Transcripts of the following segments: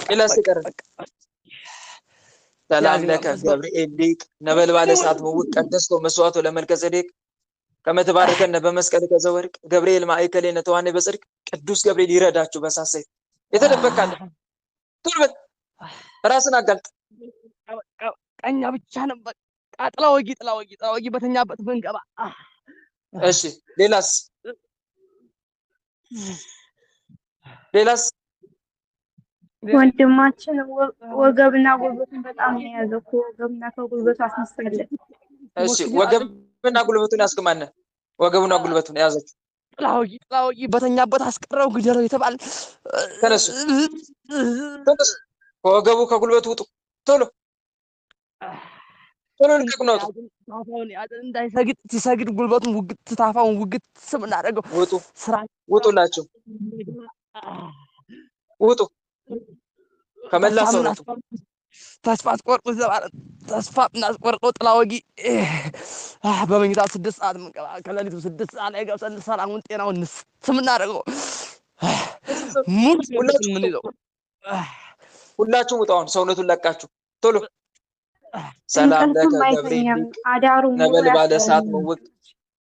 ሌላስ ይቀር ሰላም ለከ ገብርኤል ሊቅ ነበልባለ እሳት ምውቅ ቀደስኮ መስዋዕቱ ለመልከ ጼዴቅ ከመተባረከነ በመስቀል ከዘወርቅ ገብርኤል ማእከሌነ ተዋኔ በጽድቅ ቅዱስ ገብርኤል ይረዳችሁ በሳሰይ የተደበቃለ ቱርበት ራስን አጋልጥ ቀኛ ብቻ ነው በቃ ጥላወጊ በተኛበት መንገባ እሺ ሌላስ ወንድማችን ወገብና ጉልበቱን በጣም ነው ያዘው ወገብና ከጉልበቱ አስነሳለ እሺ ወገብና ጉልበቱን ያስከማነ ወገቡና ጉልበቱን ያዘችው ጥላወጊ በተኛበት አስቀረው ግደለው የተባለ ተነሱ ወገቡ ከጉልበቱ ውጡ ቶሎ ልቀቁ ታፋውን እንዳይሰግድ ሲሰግድ ጉልበቱን ውግት ታፋውን ውግት ስምናደርገው ውጡላቸው ውጡ ከመላ ሰውነቱ ተስፋ አስቆርጡ ዘባለ ተስፋ እናስቆርጠው ጥላወጊ በመኝታ 6 ሰዓት መንቀባ ከሌሊቱ 6 ሰዓት ላይ ገብተን ሰላሙን ጤናውን ስምናደርገው ምን ይለው ሁላችሁም ውጣውን ሰውነቱን ለቃችሁ ቶሎ ሰላም ለከ ገብርኤል ነበልባለ እሳት ምውቅ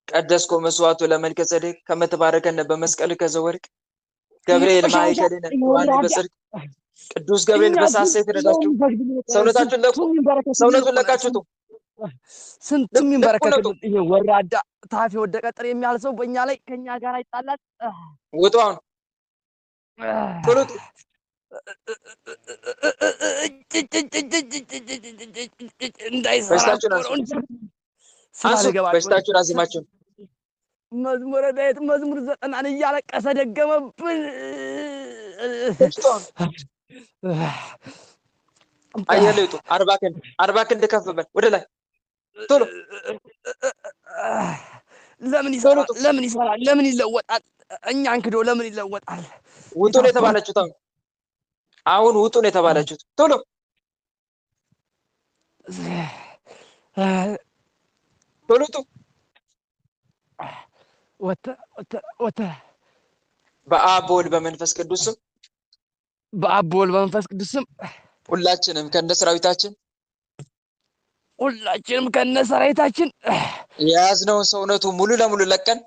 ቀደስኮ መስዋዕቱ ለመልከ ጼዴቅ ከመተባረከነ በመስቀል ከዘወርቅ ገብርኤል ማእከሌነ ተዋኔ በጽድቅ ቅዱስ ገብርኤል በሳሰይ ተረዳችሁ ሰውነቱን ለቃችሁ ስንቱም ይንበረከክ ይሄ ወራዳ ታፊ ወደቀ ጥሬ የሚያል ሰው በእኛ ላይ ከኛ ጋር አይጣላል ውጡ አሁን ቶሎ በሽታችሁን አዝማችሁን መዝሙረ ዳዊት መዝሙር 90 እያለቀሰ ደገመብን አየለይቱ 40 ክንድ ከፍ በል ወደ ላይ ቶሎ ለምን ይሰራል ለምን ይለወጣል እኛን ክዶ ለምን ይለወጣል ውጡ ነው የተባለችሁት አሁን ውጡ ነው የተባለችሁት ቶሎ ቶሎ ወተ በአብ በወልድ በመንፈስ ቅዱስ ስም ሁላችንም ከነ ሰራዊታችን የያዝነውን ሰውነቱ ሙሉ ለሙሉ ለቀን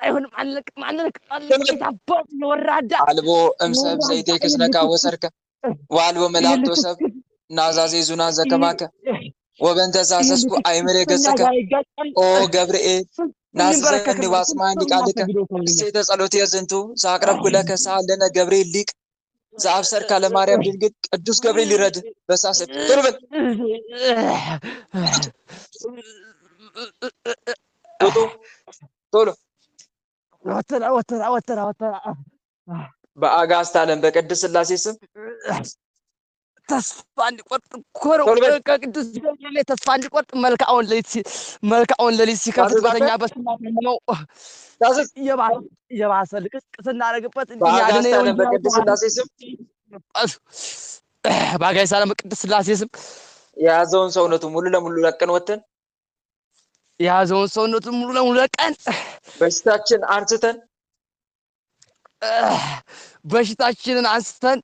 አይሆንም አለቅ ወራዳ አልቦ እምሰብ ዘይቴ ክስነካ ወሰርከ ዋልቦ መላእክቶ ሰብ ናዛዜ ዙና ዘከማከ ወበንተሳ ሰስኩ አይመሬ ገጸከ ኦ ገብርኤል ናስዘኒ ዋስማን ሊቃልከ ሴተ ጸሎት የዝንቱ ሳቅረብኩ ለከ ሳለነ ገብርኤል ሊቅ ዘአብሰርካ ለማርያም ድንግል ቅዱስ ገብርኤል ይረድ በሳሰብ ቶርበል ቶሎ ወተራ በአጋዕዝተ ዓለም በቅድስት ሥላሴ ስም ተስፋ እንዲቆርጥ ኮሮ ከቅዱስ ገብርኤል ተስፋ እንዲቆርጥ መልካውን ሌሊት ሲከፍት በተኛ በስማት ነው የባሰ ልቅቅ ስናደርግበት በአጋዕዝተ ዓለም በቅድስት ሥላሴ ስም በአጋዕዝተ ዓለም በቅድስት ሥላሴ ስም የያዘውን ሰውነቱ ሙሉ ለሙሉ ለቀን ወተን በሽታችንን አንስተን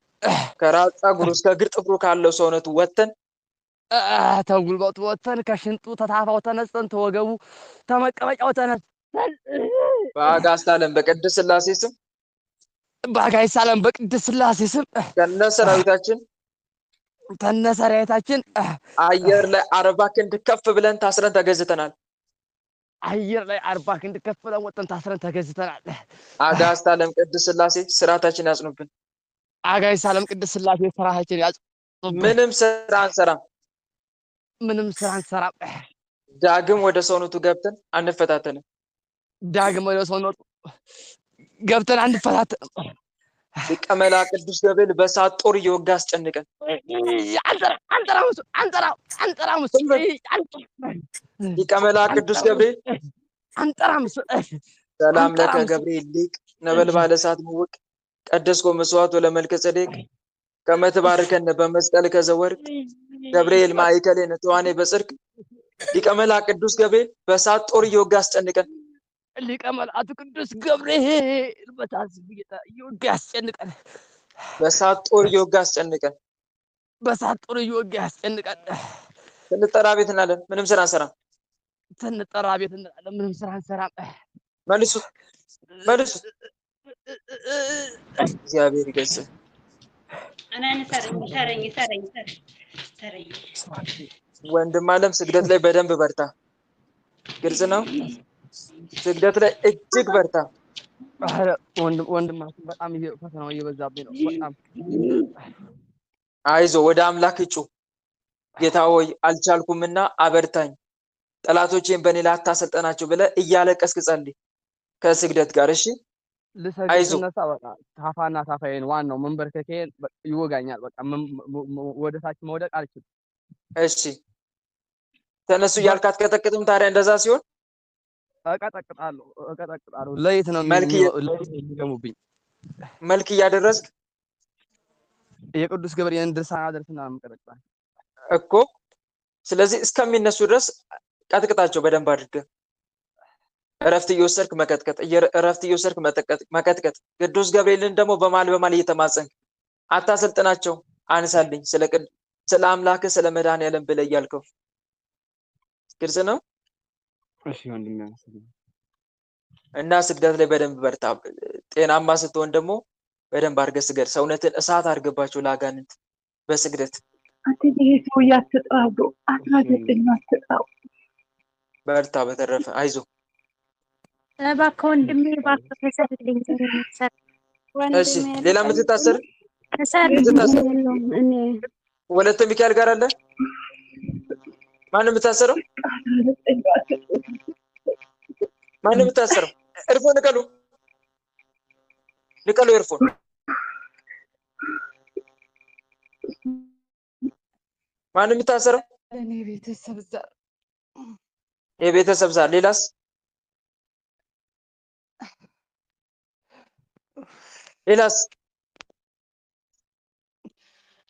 ከራስ ፀጉሩ እስከ እግር ጥፍሩ ካለው ሰውነቱ ወተን ተጉልበቱ ወተን ከሽንጡ ተታፋው ተነስተን ተወገቡ ተመቀመጫው ተነስተን በአጋዕዝተ ዓለም በቅድስት ሥላሴ ስም ከነ ሰራዊታችን አየር ላይ 40 ክንድ ከፍ ብለን ታስረን ተገዝተናል። ወጥተን ታስረን ተገዝተናል። አጋዕዝተ ዓለም ቅድስት ሥላሴ ስራታችን ያጽኑብን። አጋዕዝተ ዓለም ቅድስት ሥላሴ ስራታችን ያጽኑብን። ምንም ስራ አንሰራም። ዳግም ወደ ሰውነቱ ገብተን አንፈታተንም። ሊቀ መላእክት ቅዱስ ገብርኤል በእሳት ጦር እየወጋ አስጨንቀን። ሊቀ መላእክት ቅዱስ ገብርኤል ሰላም ለከ ገብርኤል ሊቅ ነበልባለ እሳት ምውቅ ቀደስኮ መስዋዕቱ ለመልከ ጼዴቅ ከመተባረከነ በመስቀል ከዘወርቅ ገብርኤል ማእከሌነ ተዋኔ በጽድቅ ሊቀ መላእክት ቅዱስ ገብርኤል በእሳት ጦር እየወጋ አስጨንቀን። ሊቀ መላእክት ቅዱስ ገብርኤል በታዝ ይወጋ ያስጨንቀን። በእሳት ጦር እየወጋ አስጨንቀን። በእሳት ጦር እየወጋ ያስጨንቀን። ስንጠራ ቤት እንላለን፣ ምንም ስራ አንሰራም። ስንጠራ ቤት እንላለን፣ ምንም ስራ አንሰራም። መልሱት መልሱት። እግዚአብሔር ይገስጽ። ወንድም አለም ስግደት ላይ በደንብ በርታ። ግልጽ ነው። ስግደት ላይ እጅግ በርታ። ወንድማችን በጣም ፈተናው እየበዛብኝ ነው። በጣም አይዞ፣ ወደ አምላክ እጩ። ጌታ ሆይ አልቻልኩምና አበርታኝ፣ ጠላቶቼን በእኔ ላይ አታሰልጠናቸው ብለህ እያለቀስክ ጸልይ ከስግደት ጋር። እሺ ልሰግድ ስነሳ በቃ ታፋና ታፋዬን ዋናው መንበርከኬን ይወጋኛል። በቃ ወደ ታች መውደቅ አልችልም። እሺ ተነሱ እያልክ አትቀጠቅጥም? ታዲያ እንደዛ ሲሆን እቀጠቅጣለሁ። ለየት ነው የሚገሙብኝ። መልክ እያደረስክ የቅዱስ ገብርኤልን ድርሳን አደርስና የምቀጠቅጣለሁ እኮ። ስለዚህ እስከሚነሱ ድረስ ቀጥቅጣቸው በደንብ አድርገህ። እረፍት እየወሰድክ መቀጥቀጥ፣ እረፍት እየወሰድክ መቀጥቀጥ። ቅዱስ ገብርኤልን ደግሞ በማል እየተማጸንክ አታሰልጥናቸው፣ አንሳልኝ ስለ አምላክህ ስለ መድኃኒዓለም ብለህ እያልከው። ግልጽ ነው። እሺ ወንድሜ። እና ስግደት ላይ በደንብ በርታ። ጤናማ ስትሆን ደግሞ በደንብ አድርገህ ስገድ። ሰውነትን እሳት አድርገባቸው ለአጋንንት በስግደት። በርታ። በተረፈ አይዞ። እባክህ ወንድሜ እባክህ ተሰልልኝ። እሺ ሌላ የምትታሰር ወለተ ሚካኤል ጋር አለ። ማንም የምታሰረው? ማንም የምታሰረው? ኤርፎን ንቀሉ፣ ኤርፎን። ማንም የምታሰረው? እኔ ቤተሰብ ዛር የቤተሰብ ዛር። ሌላስ?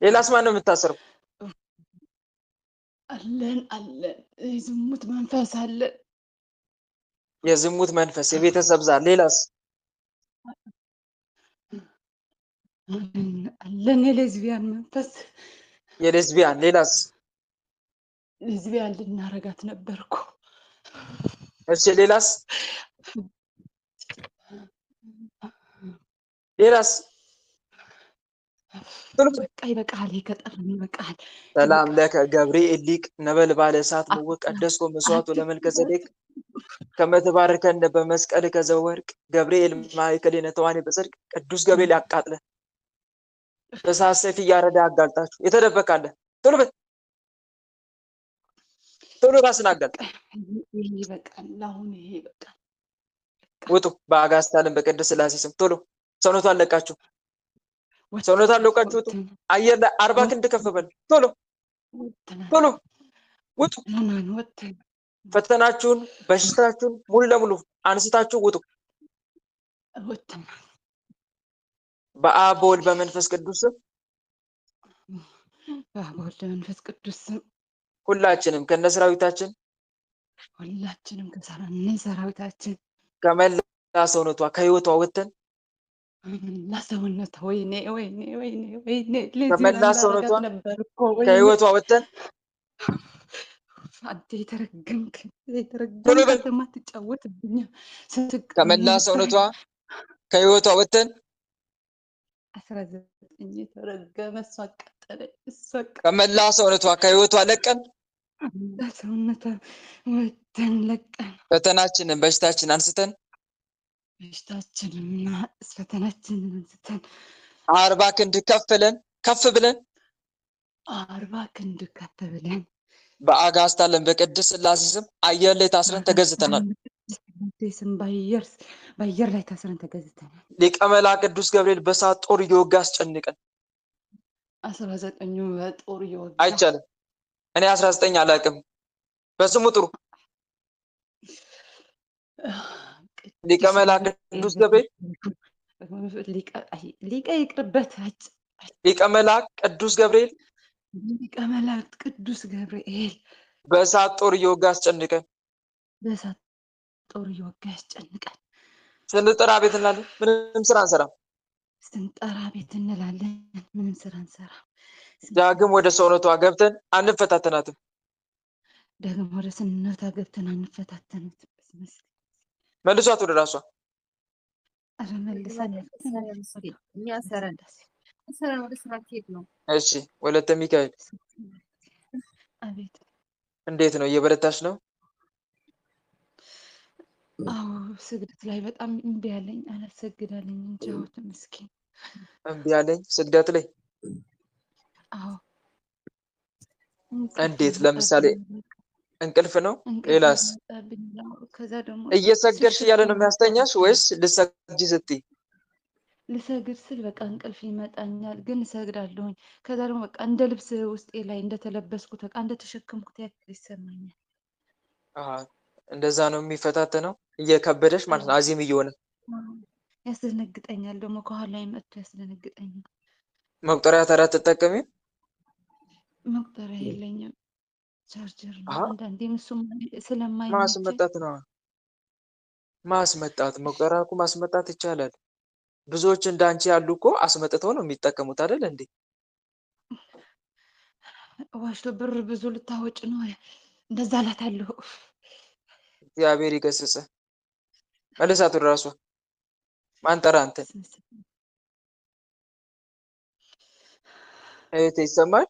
ሌላስ ማንም የምታሰረው? አለን የዝሙት መንፈስ አለ። የዝሙት መንፈስ፣ የቤተሰብ ዛር። ሌላስ? አለን የሌዝቢያን መንፈስ። የሌዝቢያን። ሌላስ? ሌዝቢያን ልናረጋት ነበርኩ። እሺ ሌላስ? በቃ ይበቃል። ይከጠርም ይበቃል። ሰላም ለከ ገብርኤል ሊቅ ነበልባለ እሳት ምውቅ ቀደስኮ መስዋዕቱ ለመልከጼዴቅ ከመተባርከን በመስቀል ከዘወርቅ ገብርኤል ማእከሌነ ተዋኔ በጽድቅ። ቅዱስ ገብርኤል ያቃጥለ በእሳት ሰይፍ እያረዳ አጋልጣችሁ። የተደበቃለ ቶሎ በል ቶሎ ራስን አጋልጥ። ይበቃል። አሁን ይሄ ይበቃል። ውጡ። በአጋዕዝተ ዓለም በቅድስት ሥላሴ ስም ቶሎ ሰውነቷን ለቃችሁ፣ ሰውነቷን ለቃችሁ ውጡ። አየር ላይ 40 ክንድ ከፍ በል። ቶሎ ውጡ። ፈተናችሁን በሽታችሁን ሙሉ ለሙሉ አንስታችሁ ውጡ። በአብ በወልድ በመንፈስ ቅዱስ ስም ሁላችንም ከነሰራዊታችን ከመላ ሰውነቷ ከህይወቷ ወጥተን ከመላ ሰውነቷ ከህይወቷ ወጥተን ከመላ ሰውነቷ ከህይወቷ ወጥተን ከመላ ሰውነቷ ከህይወቷ ለቀን ፈተናችንን በሽታችን አንስተን 40 ክንድ ከፍ ብለን በአጋዕዝተ ዓለም በቅድስት ሥላሴ ስም አየር ላይ ታስረን ተገዝተናል። በአየር ላይ ታስረን ተገዝተናል። ሊቀ መላእክት ቅዱስ ገብርኤል በእሳት ጦር እየወጋ አስጨንቀን። 19 በጦር እየወጋ አይቻልም። እኔ 19 አላውቅም። በስሙ ጥሩ። ሊቀ መላእክት ቅዱስ ገብርኤል ሊቀ ይቅርበት። ሊቀ መላእክት ቅዱስ ገብርኤል በእሳት ጦር እየወጋ አስጨንቀን። ስንጠራ ቤት እንላለን፣ ምንም ስራ አንሰራም። ስንጠራ ቤት እንላለን። ምንም ስራ እንሰራ። ዳግም ወደ ሰውነቷ ገብተን አንፈታተናትም። ደግሞ ወደ ሰውነቷ ገብተን አንፈታተናትም። መልሷት ወደ ራሷ። ኧረ መልሰን እሺ ወለተ ሚካኤል አቤት። እንዴት ነው? እየበረታሽ ነው? አዎ ስግደት ላይ በጣም እምቢ አለኝ። አላሰግዳለኝ እንጂ ምስኪን እምቢ አለኝ ስግደት ላይ። አዎ እንዴት? ለምሳሌ እንቅልፍ ነው? ሌላስ? ከዛ ደግሞ እየሰገድሽ እያለ ነው የሚያስተኛሽ ወይስ ልሰግጂ ስትይ? ልሰግድ ስል በቃ እንቅልፍ ይመጣኛል፣ ግን እሰግዳለሁኝ። ከዛ ደግሞ በቃ እንደ ልብስ ውስጤ ላይ እንደተለበስኩት በቃ እንደተሸከምኩት ያክል ይሰማኛል። እንደዛ ነው የሚፈታተነው፣ እየከበደሽ ማለት ነው። አዚም እየሆነ ያስደነግጠኛል። ደግሞ ከኋላ መጥቶ ያስደነግጠኛል። መቁጠሪያ ታዲያ አትጠቀሚም? መቁጠሪያ የለኝም፣ ቻርጀር ነው። አንዳንዴም እሱም ስለማይመቸኝ ማስመጣት ነው። ማስመጣት መቁጠሪያ እኮ ማስመጣት ይቻላል። ብዙዎች እንዳንቺ ያሉ እኮ አስመጥተው ነው የሚጠቀሙት አይደል እንዴ? ዋሽቶ ብር ብዙ ልታወጭ ነው እንደዛ እላታለሁ። እግዚአብሔር ይገስጽ። መልሳት ወደ ራሷ። ማን ጠራ አንተን? እህቴ ይሰማል?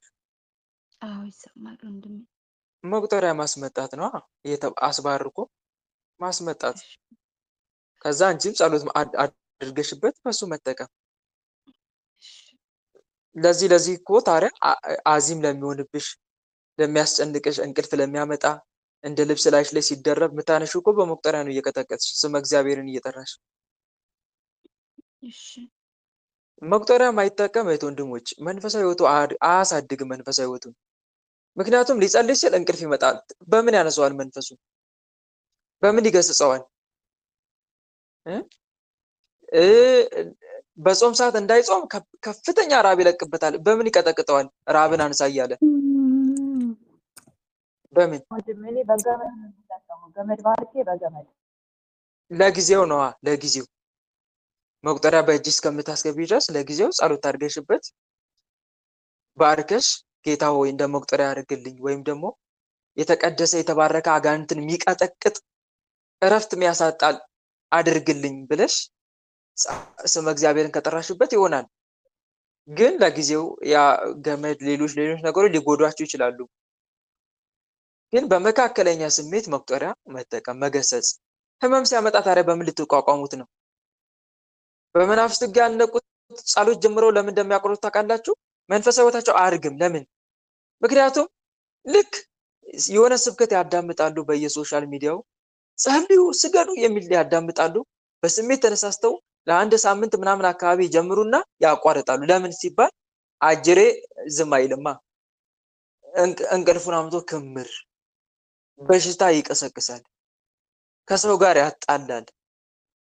አዎ ይሰማል ወንድሜ። መቁጠሪያ ማስመጣት ነው አስባርኮ ማስመጣት። ከዛ አንቺም ጸሎት አድርገሽበት በሱ መጠቀም። ለዚህ እኮ ታዲያ አዚም ለሚሆንብሽ፣ ለሚያስጨንቅሽ፣ እንቅልፍ ለሚያመጣ እንደ ልብስ ላይሽ ላይ ሲደረብ ምታነሺው እኮ በመቁጠሪያ ነው፣ እየቀጠቀጥሽ ስመ እግዚአብሔርን እየጠራሽ። መቁጠሪያ ማይጠቀም እህት ወንድሞች መንፈሳዊ ህይወቱ አያሳድግም መንፈሳዊ ህይወቱን። ምክንያቱም ሊጸልይ ሲል እንቅልፍ ይመጣል። በምን ያነሰዋል? መንፈሱ በምን ይገስጸዋል? በጾም ሰዓት እንዳይጾም ከፍተኛ ራብ ይለቅበታል። በምን ይቀጠቅጠዋል? ራብን አንሳ እያለ በምን ለጊዜው ነዋ። ለጊዜው መቁጠሪያ በእጅ እስከምታስገቢ ድረስ ለጊዜው ጸሎት አድርገሽበት ባርከሽ ጌታ ሆይ እንደ መቁጠሪያ ያደርግልኝ፣ ወይም ደግሞ የተቀደሰ የተባረከ አጋንንትን የሚቀጠቅጥ እረፍት የሚያሳጣል አድርግልኝ ብለሽ ስመ እግዚአብሔርን ከጠራሽበት ይሆናል። ግን ለጊዜው ያ ገመድ፣ ሌሎች ነገሮች ሊጎዷቸው ይችላሉ። ግን በመካከለኛ ስሜት መቁጠሪያ መጠቀም፣ መገሰጽ። ህመም ሲያመጣ ታዲያ በምን ልትቋቋሙት ነው? በመናፍስት ሕግ ያልነቁት ጸሎት ጀምረው ለምን እንደሚያቆሩት ታውቃላችሁ? መንፈሳዊ ህይወታቸው አያድግም። ለምን? ምክንያቱም ልክ የሆነ ስብከት ያዳምጣሉ፣ በየሶሻል ሚዲያው ጸልዩ፣ ስገዱ የሚል ያዳምጣሉ። በስሜት ተነሳስተው ለአንድ ሳምንት ምናምን አካባቢ ጀምሩና ያቋርጣሉ። ለምን ሲባል አጅሬ ዝም አይልማ። እንቅልፉን አምቶ ክምር፣ በሽታ ይቀሰቅሳል፣ ከሰው ጋር ያጣላል።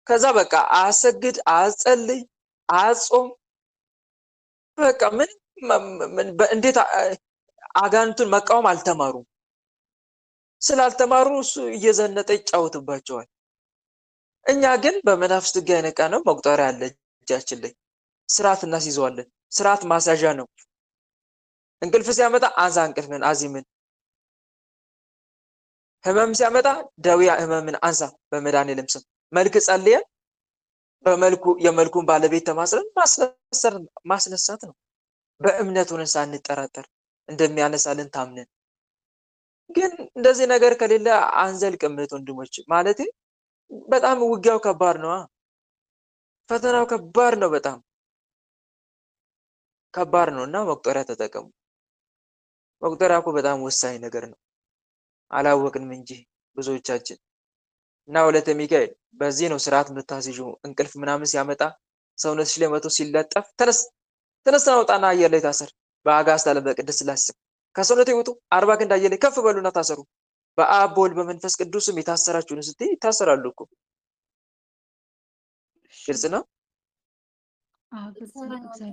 ከዛ በቃ አያሰግድ፣ አያጸልይ፣ አያጾም። በቃ እንዴት አጋንንቱን መቃወም አልተማሩም። ስላልተማሩ እሱ እየዘነጠ ይጫወትባቸዋል። እኛ ግን በመናፍስት ሕግ ያነቃ ነው። መቁጠሪያ አለ እጃችን ላይ፣ ስርዓት እናስይዘዋለን። ስርዓት ማስያዣ ነው። እንቅልፍ ሲያመጣ አንሳ እንቅልፍን፣ አዚምን። ህመም ሲያመጣ ደዌ ህመምን አንሳ በመድኃኒዓለም ስም። መልክ ጸልየን በመልኩ የመልኩን ባለቤት ተማስረን ማስነሳት ነው። በእምነት ሆነን ሳንጠራጠር እንደሚያነሳልን ታምነን። ግን እንደዚህ ነገር ከሌለ አንዘልቅም እህት ወንድሞች። ማለቴ በጣም ውጊያው ከባድ ነው። ፈተናው ከባድ ነው፣ በጣም ከባድ ነው። እና መቁጠሪያ ተጠቀሙ። መቁጠሪያ እኮ በጣም ወሳኝ ነገር ነው። አላወቅንም እንጂ ብዙዎቻችን። እና ወለተ ሚካኤል በዚህ ነው ስርዓት የምታስይዡ። እንቅልፍ ምናምን ሲያመጣ ሰውነትሽ ላይ መቶ ሲለጠፍ ተነስ ተነውጣና አየር ላይ ታሰር። በአጋዕዝተ ዓለም በቅድስት ሥላሴ ከሰውነቴ ውጡ፣ 40 ክንድ አየር ላይ ከፍ በሉና ታሰሩ። በአብ በወልድ በመንፈስ ቅዱስም የታሰራችሁን ስትይ ይታሰራሉ እኮ። ግልጽ ነው።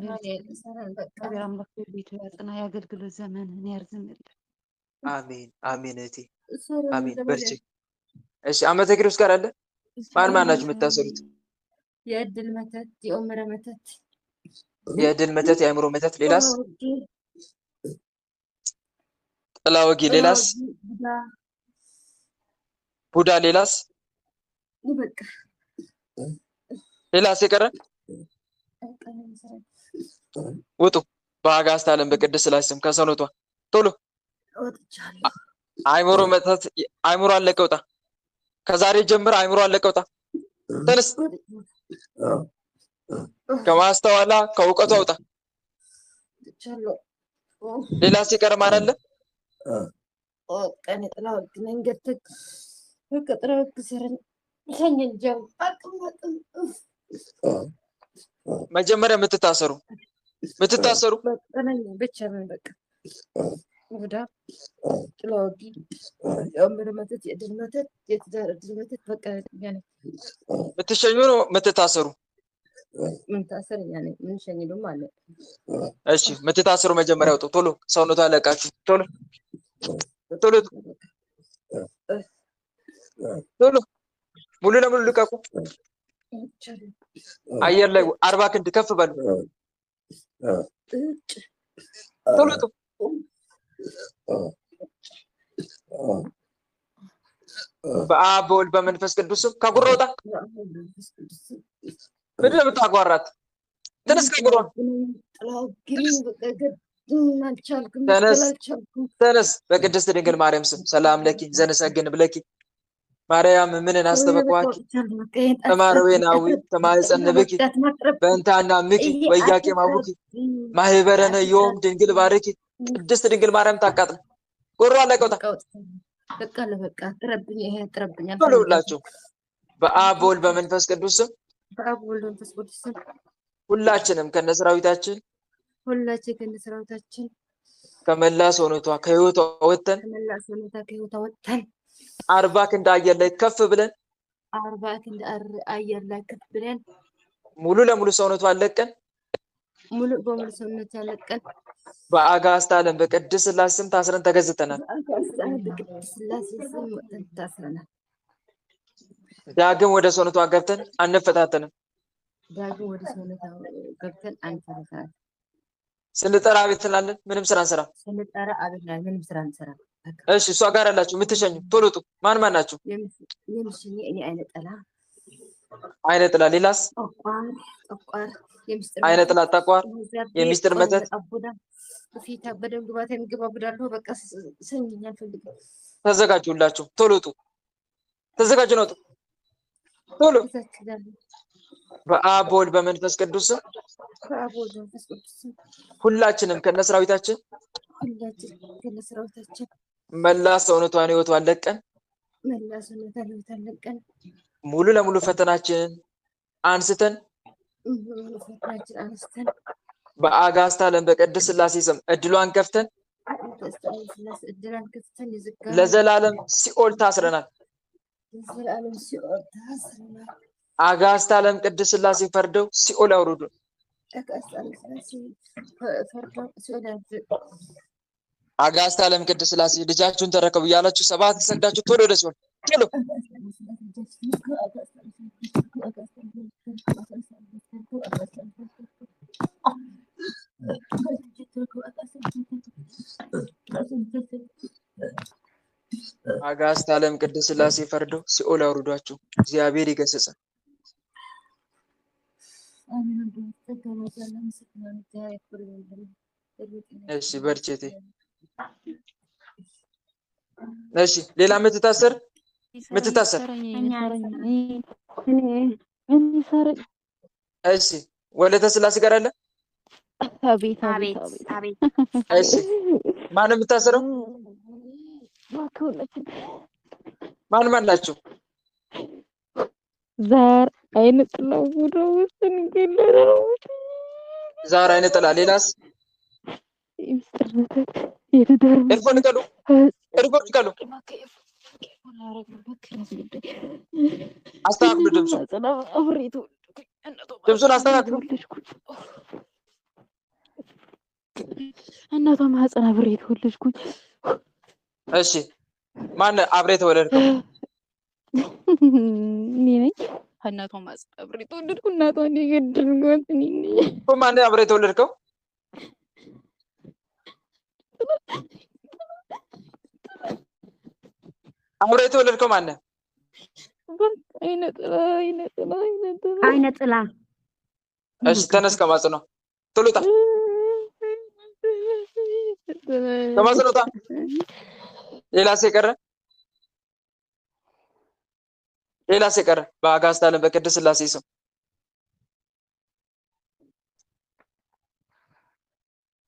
እግዚአብሔር አምላክ ቤቱ ያጽና፣ የአገልግሎት ዘመንን ያርዝምልን። አሜን አሜን። እህቴ አሜን፣ በርቺ። እሺ ዓመተ ክርስቶስ ጋር አለ። ማን ናችሁ የምታሰሩት? የእድል መተት፣ የኦምረ መተት የድል መተት የአእምሮ መተት ሌላስ ጥላ ወጊ ሌላስ ቡዳ ሌላስ ሌላስ የቀረ ውጡ በአጋዕዝተ ዓለም በቅድስት ሥላሴ ስም ከሰውነቷ ቶሎ አእምሮ መተት አእምሮ አለቀ ውጣ ከዛሬ ጀምሮ አእምሮ አለቀ ውጣ ተነስ ከማስተዋላ ከእውቀቷ ውጣ ሌላስ የቀረ ማን አለ ቀን ጥላ ወግ መንገድ ከጥራ ወግ ሰረን ሰኝንጀው መጀመሪያ የምትታሰሩ ብቻ ምን በቃ ቡዳ ጥላ ወጊ የአእምሮ መተት የድል መተት የትዳር ድል መተት በቃ ያኔ የምትሸኙ ነው የምትታሰሩ ምን ታሰር ያኔ ምን ሸኝ ደግሞ አለ እሺ የምትታሰሩ መጀመሪያ ውጡ ቶሎ ሰውነቷ አለቃችሁ ቶሎ ሙሉ ለሙሉ ልቀቁ አየር ላይ 40 ክንድ ከፍ በሉ ቶሎ በአብ በወልድ በመንፈስ ቅዱስ ከጉራ ውጣ ምንድን ነው የምታጓራት ተነስ ከጉራ ተነስ በቅድስት ድንግል ማርያም ስም ሰላም ለኪ ዘነሰግን ብለኪ ማርያም ምንን አስተበቋች ተማረዌናዊ ተማይጸንብኪ በእንታና ምኪ ወያቄ ማቡኪ ማህበረነ ዮም ድንግል ባርኪ ቅድስት ድንግል ማርያም ታቃጥል ጎሮ አለቀውታ በቃ ለበቃ ተረብኝ ይሄ ተረብኛል ሁላችሁ በአብ በወልድ በመንፈስ ቅዱስ በአብ ወልድ መንፈስ ቅዱስ ሁላችንም ከነሰራዊታችን ከመላ ሰውነቷ ከህይወቷ ወተን 40 ክንድ አየር ላይ ከፍ ብለን ሙሉ ለሙሉ ሰውነቷ አለቀን በአጋዕዝተ ዓለም በቅድስት ሥላሴ ስም ታስረን ተገዝተናል ዳግም ወደ ሰውነቷ ገብተን አንፈታተንም ስንጠራ አቤት እንላለን ምንም ስራ እንሰራ እሺ እሷ ጋር ያላችሁ የምትሸኙ ቶሎ ውጡ ማን ናችሁ አይነ ጥላ ሌላስ አይነ ጥላ ጠቋር የሚስጥር መተት ተዘጋጁላችሁ ቶሎ ውጡ ተዘጋጁ ነው ቶሎ በአብ በወልድ በመንፈስ ቅዱስ ሁላችንም ከነሰራዊታችን መላ ሰውነቷን ህይወቷን ለቀን ሙሉ ለሙሉ ፈተናችንን አንስተን በአጋዕዝተ ዓለም በቅድስት ሥላሴ ስም እድሏን ከፍተን ለዘላለም ሲኦል ታስረናል አጋዕዝተ ዓለም ቅድስት ሥላሴ ፈርደው ሲኦል አውርዱ አጋዕዝተ ዓለም ቅድስት ሥላሴ ልጃችሁን ተረከቡ እያላችሁ ሰባት ሰግዳችሁ ቶሎ ወደ ሲኦል ቶሎ አጋዕዝተ ዓለም ቅድስት ሥላሴ ፈርደው ሲኦል አውርዷችሁ እግዚአብሔር ይገስጽ እሺ በርቼቴ እሺ ሌላ የምትታሰር እሺ ወለተ ሥላሴ ጋር አለ አቤት እሺ ማን የምታሰረው ማን ናቸው ዛር አይነ ጥላ ወደው እንገለለው ዛር አይነ ጥላ ሌላስ ኤርፎን ቀሉ አስተካክሉ ድምፁን አስተካክሉ እናቷ ማህፀን አብሬ የተወለድኩኝ እሺ ማን አብሬ የተወለድከው እኔ ነኝ እናቷ ማስቀብሪ ተወለድኩ እናቷን የገደልኳት እኔ ነኝ። ማን አብረህ የተወለድከው? አብረህ የተወለድከው ማን? አይነ ጥላ እሺ ተነስ ከማጽኖ ቶሎ ውጣ። ከማጽኖ ውጣ። ሌላስ የቀረ በአጋዕዝተ ዓለም በቅድስት ሥላሴ ስም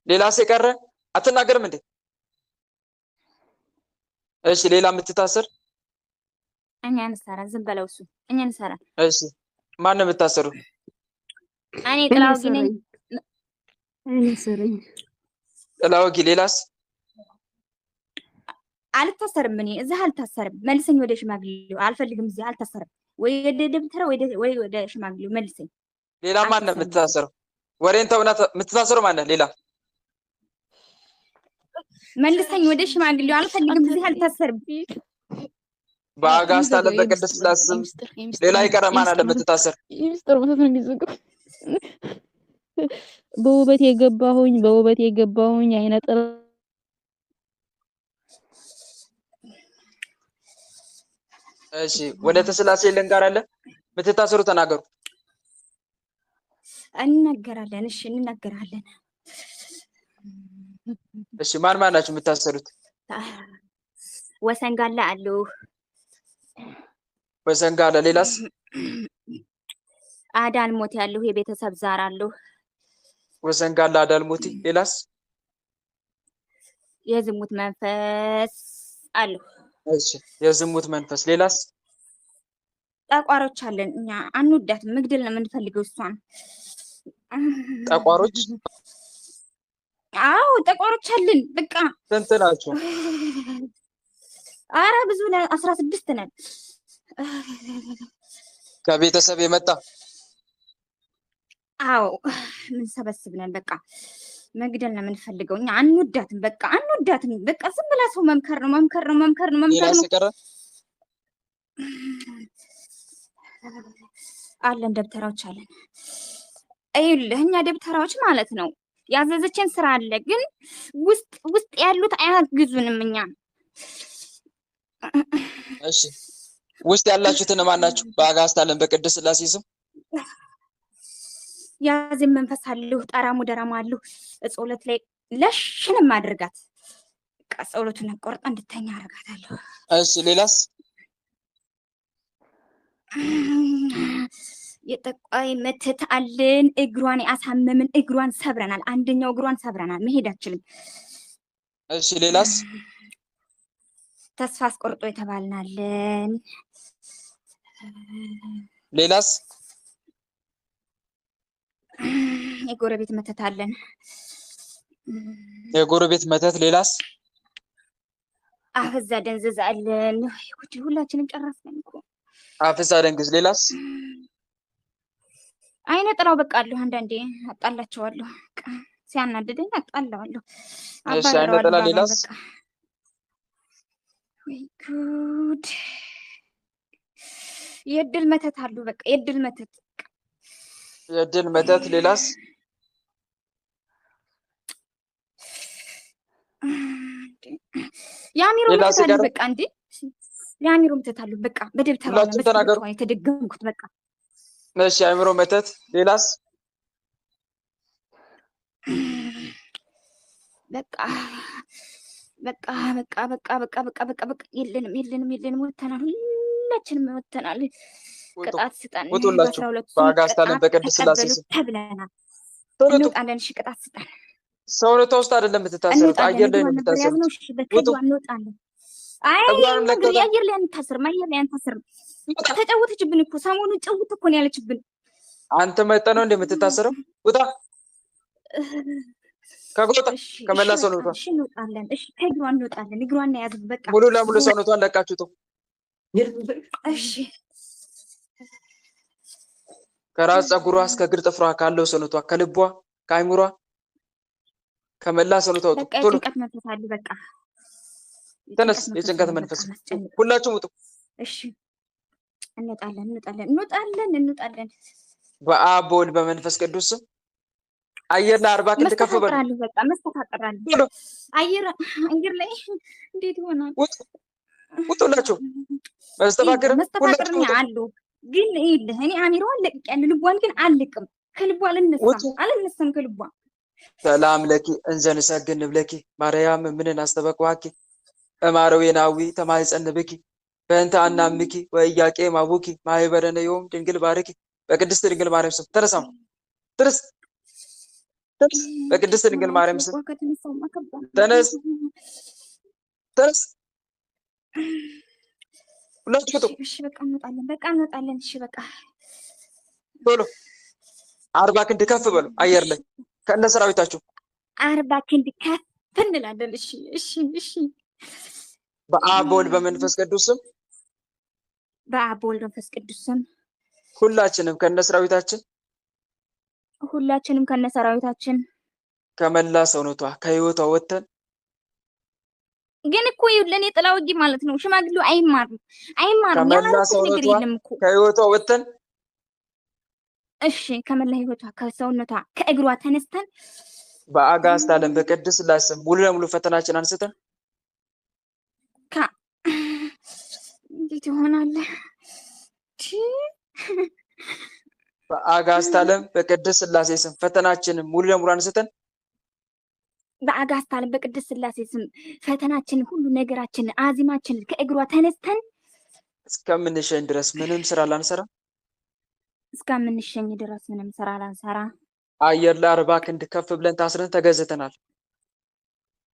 ሌላስ የቀረ አትናገርም እንዴ? እሺ ሌላ የምትታሰር? እኛ እንሰራ ዝም በለው እሱ እኛ እንሰራ። እሺ ማን ነው የምታሰሩ? እኔ ጥላውጊ ነኝ። እኔ ሰረኝ ጥላውጊ። ሌላስ? አልታሰርም። እኔ እዚህ አልታሰርም። መልሰኝ ወደ ሽማግሌው። አልፈልግም። እዚህ አልታሰርም። ወይ ወደ ደብተራ ወይ ወደ ሽማግሌው መልሰኝ። ሌላ ማን ነው የምትታሰረው? ወሬን ተውና የምትታሰረው ማን ነው? ሌላ መልሰኝ ወደ ሽማግሌው። አልፈልግም። እዚህ አልታሰርም። በአጋዕዝተ ዓለም በቅድስት ሥላሴ ስም ሌላ የቀረ ማን አለ የምትታሰር? ሚስጥር መተት ነው የሚዘጋው። በውበት የገባሁኝ አይነ ጥላ እሺ ወደ ተስላሴ ልንጋር አለ የምትታሰሩ ተናገሩ። እንናገራለን። እሺ እንናገራለን። እሺ ማን ናችሁ የምታሰሩት? ወሰንጋላ አሉ። ወሰንጋላ። ሌላስ? አዳልሞት ያለው የቤተሰብ ዛር አሉ። ወሰንጋላ አዳልሞቲ። ሌላስ? የዝሙት መንፈስ አሉ። እሺ የዝሙት መንፈስ። ሌላስ? ጠቋሮች አለን። እኛ አንወዳትም፣ መግደል ነው የምንፈልገው እሷን። ጠቋሮች? አዎ ጠቋሮች አለን። በቃ ስንት ናችሁ? አረ ብዙ ነን፣ 16 ነን። ከቤተሰብ የመጣ? አዎ ምን ሰበስብ ነን። በቃ መግደል ነው የምንፈልገው እኛ። አንወዳትም፣ በቃ አንወዳትም። በቃ ዝም ብላ ሰው መምከር ነው። ሌላስ የቀረ? አለን ደብተራዎች አለን። ይኸውልህ እኛ ደብተራዎች ማለት ነው ያዘዘችን ስራ አለ፣ ግን ውስጥ ያሉት አያግዙንም እኛ። እሺ ውስጥ ያላችሁት እነማን ናችሁ? በአጋዕዝተ ዓለም በቅድስት ሥላሴ ስም ያዘን መንፈስ አለሁ። ጠራሙ ደራማ አለሁ። ጸሎት ላይ ለሽንም አድርጋት። በቃ ጸሎቱን ቆርጣ እንድተኛ አደርጋታለሁ። እሺ ሌላስ? የጠቋይ መተት አለን። እግሯን ያሳመምን እግሯን ሰብረናል። አንደኛው እግሯን ሰብረናል። መሄድ አትችልም። እሺ ሌላስ? ተስፋ አስቆርጦ የተባልናለን። ሌላስ? የጎረቤት መተት አለን። የጎረቤት መተት። ሌላስ? አፈዛ ደንዝዝ አለን። ሁላችንም ጨረስን እኮ። አፍዛ ደንግዝ። ሌላስ? አይነ ጥላው በቃ አለሁ። አንዳንዴ አጣላቸዋለሁ። ሲያናድደኝ አጣላዋለሁ። እሺ አይነ ጥላ። ሌላስ? ወይ ጉድ! የእድል መተት አሉ። በቃ የእድል መተት። የእድል መተት። ሌላስ? የአሚሮ መተት አሉ። በቃ እንዴ የአሚሮ መተት አሉ። በቃ በደብተራ ሁላችሁም ተናገሩ። የተደገምኩት በቃ። እሺ የአእምሮ መተት። ሌላስ? በቃ የለንም። ወተናል፣ ሁላችንም ወተናል። ቅጣት ስጠን። ውጡላችሁ። በአጋዕዝተ ዓለም በቅድስት ሥላሴ ስም ተብለናል። ቶሎ እንወጣለን። እሺ ቅጣት ስጠን። ሰውነቷ ውስጥ አይደለም የምትታሰሩት፣ አየር ላይ ነው የምትታሰሩት። ውጡ። እንወጣለን። አይ እግሯንም ለቀቀ። አየር ላይ አንታሰርም፣ አየር ላይ አንታሰርም። ተጫወተችብን እኮ ሰሞኑን ጭውት እኮ ነው ያለችብን። አንተ መጠህ ነው እንደምትታሰረው። ውጣ ከጎጣ ከመላ ሰውነቷ። እሺ እንወጣለን። እሺ ከእግሯ እንወጣለን። እግሯን ያዝ። በቃ ሙሉ ለሙሉ ሰውነቷን ለቃችሁ ተው። እሺ ከራስ ፀጉሯ እስከ እግር ጥፍሯ ካለው ሰውነቷ፣ ከልቧ፣ ከአይምሯ፣ ከመላ ሰውነቷ ውጡ። በቃ ቶሎ የጭንቀት መንፈስ አለ። በቃ ተነስ። የጭንቀት መንፈስ ሁላችሁም ውጡ። እሺ እንወጣለን። በአብ በወልድ በመንፈስ ቅዱስ ስም አየር ላይ 40 ክንድ ከፍ በሉ። መስተፋቅራለሁ በቃ መስተፋቅራለሁ። ቶሎ አየር ላይ እንዴት ይሆናል? ውጡላችሁ። መስተፋቅር መስተፋቅር ሁላችሁ ውጡ። አሉ ግን ይኸውልህ እኔ አሚሯን ለቅቄያለሁ። ልቧን ግን አልለቅም። ከልቧ አልነሳም ከልቧ። ሰላም ለኪ እንዘን ሰግን ብለኪ ማርያም ምንን አስተበቅዋኪ እማረዌናዊ ተማይጸንብኪ በእንተ አናምኪ ወእያቄ ማቡኪ ማህበረነ ዮም ድንግል ባርኪ በቅድስት ድንግል ማርያም ስም ተነሳም ተነስ በቅድስት ድንግል ማርያም ስም ተነስ ሁላችሁ ውጡ። እሺ በቃ እንወጣለን። እሺ በቃ ቶሎ 40 ክንድ ከፍ በሉ አየር ላይ ከእነ ሰራዊታችሁ 40 ክንድ ከፍ እንላለን። እሺ በአብ በወልድ በመንፈስ ቅዱስ ስም ሁላችንም ከነ ሰራዊታችን ከመላ ሰውነቷ ከህይወቷ ወጥተን ግን እኮ ለኔ ጥላ ወጊ ማለት ነው። ሽማግሌው አይማርም ከመላ ሰውነቷ ከህይወቷ ወጥተን እሺ ከመላ ህይወቷ ከሰውነቷ ከእግሯ ተነስተን በአጋዕዝተ ዓለም በቅድስት ሥላሴ ስም ሙሉ ለሙሉ ፈተናችን አንስተን እንዴት ይሆናል? በአጋዕዝተ ዓለም በቅድስት ሥላሴ ስም ፈተናችንን ሙሉ ለሙሉ አንስተን በአጋዕዝተ ዓለም በቅድስት ሥላሴ ስም ፈተናችንን ሁሉ ነገራችንን አዚማችንን ከእግሯ ተነስተን እስከምንሸኝ ድረስ ምንም ስራ ላንሰራ አየር ላይ 40 ክንድ ከፍ ብለን ታስረን ተገዝተናል።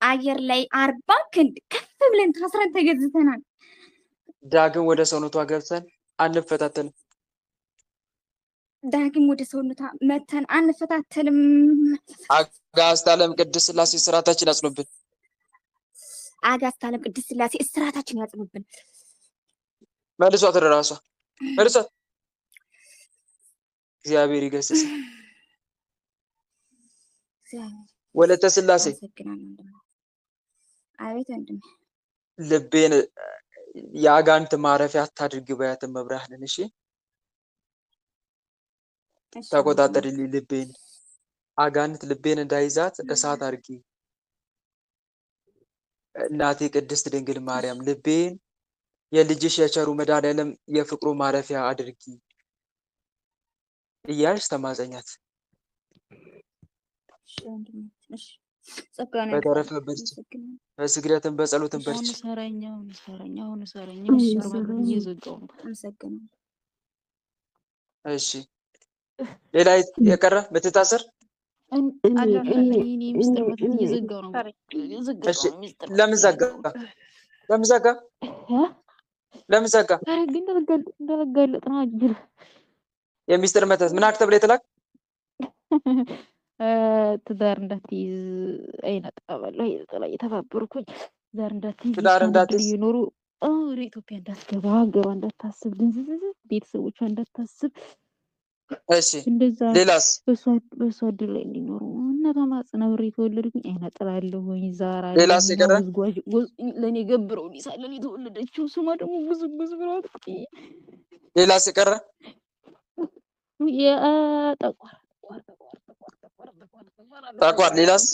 አየር ላይ 40 ክንድ ከፍ ብለን ታስረን ተገዝተናል። ዳግም ወደ ሰውነቷ ገብተን አንፈታተንም። አጋዕዝተ ዓለም ቅድስት ሥላሴ ስርዓታችን ያጽኑብን። መልሷት ወደ ራሷ መልሷት። እግዚአብሔር ይገስጽ። ወለተ ሥላሴ አቤት ወንድሜ ልቤን የአጋንንት ማረፊያ አታድርጊ በያትን መብራህንን። እሺ ተቆጣጠሪልኝ ልቤን። አጋንንት ልቤን እንዳይዛት እሳት አድርጊ። እናቴ ቅድስት ድንግል ማርያም ልቤን የልጅሽ የቸሩ መድኃኔዓለም የፍቅሩ ማረፊያ አድርጊ እያልሽ ተማጸኛት። በተረፈ በርቺ፣ በስግደትም በጸሎትም በርቺ። እሺ ሌላ የቀረ ምትታሰር ለምን ዘጋ? የሚስጥር መተት ምን አክተብ ላይ ተላክ ትዳር እንዳትይዝ አይነት አባላው ላይ የተባበርኩኝ ትዳር እንዳትይዝ ይኖሩ ወደ ኢትዮጵያ እንዳትገባ ገባ እንዳታስብ ድንዝዝ ቤተሰቦቿ እንዳታስብ። እሺ ሌላስ? በሷ እድል ላይ እንዲኖሩ እናቷ ማጽና ብሬ የተወለድኩኝ አይነት ጥላለሁኝ። ዛራ ሌላስ የቀረ ለእኔ ገብረው ሊሳለን የተወለደችው ስሟ ደግሞ ብዙ ብሏት። ሌላስ የቀረ ጠቋር ሌላስ?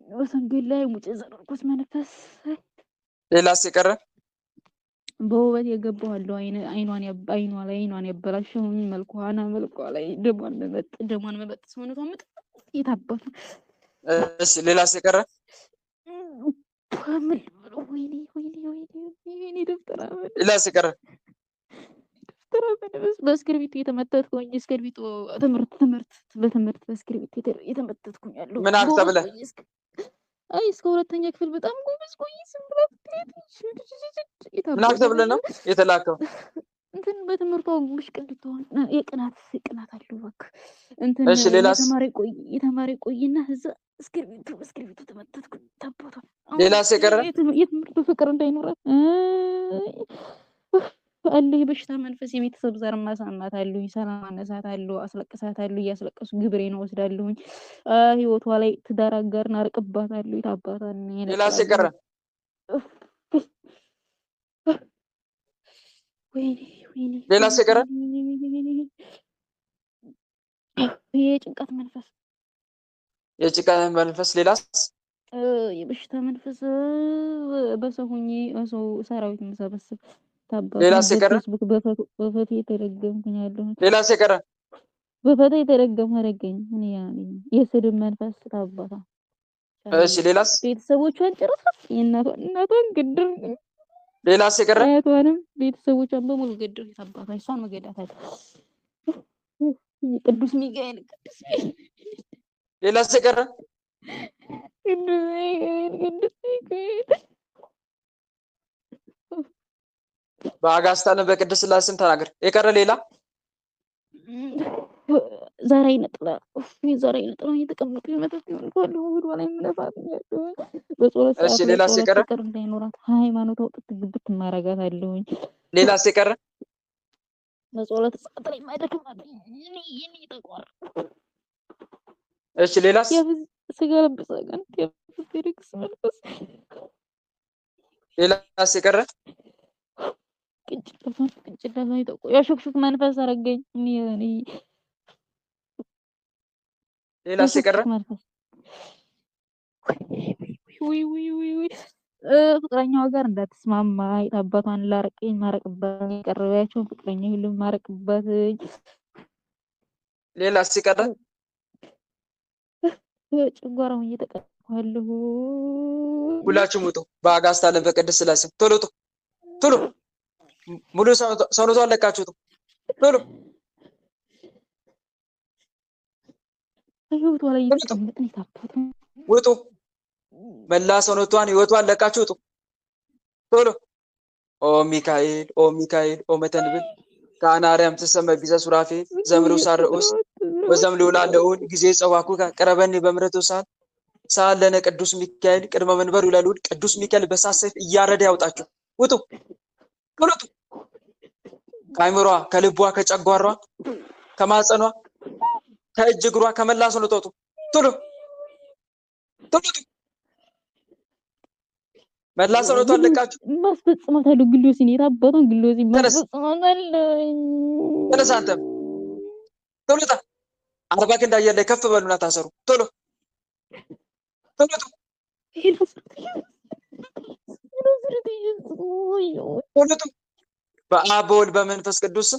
ወሰንገድ ላይ ሙጭ ዘርኩት መንፈስ። ሌላስ የቀረ በውበት የገባዋለሁ አይኗ ላይ ያበላሸው መልኳ ላይ ደሟን መመጥ ሰውነቷ መጥ የታባቱ። እሺ ሌላስ የቀረ ወይኔ ደፍተራ ሌላስ የቀረ በእስክርቢቶ የተመተትኩኝ እስክርቢቶ በትምህርት በእስክርቢቶ የተመተትኩኝ ያለው ምን አክታ ብለህ? አይ እስከ ሁለተኛ ክፍል በጣም ጎበዝ ቆይ ዝም ብላ ምን አክታ ብለህ ነው የተላከው? እንትን በትምህርቷ ሙሽቅልቷ የቅናት አለው እባክህ እንትን እሺ ሌላስ? የተማሪ ቆይና እዛ እስክርቢቶ ተመተትኩኝ ታቦታ። ሌላስ የቀረ የትምህርቱ ፍቅር እንዳይኖራት አለ የበሽታ መንፈስ የቤተሰብ ዘር ማሳማት አለኝ። ሰላም አነሳት አለው አስለቅሳት አለው እያስለቀሱ ግብሬን ወስዳለሁኝ። ህይወቷ ላይ ትዳር አጋርን አርቅባታለሁ። ይታባታል። ሌላስ የቀረ ወይኔ ሌላ ሲቀረ የጭንቀት መንፈስ የጭቃ መንፈስ ሌላስ የበሽታ መንፈስ በሰው ሆኜ በሰው ሰራዊት የምሰበስብ ታባቱ ሌላ ሲቀረ በፌስቡክ በፈቶ የተረገምኩኝ ያለሁ ሌላ ሲቀረ በፈቶ የተረገምኩ አረገኝ እኔ ያለኝ የስድብ መንፈስ ታባታ እሺ ሌላስ ቤተሰቦቿን ጨርሳት እናቷን ግድር ሌላ ሲቀረ አያቷንም ቤተሰቦቿን በሙሉ ግድር ታባታ እሷን መገዳታል ቅዱስ ሚካኤል ሌላ ሲቀረ ቅዱስ ሚካኤል በአጋስታነ በቅድስት ሥላሴ ስም ተናገር የቀረ ሌላ ዛሬ ይነጥላል ዛሬ ይነጥላል የተቀመጡ የመጣት ይሆናል ወደ ላይ ምንፋት ያለው በጾለት እሺ ሰዓት ሌላ ሲቀረ ፍቅር እንዳይኖራት ሃይማኖት ወጥት ግብት ማረጋት አለውኝ ሌላ ሲቀረ በጾለት ሰዓት ላይ ማይደክማት እኔ ተቋር እሺ ሌላስ ስጋለብሳ ጋር የፍቅርክስ መንፈስ ሌላ ሲቀረ ቅንጭላቷን ይጠቁ ያሹክሹክ መንፈስ አረገኝ እኔ ሌላ ሲቀረ ወይ ፍቅረኛዋ ጋር እንዳትስማማ አባቷን ላረቀኝ ማረቅባት የቀረበያቸውን ፍቅረኛ ሁሉ ማረቅባት ሌላ ሲቀረ ጭጓራውን እየተቀባለሁ ሁላችሁም ውጡ በአጋስታነ በቅድስት ሥላሴ ቶሎ ውጡ ቶሎ ሙሉ ሰውነቷን ለቃችሁ ውጡ ቶሎ ህይወቷ ላይ እየተቀመጥን የታባቱ ውጡ መላ ሰውነቷን ህይወቷን ለቃችሁ ውጡ ቶሎ ኦ ሚካኤል ኦ መተንብል ከአናርያም ትሰመ ቢዘ ሱራፌል ዘምሩ ሳርዑስ ወዘም ልውላለውን ጊዜ ጸዋኩ ቀረበኒ በምሕረቱ ሰዓት ለነ ቅዱስ ሚካኤል ቅድመ መንበሩ ለልዑል ቅዱስ ሚካኤል በእሳት ሰይፍ እያረደ ያውጣችሁ ውጡ ቶሎ ውጡ ከአይምሯ ከልቧ ከጨጓሯ ከማጸኗ ከእጅ እግሯ ከመላ ሰውነቷ ውጡ ቶሎ ቶሎ ውጡ መላ ሰውነቷን ለቃችሁ ማስፈጽማታለሁ ግሎሲን የታባቷን ግሎሲን ማስፈጽማታለሁ ተነሳ አንተም ቶሎ ውጣ 40 ክንድ አየር ላይ ከፍ በሉና ታሰሩ ቶሎ ቶሎ ውጡ ቶሎ ውጡ በአብ በወልድ በመንፈስ ቅዱስ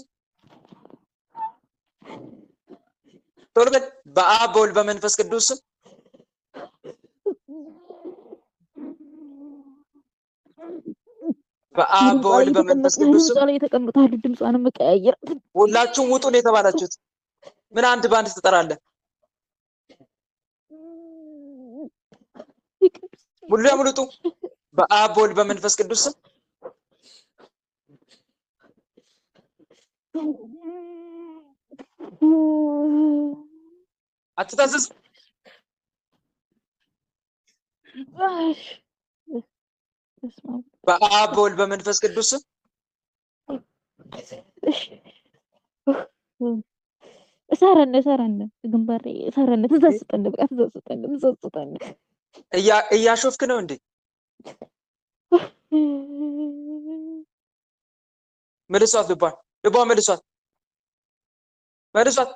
ቶሎ በል በአብ በወልድ በመንፈስ ቅዱስ በአብ በወልድ በመንፈስ ቅዱስ ላይ ተቀምጣሉ ድምጿን መቀያየር ሁላችሁም ውጡ ነው የተባላችሁት ምን አንድ ባንድ ትጠራለህ ሙሉ ለሙሉ ውጡ በአብ በወልድ በመንፈስ ቅዱስ አትታዘዝ በአብ በወልድ በመንፈስ ቅዱስ ሰረነ ግንባሬ ሰረነ ትዘስጠን በቃ ትዘስጠን እያሾፍክ ነው እንዴ መልሷት ልቧን መልሷት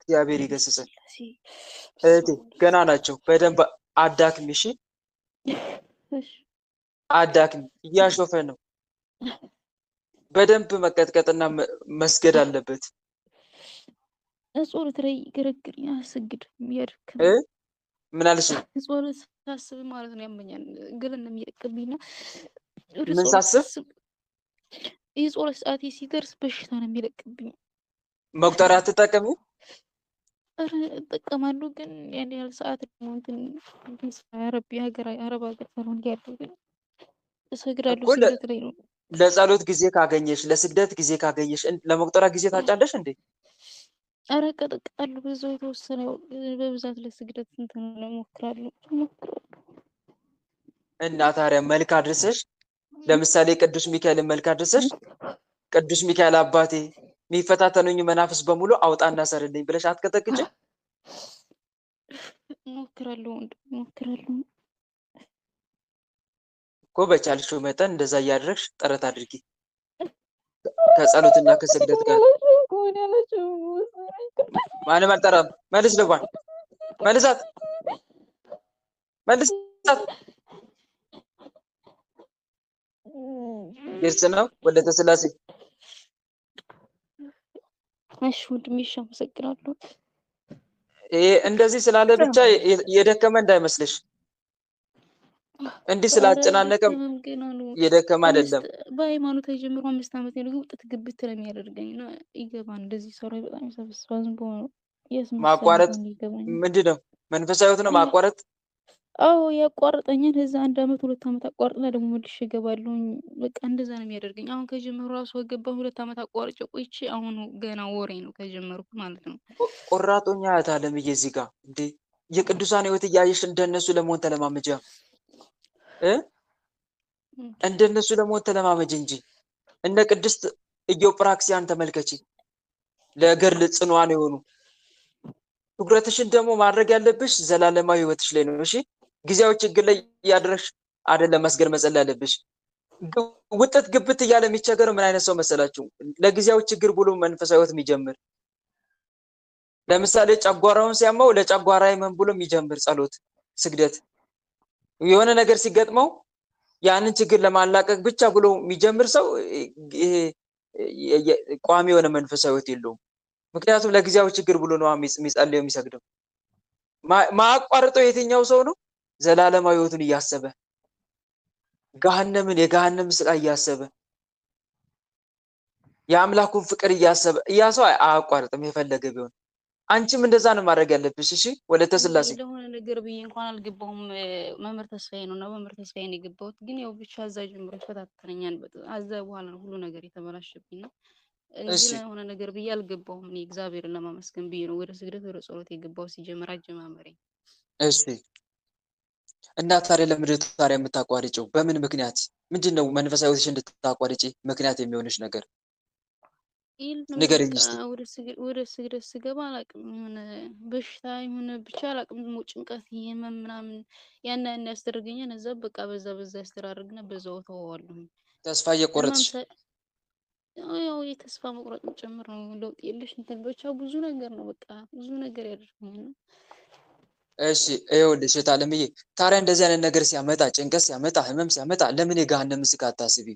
እግዚአብሔር ይገስጽን እህቴ ገና ናቸው በደንብ አዳክሚ እሺ አዳክሚ እያሾፈ ነው በደንብ መቀጥቀጥና መስገድ አለበት ጾለት ላይ ገረግር ያስግድ የሚያድክ ምን አለሽ ጾለት ሳስብ ማለት ነው ያመኛል ግልን የሚያቀብኝና ምን ሳስብ የጾለት ሰዓቴ ሲደርስ በሽታ ነው የሚለቅብኝ መቁጠሪያ አትጠቀሚ እጠቀማለሁ ግን ያን ያህል ሰዓት ነው እንትን አረብ ሀገር ሰሎን ያለው ግን እሰግዳለሁ ስግደት ላይ ነው ለጸሎት ጊዜ ካገኘሽ ለስግደት ጊዜ ካገኘሽ ለመቁጠሪያ ጊዜ ታጫለሽ እንዴ ኧረ እቀጠቅጣለሁ በዛው የተወሰነ በብዛት ለስግደት እንትን እሞክራለሁ እና ታዲያ መልክ አድርሰሽ ለምሳሌ ቅዱስ ሚካኤልን መልክ አድርሰሽ ቅዱስ ሚካኤል አባቴ የሚፈታተኑኝ መናፍስ በሙሉ አውጣና ሰርልኝ ብለሽ አትቀጠቅጭ እሞክራለሁ እኮ በቻልሽው መጠን እንደዛ እያደረግሽ ጥረት አድርጊ ከጸሎትና ከስግደት ጋር ማንም አልጠራም። መልስ ልቧን መልሳት መልሳት። ግልጽ ነው። ወለተ ስላሴ እሺ ወንድሜ እሺ፣ አመሰግናለሁ። ይሄ እንደዚህ ስላለ ብቻ የደከመ እንዳይመስልሽ። እንዲህ ኧረ ስላጨናነቀ አልደከመም ገና ነው። የደከመ አይደለም። በሃይማኖት ጀምሮ 5 ዓመት ነው ውጥት ግብት ነው የሚያደርገኝ እና ይገባል። እንደዚህ ሰው ላይ በጣም ይሰበስባል። ዝም ብሎ ነው ማቋረጥ ይገባኝ። ምንድነው? መንፈሳዊ ህይወት ነው ማቋረጥ። አዎ ያቋርጠኛል። ከዛ 1 ዓመት 2 ዓመት አቋርጥና ደግሞ መልሼ እገባለሁኝ። በቃ እንደዛ ነው የሚያደርገኝ። አሁን ከጀመሩ ራሱ ገባሁ 2 ዓመት አቋርጬ ቆይቼ አሁን ገና ወሬ ነው ከጀመርኩ ማለት ነው። ቆራጦኛ እህት አለምዬ እዚህ ጋር እንዴ የቅዱሳን ህይወት እያየሽ እንደነሱ ለመሆን ተለማመጃ እንደነሱ ለመሆን ተለማመጅ እንጂ። እነ ቅድስት ኢዮጵራክሲያን ተመልከቺ፣ ለገድል ጽኗን የሆኑ። ትኩረትሽን ደግሞ ማድረግ ያለብሽ ዘላለማዊ ህይወትሽ ላይ ነው። እሺ ጊዜያዊ ችግር ላይ እያደረግሽ አይደለም መስገድ መጸለይ ያለብሽ። ውጥት ግብት እያለ የሚቸገረው ምን አይነት ሰው መሰላችሁ? ለጊዜያዊ ችግር ብሎ መንፈሳዊ ህይወት የሚጀምር። ለምሳሌ ጨጓራውን ሲያመው ለጨጓራ ህመም ብሎ የሚጀምር ጸሎት፣ ስግደት። የሆነ ነገር ሲገጥመው ያንን ችግር ለማላቀቅ ብቻ ብሎ የሚጀምር ሰው ይሄ ቋሚ የሆነ መንፈሳዊ ህይወት የለውም። ምክንያቱም ለጊዜያዊ ችግር ብሎ ነው የሚጸልየው የሚሰግደው። ማቋርጠው የትኛው ሰው ነው? ዘላለማዊ ህይወቱን እያሰበ የገሃነም ስቃይ እያሰበ የአምላኩን ፍቅር እያሰበ ሰው አያቋርጥም የፈለገ ቢሆን። አንቺም እንደዛ ነው ማድረግ ያለብሽ። እሺ ወለተ ስላሴ ለሆነ ነገር ብዬ እንኳን አልገባሁም። መምህር ተስፋዬ ነው እና መምህር ተስፋዬ ነው የገባሁት። ግን ያው ብቻ እዛ ጀምሮ ይፈታተነኛል። አዛ በኋላ ነው ሁሉ ነገር የተበላሸብኝ ነው እንጂ ለሆነ ነገር ብዬ አልገባሁም። እኔ እግዚአብሔርን ለማመስገን ብዬ ነው ወደ ስግደት ወደ ጸሎት የገባው ሲጀምር አጀማመሬ። እሺ እና ታዲያ ለምንድን ነው ታዲያ የምታቋርጪው? በምን ምክንያት? ምንድነው መንፈሳዊ ህይወትሽ እንድታቋርጪ ምክንያት የሚሆንሽ ነገር ንገረኝ እስኪ። ወደ ስግደት ስገባ አላቅም የሆነ በሽታ የሆነ ብቻ አላቅም ጭንቀት ህመም ምናምን ያን ያስደርገኛል። እዛ በቃ በዛ ያስተራርግና በዛው ተወዋለሁ። ተስፋ እየቆረጥሽ ያው የተስፋ መቁረጥም ጭምር ነው። ለውጥ የለሽ እንትን ብቻ ብዙ ነገር ነው። በቃ ብዙ ነገር ያደርገኛል። እሺ ይኸውልሽ እህት አለምዬ፣ ታዲያ እንደዚህ አይነት ነገር ሲያመጣ ጭንቀት ሲያመጣ ህመም ሲያመጣ ለምን የገሃነም ስቃይ አታስቢ?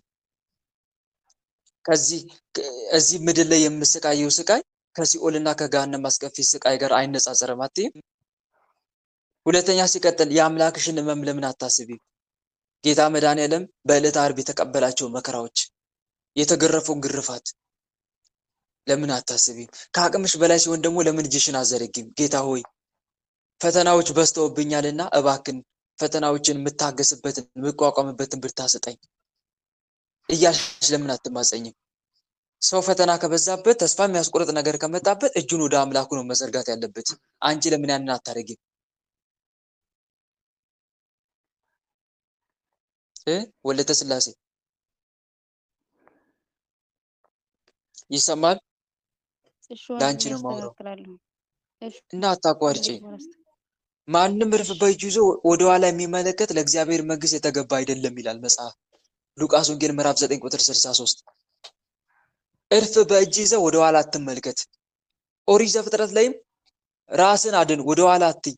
እዚህ ምድር ላይ የምሰቃየው ስቃይ ከሲኦልና ከገሃነም አስከፊ ስቃይ ጋር አይነጻጸርም አትይም? ሁለተኛ ሲቀጥል የአምላክሽን ህመም ለምን አታስቢ? ጌታ መድኃኒዓለም በዕለተ ዓርብ የተቀበላቸው መከራዎች፣ የተገረፈው ግርፋት ለምን አታስቢ? ከአቅምሽ በላይ ሲሆን ደግሞ ለምን እጅሽን አዘረጊም? ጌታ ሆይ ፈተናዎች በዝተውብኛልና እባክን ፈተናዎችን የምታገስበትን የምቋቋምበትን ብርታት ስጠኝ እያልሽ ለምን አትማጸኝም? ሰው ፈተና ከበዛበት ተስፋ የሚያስቆርጥ ነገር ከመጣበት እጁን ወደ አምላኩ ነው መዘርጋት ያለበት። አንቺ ለምን ያንን አታደርጊም? ወለተ ስላሴ ይሰማል? ለአንቺ ነው የማወራው እና አታቋርጪ። ማንም እርፍ በእጁ ይዞ ወደኋላ የሚመለከት ለእግዚአብሔር መንግስት የተገባ አይደለም ይላል መጽሐፍ ሉቃስ ወንጌል ምዕራፍ 9 ቁጥር 63። እርፍ በእጅ ይዘህ ወደኋላ አትመልከት። ኦሪት ዘፍጥረት ላይም ራስን አድን ወደኋላ አትይ፣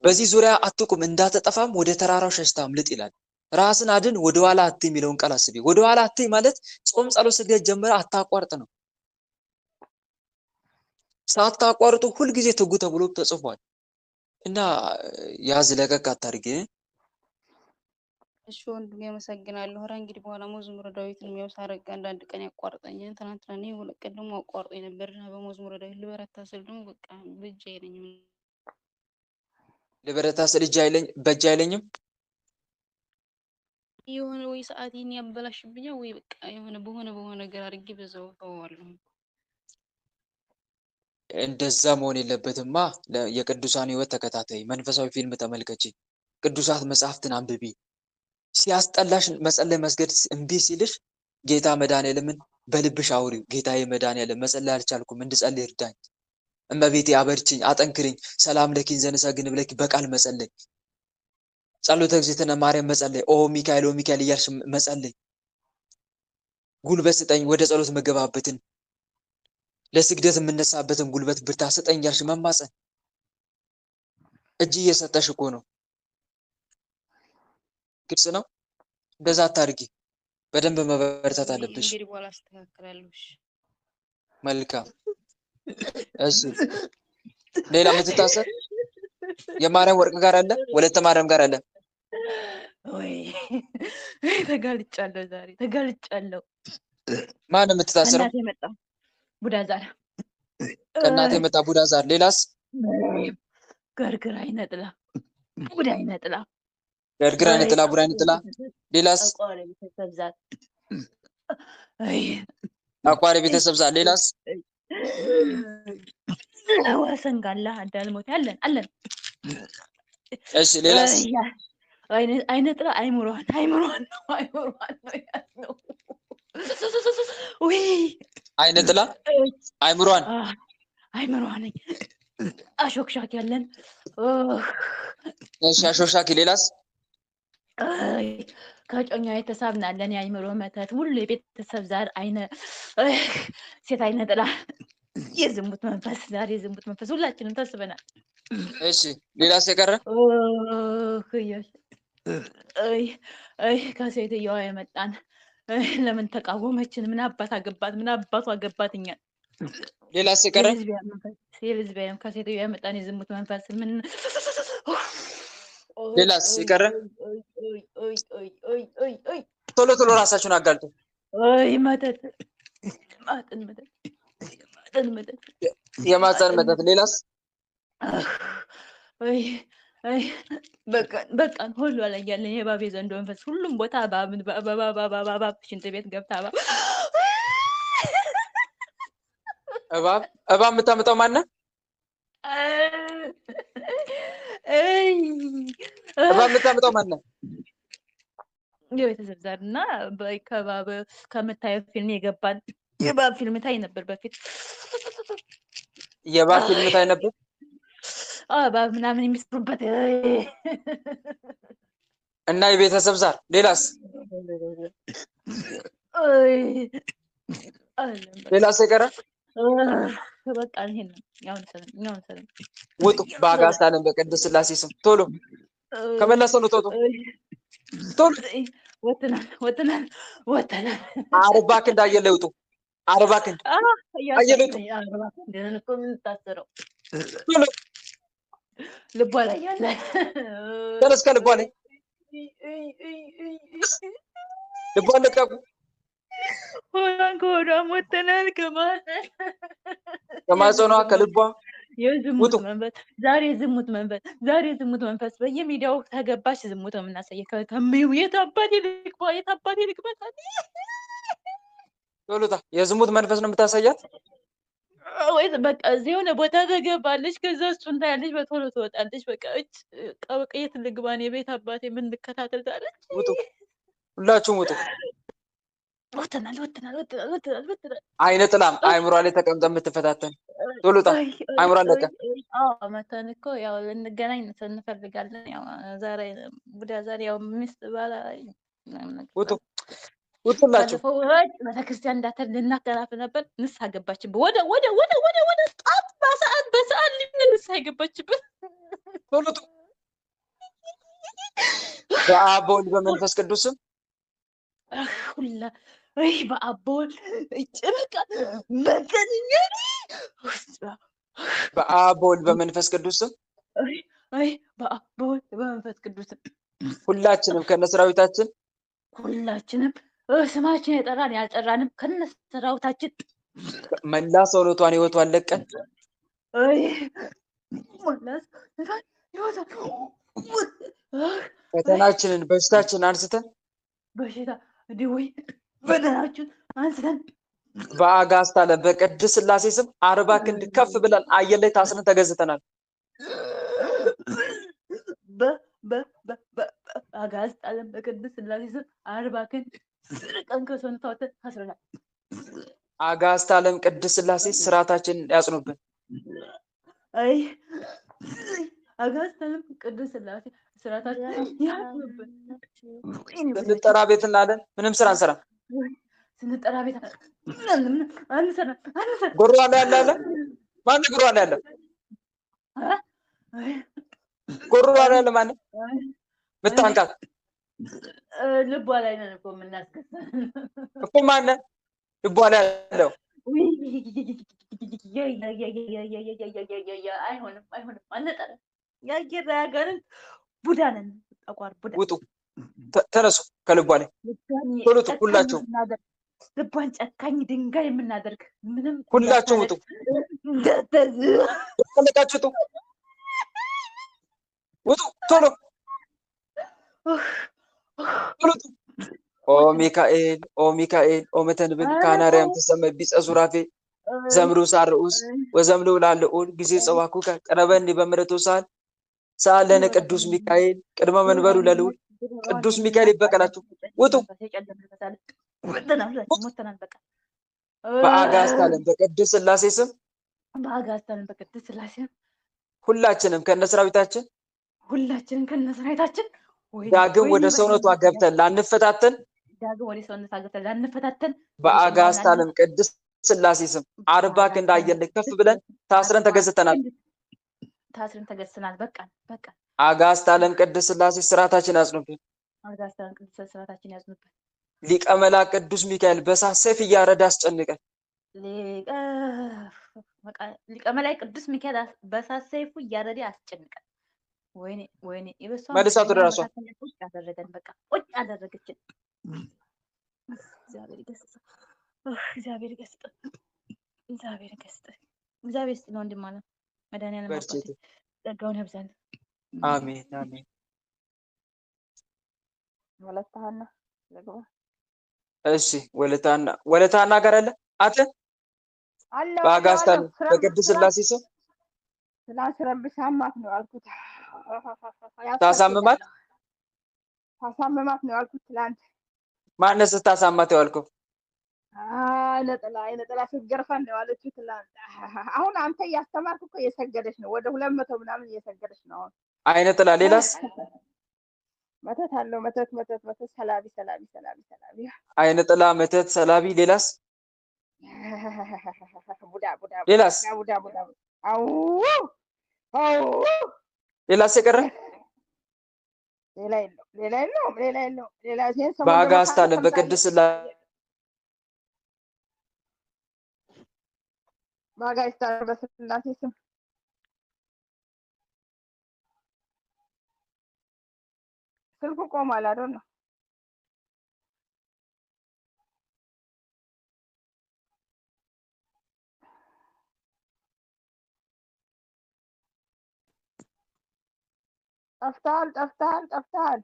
በዚህ ዙሪያ አትቁም እንዳትጠፋም ወደ ተራራው ሸሽተህ አምልጥ ይላል። ራስን አድን ወደኋላ አትይ የሚለውን ቃል አስቢ። ወደኋላ አትይ ማለት ጾም፣ ጸሎት፣ ስግደት ጀምረህ አታቋርጥ ነው። ሳታቋርጡ ሁልጊዜ ትጉ ተብሎ ተጽፏል እና ያዝ ለቀቅ አታርጊ። እሺ ወንድሜ አመሰግናለሁ። ኧረ እንግዲህ በኋላ መዝሙረ ዳዊትን የሚያሳረግ አንዳንድ ቀን ያቋርጠኛል። ትናንትና እኔ ሁለት ቀን ደግሞ አቋርጦኝ ነበርና በመዝሙረ ዳዊት ልበረታ ስል ደግሞ በቃ በእጅ አይለኝም። ልበረታ ስል በእጅ አይለኝም። የሆነ ወይ ሰዓቴን ያበላሽብኛል ወይ በቃ የሆነ በሆነ ነገር አድርጌ በዛው ተወዋለሁ። እንደዛ መሆን የለበትማ። የቅዱሳን ህይወት ተከታታይ መንፈሳዊ ፊልም ተመልከቺ፣ ቅዱሳት መጽሐፍትን አንብቢ። ሲያስጠላሽ መጸለይ መስገድ እምቢ ሲልሽ ጌታ መድኃኒዓለምን በልብሽ አውሪው። ጌታዬ መድኃኒዓለም መጸለይ አልቻልኩም፣ እንድጸልይ እርዳኝ። እመቤቴ አበርችኝ፣ አጠንክርኝ። ሰላም ለኪን ዘንሰግድ ብለኪ በቃል መጸለይ፣ ጸሎተ እግዝእትነ ማርያም መጸለይ፣ ኦ ሚካኤል እያልሽ መጸለይ። ጉልበት ስጠኝ ወደ ጸሎት መገባበትን ለስግደት የምነሳበትን ጉልበት ብርታት ስጠኝ ያልሽ መማፀን እጅ እየሰጠሽ እኮ ነው። ግልጽ ነው። እንደዛ አታርጊ። በደንብ መበርታት አለብሽ። እንግዲህ በኋላ አስተካክላለሁ። መልካም። እሺ ሌላ የምትታሰር የማርያም ወርቅ ጋር አለ፣ ወለተ ማርያም ጋር አለ። ወይ ተጋልጫለሁ፣ ዛሬ ተጋልጫለሁ። ማን የምትታሰረው? ከእናቴ መጣ ቡዳ ዛር፣ ከእናቴ መጣ ቡዳ ዛር። ሌላስ? ገርግር አይነጥላ ቡዳ አይነጥላ ገርግር አይነጥላ ቡዳ አይነጥላ። ሌላስ? አቋሪ ቤተሰብ ዛር። አይ አቋሪ ቤተሰብ ዛር። ሌላስ? ወሰን ጋላ አዳልሞት አለን አለን። እሺ ሌላስ? አይነጥላ አይምሯን ነው ያለው። ወይ አይነጥላ አይምሯን ነኝ አሾክሻክ ያለን። እሺ አሾክሻክ። ሌላስ? ከጮኛ የተሳብናለን የአይምሮ መተት ሁሉ የቤተሰብ ዛር ሴት አይነጥላ የዝሙት መንፈስ ዛሬ የዝሙት መንፈስ ሁላችንም ተስበናል። እሺ ሌላስ የቀረ? ከሴትየዋ የመጣን ለምን ተቃወመችን? ምን አባት አገባት? ምን አባቱ አገባት? እኛን። ሌላስ የቀረ? የልዝቢያን ከሴትየዋ የመጣን የዝሙት መንፈስ ምን? ሌላስ የቀረ? ቶሎ ቶሎ ራሳችሁን አጋልጡ። መተት የማህፀን መተት። ሌላስ? በቃን ሁሉ ላይ ያለን የባቤ ዘንዶ መንፈስ ሁሉም ቦታ እባብ ሽንት ቤት ገብታ እባብ የምታመጣው ማነው? እባብ የምታመጣው ማነው? የቤተሰብ ዛር እና ከባብ ከምታየው ፊልም የገባን የባብ ፊልም ታይ ነበር በፊት። የባብ ፊልም ታይ ነበር? እባብ ምናምን የሚስሩበት እና የቤተሰብ ዛር። ሌላስ? ሌላስ የቀረ? በቃ ይሄን ነው ያውን ሰለም ውጡ። በአጋዕዝተ ዓለም በቅድስት ሥላሴ ስም ቶሎ ከመለሰው ነው። ቶሎ ወጥናል። 40 ክንድ አየር ላይ ውጡ። 40 ክንድ አየር ላይ ውጡ። ደህና እኮ ምን ታሰረው ቶሎ ልቧ ላይ ያለ ተነስ። ከልቧ ላይ ልቧን ለቀቁ። ከሆዷም ወጥተናል። ከማህፀኗ ከልቧ የዝሙት መንፈስ ዛሬ ዝሙት መንፈስ በየሚዲያው ተገባሽ። ዝሙት ነው የምናሳየው። ከሚው የት አባቴ ልግባ ቶሎታ የዝሙት መንፈስ ነው የምታሳያት ወይስ በቃ እዚህ የሆነ ቦታ ተገባለች። ከዛ እሱን ታያለች፣ በቶሎ ትወጣለች። በቃ የት ልግባ እኔ? ቤት አባቴ ምን ልከታተል ዛሬ? ውጡ፣ ሁላችሁም ውጡ። ወጥተናል። አይነ ጥላም አይምሯ ላይ ተቀምጠ የምትፈታተን ቶሎታ አይምሯ ለቀ። መተን እኮ ያው ልንገናኝ እንፈልጋለን። ያው ዛሬ ቡዳ ዛሬ ያው ሚስት ባላ ውጡ፣ ውጡላችሁ። ቤተክርስቲያን እንዳተር ልናከራፍ ነበር። ንስሐ ገባችብን። ወደ ጣት በሰዓት ንስሐ ገባችብን። ቶሎቱ በአብ በወልድ በመንፈስ ቅዱስ ስም ሁላ በአብ በወልድ ጭበቃ መገኛ በአብ በወልድ በመንፈስ ቅዱስ ስም በአብ በወልድ በመንፈስ ቅዱስ ስም ሁላችንም ከነሰራዊታችን ሁላችንም ስማችን የጠራን ያልጠራንም ከነሰራዊታችን መላ ሰውነቷን ህይወቷን ለቀን ፈተናችንን በሽታችንን አንስተን በሽታ ዲወይ በደናችን አንስተን በአጋዕዝተ ዓለም በቅድስት ሥላሴ ስም 40 ክንድ ከፍ ብለን አየር ላይ ታስረን ተገዝተናል። በአጋዕዝተ ዓለም በቅድስት ሥላሴ ስም 40 ክንድ ቀን ከሰውነታችን ታስረናል። አጋዕዝተ ዓለም ቅድስት ሥላሴ ስርዓታችንን ያጽኑብን። አጋዕዝተ ዓለም ቅድስት ሥላሴ ስርዓታችንን ያጽኑብን። እንጠራ ቤት እናለን ምንም ስራ አንሰራም። ስንጠራ ቤት አንሰራ ጉሯ ላይ ያለ ማን ጉሯ ላይ ያለ ጉሯ ላይ ያለ ማን ምታንቃት ልቧ ላይ ነን እኮ የምናስከሳ እኮ ማን ልቧ ላይ ያለው አይሆንም አንጠራ ያየራ ያገርን ቡዳ ነን አቋር ቡዳ ውጡ ተነሱ ከልቧ ላይ ቶሎ ሁላችሁ ልቧን ጨካኝ ድንጋይ የምናደርግ ምንም ሁላችሁ ውጡ ተለቃችሁ ውጡ ቶሎ ኦ ሚካኤል ኦ መተንብል ካናሪያም ተሰመ ቢጸዙራፌ ዘምሩ ሳርኡስ ወዘምሉ ላለኡል ጊዜ ጸዋኩ ቀረበኒ በምረቱ ሳል ሳለነ ቅዱስ ሚካኤል ቅድመ መንበሩ ለልዑል ቅዱስ ሚካኤል ይበቀላችሁ ውጡ በአጋዕዝተ ዓለም በቅድስት ሥላሴ ስም ሁላችንም ከነሰራዊታችን ዳግም ወደ ሰውነቷ ገብተን ላንፈታተን በአጋዕዝተ ዓለም ቅድስት ሥላሴ ስም 40 ክንድ አየር ከፍ ብለን ታስረን ተገዝተናል። በቃ አጋዕዝተ ዓለም ቅድስት ሥላሴ ስርዓታችን ያጽኑብን። ሊቀ መላእክት ቅዱስ ሚካኤል በእሳት ሰይፍ እያረደ አስጨንቀን። ሊቀ መላእክት ቅዱስ ሚካኤል በእሳት ሰይፉ እያረደ አስጨንቀን። ወይኔ ይበሳው መልሳት ወደ ራሷ ያደረገን በቃ ቁጭ ያደረገችን። እግዚአብሔር ይገስጥ ነው እንዲማለ መድኃኒዓለም አባቴ ጸጋውን ያብዛል። አሜን። ወለታና ለግባ እሺ ወለታና ጋር አለ አተ በአጋዕዝተ ዓለም በቅድስት ሥላሴ ስም ስላስረብሻማት ነው ያልኩት። ታሳምማት ነው ያልኩት። ትላንት ማነስ ታሳማት ያልከው? አይነጥላ ስትገርፈን ነው ያለችው ትላንት። አሁን አንተ እያስተማርክ እኮ እየሰገደች ነው። ወደ 200 ምናምን እየሰገደች ነው አሁን። አይነጥላ ሌላስ? መተት አለው መተት ሰላቢ አይነጥላ መተት ሰላቢ ሌላስ? ቡዳ ሌላስ? አው ሌላስ የቀረ? ሌላ የለውም። በአጋዕዝተ ዓለም በቅድስት ሥላሴ በአጋዕዝተ ዓለም በሥላሴ ስም ስልኩ ቆሟል። አይደል ነው ጠፍተሃል።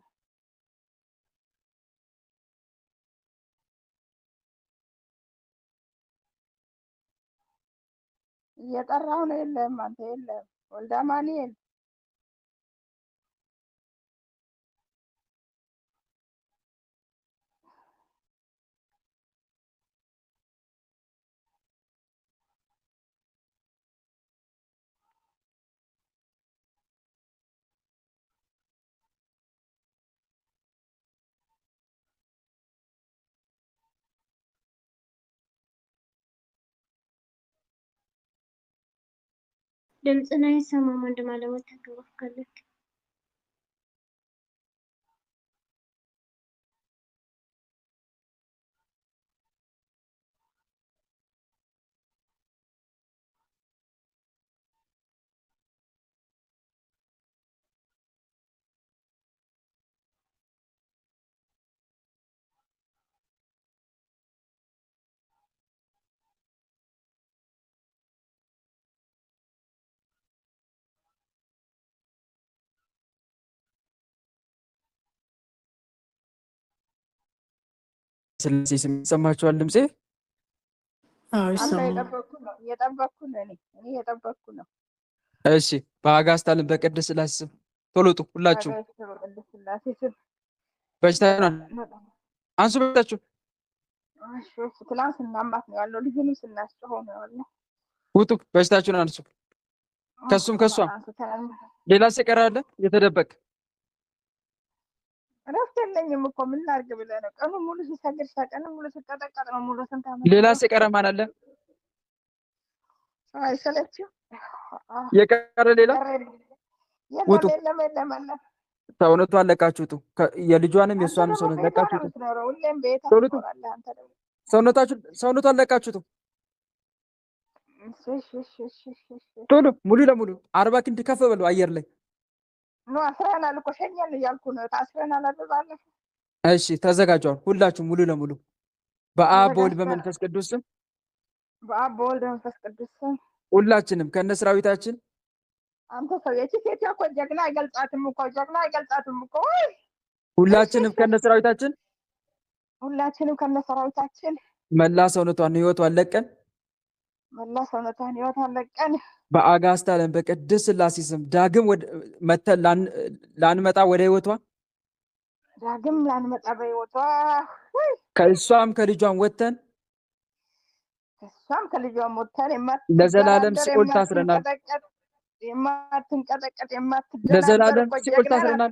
እየጠራሁ ነው። የለም አንተ የለም። ወልደ አማኑኤል ድምፅን አይሰማም። ወንድም አለሞት ተከባከለክ ሥላሴ ስም ይሰማችኋል ድምጼ? እየጠበቅኩ ነው። እሺ በአጋዕዝተ ዓለም በቅድስት ሥላሴ ስም ቶሎ ውጡ ሁላችሁ። በሽታችሁን አንሱ በሽታችሁ። ትላንት ስናማት ነው ያለው። ልጅንም ስናስጨኸው ነው ያለው። ውጡ በሽታችሁን አንሱ። ከሱም ከሷም ሌላስ የቀረ አለ የተደበቀ? እረፍት የለኝም እኮ ምን ላድርግ ብለህ ነው? ቀኑን ሙሉ ሲሰግድ ቀኑን ሙሉ ሲቀጠቀጥ ነው ሙሉ ስንት ዓመት ሌላ ሲቀረ ማን አለ? አይሰለችም? የቀረ ሌላ ውጡ። የለም የለም አለ። ሰውነቷን አለቃችሁት። የልጇንም የእሷንም ሰውነት ለቃችሁት። ሁሌም ቤት ቶሎ ትኖራለህ አንተ ደግሞ። ሰውነቷን አለቃችሁት። ቶሎ ሙሉ ለሙሉ 40 ክንድ ከፍ በሉ አየር ላይ ኖ አስረናል እኮ ሸኘን እያልኩ ነው። ታስረናል አይደል ባለፈው? እሺ ተዘጋጇል። ሁላችሁም ሙሉ ለሙሉ በአብ በወልድ በመንፈስ ቅዱስ ስም በአብ በወልድ በመንፈስ ቅዱስ ስም ሁላችንም ከነሰራዊታችን አንተ ሰው የቺ ሴት እኮ ጀግና አይገልጻትም እኮ ጀግና አይገልጻትም እኮ። ሁላችንም ከነሰራዊታችን መላ ሰውነቷን ህይወቷን ለቀን በአጋዕዝተ ዓለም በቅድስት ሥላሴ ስም ዳግም መተን ላንመጣ ወደ ህይወቷ ከእሷም ከልጇም ወጥተን ለዘላለም ሲኦል ታስረናል። የማትንቀጠቀጥ ለዘላለም ሲኦል ታስረናል።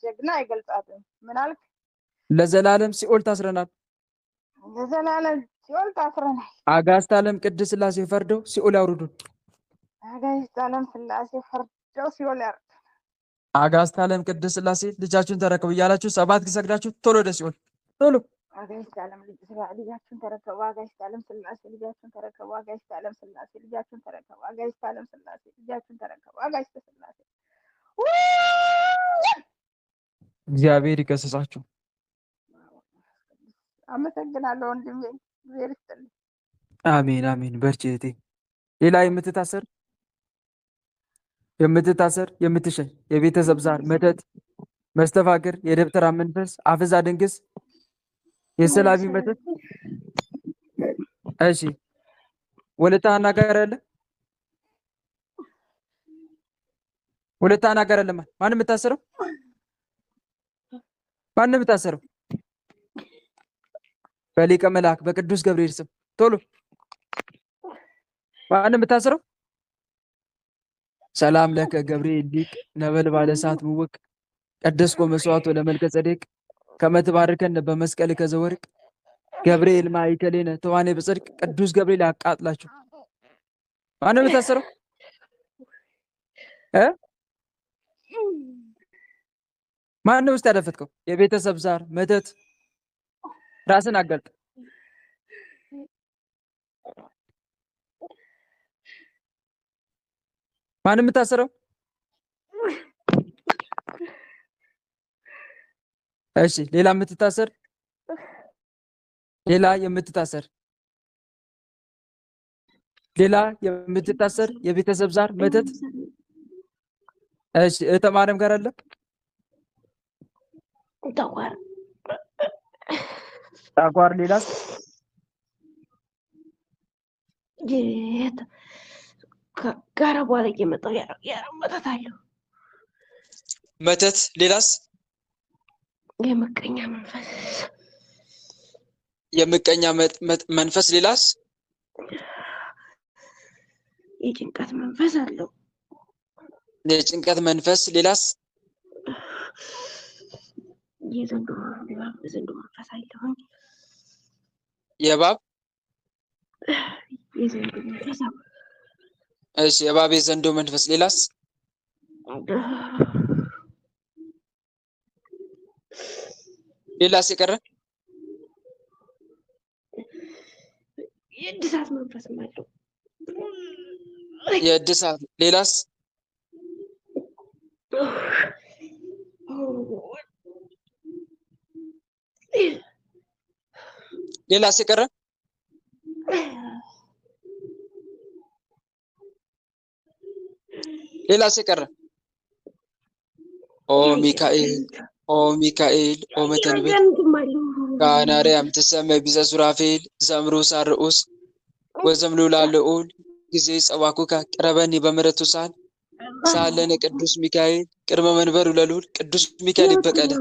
ጀግና አይገልጻትም። ምን አልክ? ለዘላለም ሲኦል ታስረናል። ለዘላለም ሲኦል ታስረናል። አጋዕዝተ ዓለም ቅድስት ሥላሴ ፈርደው ሲኦል ያውርዱን። አጋዕዝተ ዓለም ሥላሴ ፈርደው ሲኦል ያውርዱን። አጋዕዝተ ዓለም ቅድስት ሥላሴ ልጃችሁን ተረከቡ እያላችሁ 7 ሰግዳችሁ ቶሎ ወደ ሲኦል ቶሎ። አጋዕዝተ ዓለም ልጃችሁን ተረከቡ። አጋዕዝተ ዓለም ሥላሴ ልጃችሁን ተረከቡ። አጋዕዝተ ዓለም ሥላሴ ልጃችሁን ተረከቡ። አጋዕዝተ ዓለም ሥላሴ ልጃችሁን ተረከቡ። አጋዕዝተ ሥላሴ እግዚአብሔር ይገስጻችሁ። አመሰግናለሁ ወንድሜ። እግዚአብሔር ይስጥልኝ። አሜን አሜን። በርቺ እህቴ። ሌላ የምትሸኝ የቤተሰብ ዛር፣ መተት፣ መስተፋቅር፣ የደብተራ መንፈስ፣ አፍዛ ድንግስ፣ የሰላቢ መተት። እሺ ወለታ አናጋር አለ ወለታ አናጋር አለ። ማንም የምታሰረው በሊቀ መልአክ በቅዱስ ገብርኤል ስም ቶሎ ማንም የምታሰረው። ሰላም ለከ ገብርኤል ሊቅ ነበልባለ እሳት ምውቅ ቀደስኮ መስዋዕቶ ለመልከ ጸዴቅ ከመትባርከን በመስቀል ከዘወርቅ ገብርኤል ማይከሌነ ተዋኔ በጽድቅ ቅዱስ ገብርኤል ያቃጥላችሁ። ማንም የምታሰረው ማንም ውስጥ ያደፈትከው የቤተሰብ ዛር መተት ራስን አገልጥ። ማንም የምታሰረው እሺ ሌላ የምትታሰር የቤተሰብ ዛር መተት። እሺ እህተ ማርያም ጋር አለ ጠቋር። ሌላስ ጋራ በኋላ እየመጣሁ ያመጣታለሁ። መተት። ሌላስ የምቀኛ መንፈስ። ሌላስ የጭንቀት መንፈስ አለው። የጭንቀት መንፈስ። ሌላስ የዘንዶ መንፈስ አለው። የእባብ የዘንዶ መንፈስ። እሺ የእባብ የዘንዶ መንፈስ። ሌላስ የቀረ የእድሳት መንፈስም አለው። የእድሳት። ሌላስ የቀረ የቀረ ኦ ሚካኤል ኦ መተንብት ካናርያም ትሰመይ ቢዘ ሱራፌል ዘምሩ ሳርኡስ ወዘምሉ ላለኡል ጊዜ ጸዋኩካ ቅረበኒ በምሕረቱ ሳለነ ቅዱስ ሚካኤል ቅድመ መንበሩ ለልዑል ቅዱስ ሚካኤል ይበቀለ።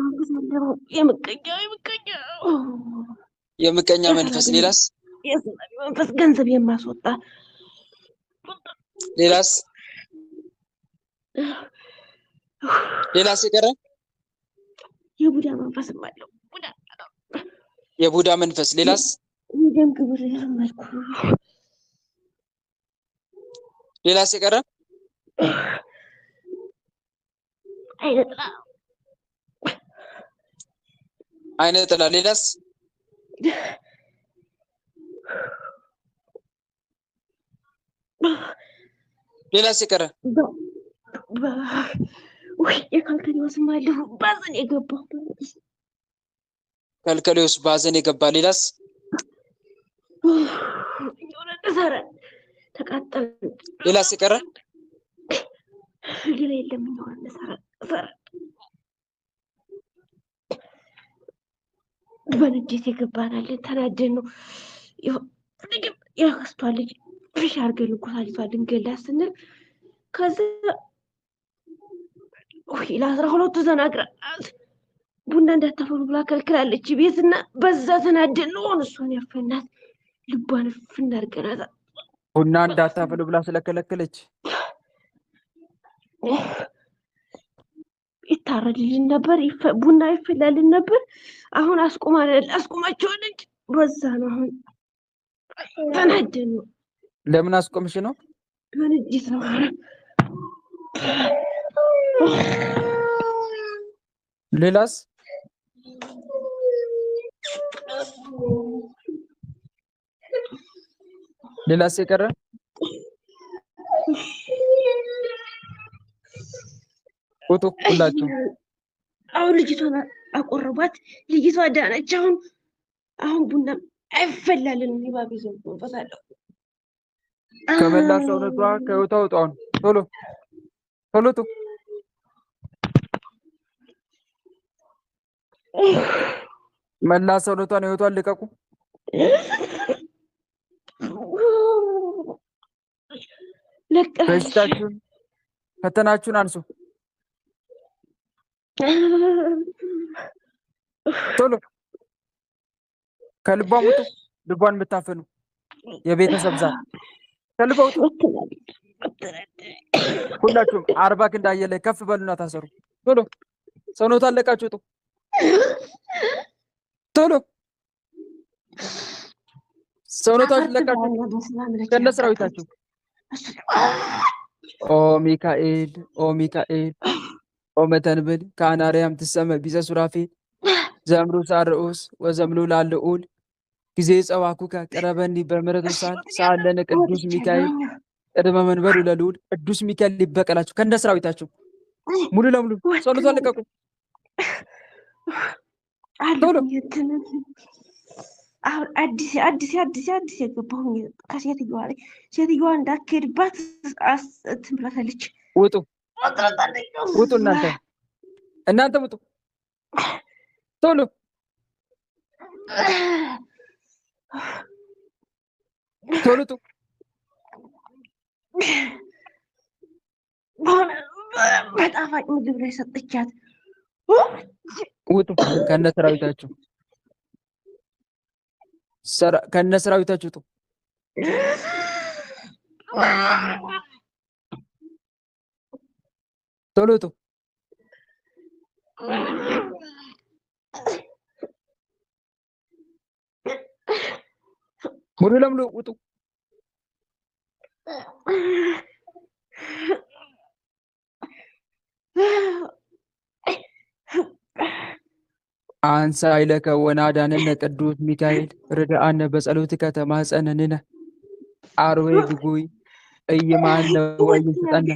የምቀኛ መንፈስ። ሌላስ መንፈስ ገንዘብ የማስወጣ። ሌላስ የቀረ የቡዳ መንፈስም አለው። ቡዳ የቡዳ መንፈስ ሌላስ ደም ግብር ያመልኩ ሌላስ የቀረ አይነ ጥላ ሌላስ ሌላስ የቀረ ወይ የካልከሊዮስ ማለሁ ባዘን የገባው ከልከሊዮስ ባዘን የገባ ሌላስ ሰረ ተቃጠል ሌላስ የቀረ ሌላ የለም ነው ሰረ በንዴት የገባናል ተናደን ነው ያክስቷል ልጅ ፍሽ አድርገን እንኳን ልንገላት ስንል ከዛ ወይ ለ12 ተናግራ ቡና እንዳታፈሉ ብላ ከልክላለች ቤትና በዛ ተናደን ነው እሷን ያፈናት ልቧን ፍናርገናታ ቡና እንዳታፈሉ ብላ ስለከለከለች ይታረድልን ነበር ቡና ይፈላልን ነበር አሁን አስቆማቸዋለች በዛ ነው አሁን ተናደን ነው ለምን አስቆምሽ ነው በንዴት ነው ሌላስ ሌላስ የቀረ ፎቶ ሁላችሁ አሁን ልጅቷን አቆረቧት ልጅቷ ዳነች አሁን ቡና አይፈላልንም ይባብ ይዞ መንፈሳለሁ ከመላ ሰውነቷ ከህይወቷ ወጣውን ቶሎ ቶሎ መላ ሰውነቷን ህይወቷን ልቀቁ በሽታችሁን ፈተናችሁን አንሱ ቶሎ ከልቧ ውጡ ልቧን የምታፈኑ የቤተሰብ ዛር ከልቧ ውጡ ሁላችሁም 40 ክንድ አየለ ከፍ በሉና ታሰሩ ቶሎ ሰውነቷን ለቃችሁ ውጡ ቶሎ ሰውነቷን ለቃችሁ ከነሰራዊታችሁ ኦ ሚካኤል ኦ መተንብል ከአናርያም ትሰመ ቢዘ ሱራፌል ዘምሩ ሳርኡስ ወዘምሉ ላልኡል ጊዜ ጸዋኩከ ቀረበኒ በምሕረቱ ሳለነ ቅዱስ ሚካኤል ቅድመ መንበሩ ለልዑል ቅዱስ ሚካኤል ሊበቀላችሁ ከነ ሰራዊታችሁ ሙሉ ለሙሉ ጸሎቷን ለቀቁ ቶሎ አሁን አዲስ የገባሁ ሴትዮዋ እንዳትሄድባት እንትን ብላታለች ውጡ እናንተ ውጡ ቶሎ ቶሎ በጣፋጭ ምግብ ላይ ሰጠቻት ውጡ ከነ ሰራዊታችሁ ከነ ሰራዊታችሁ ውጡ ቶሎ ውጡ ሙሉ ለሙሉ ውጡ አንሳ ይለከ ወናዳነነ ቅዱስ ሚካኤል ርድአነ በጸሎትከ ተማጸነንነ አርዌ ድጉይ እይማነ ወይስጠነ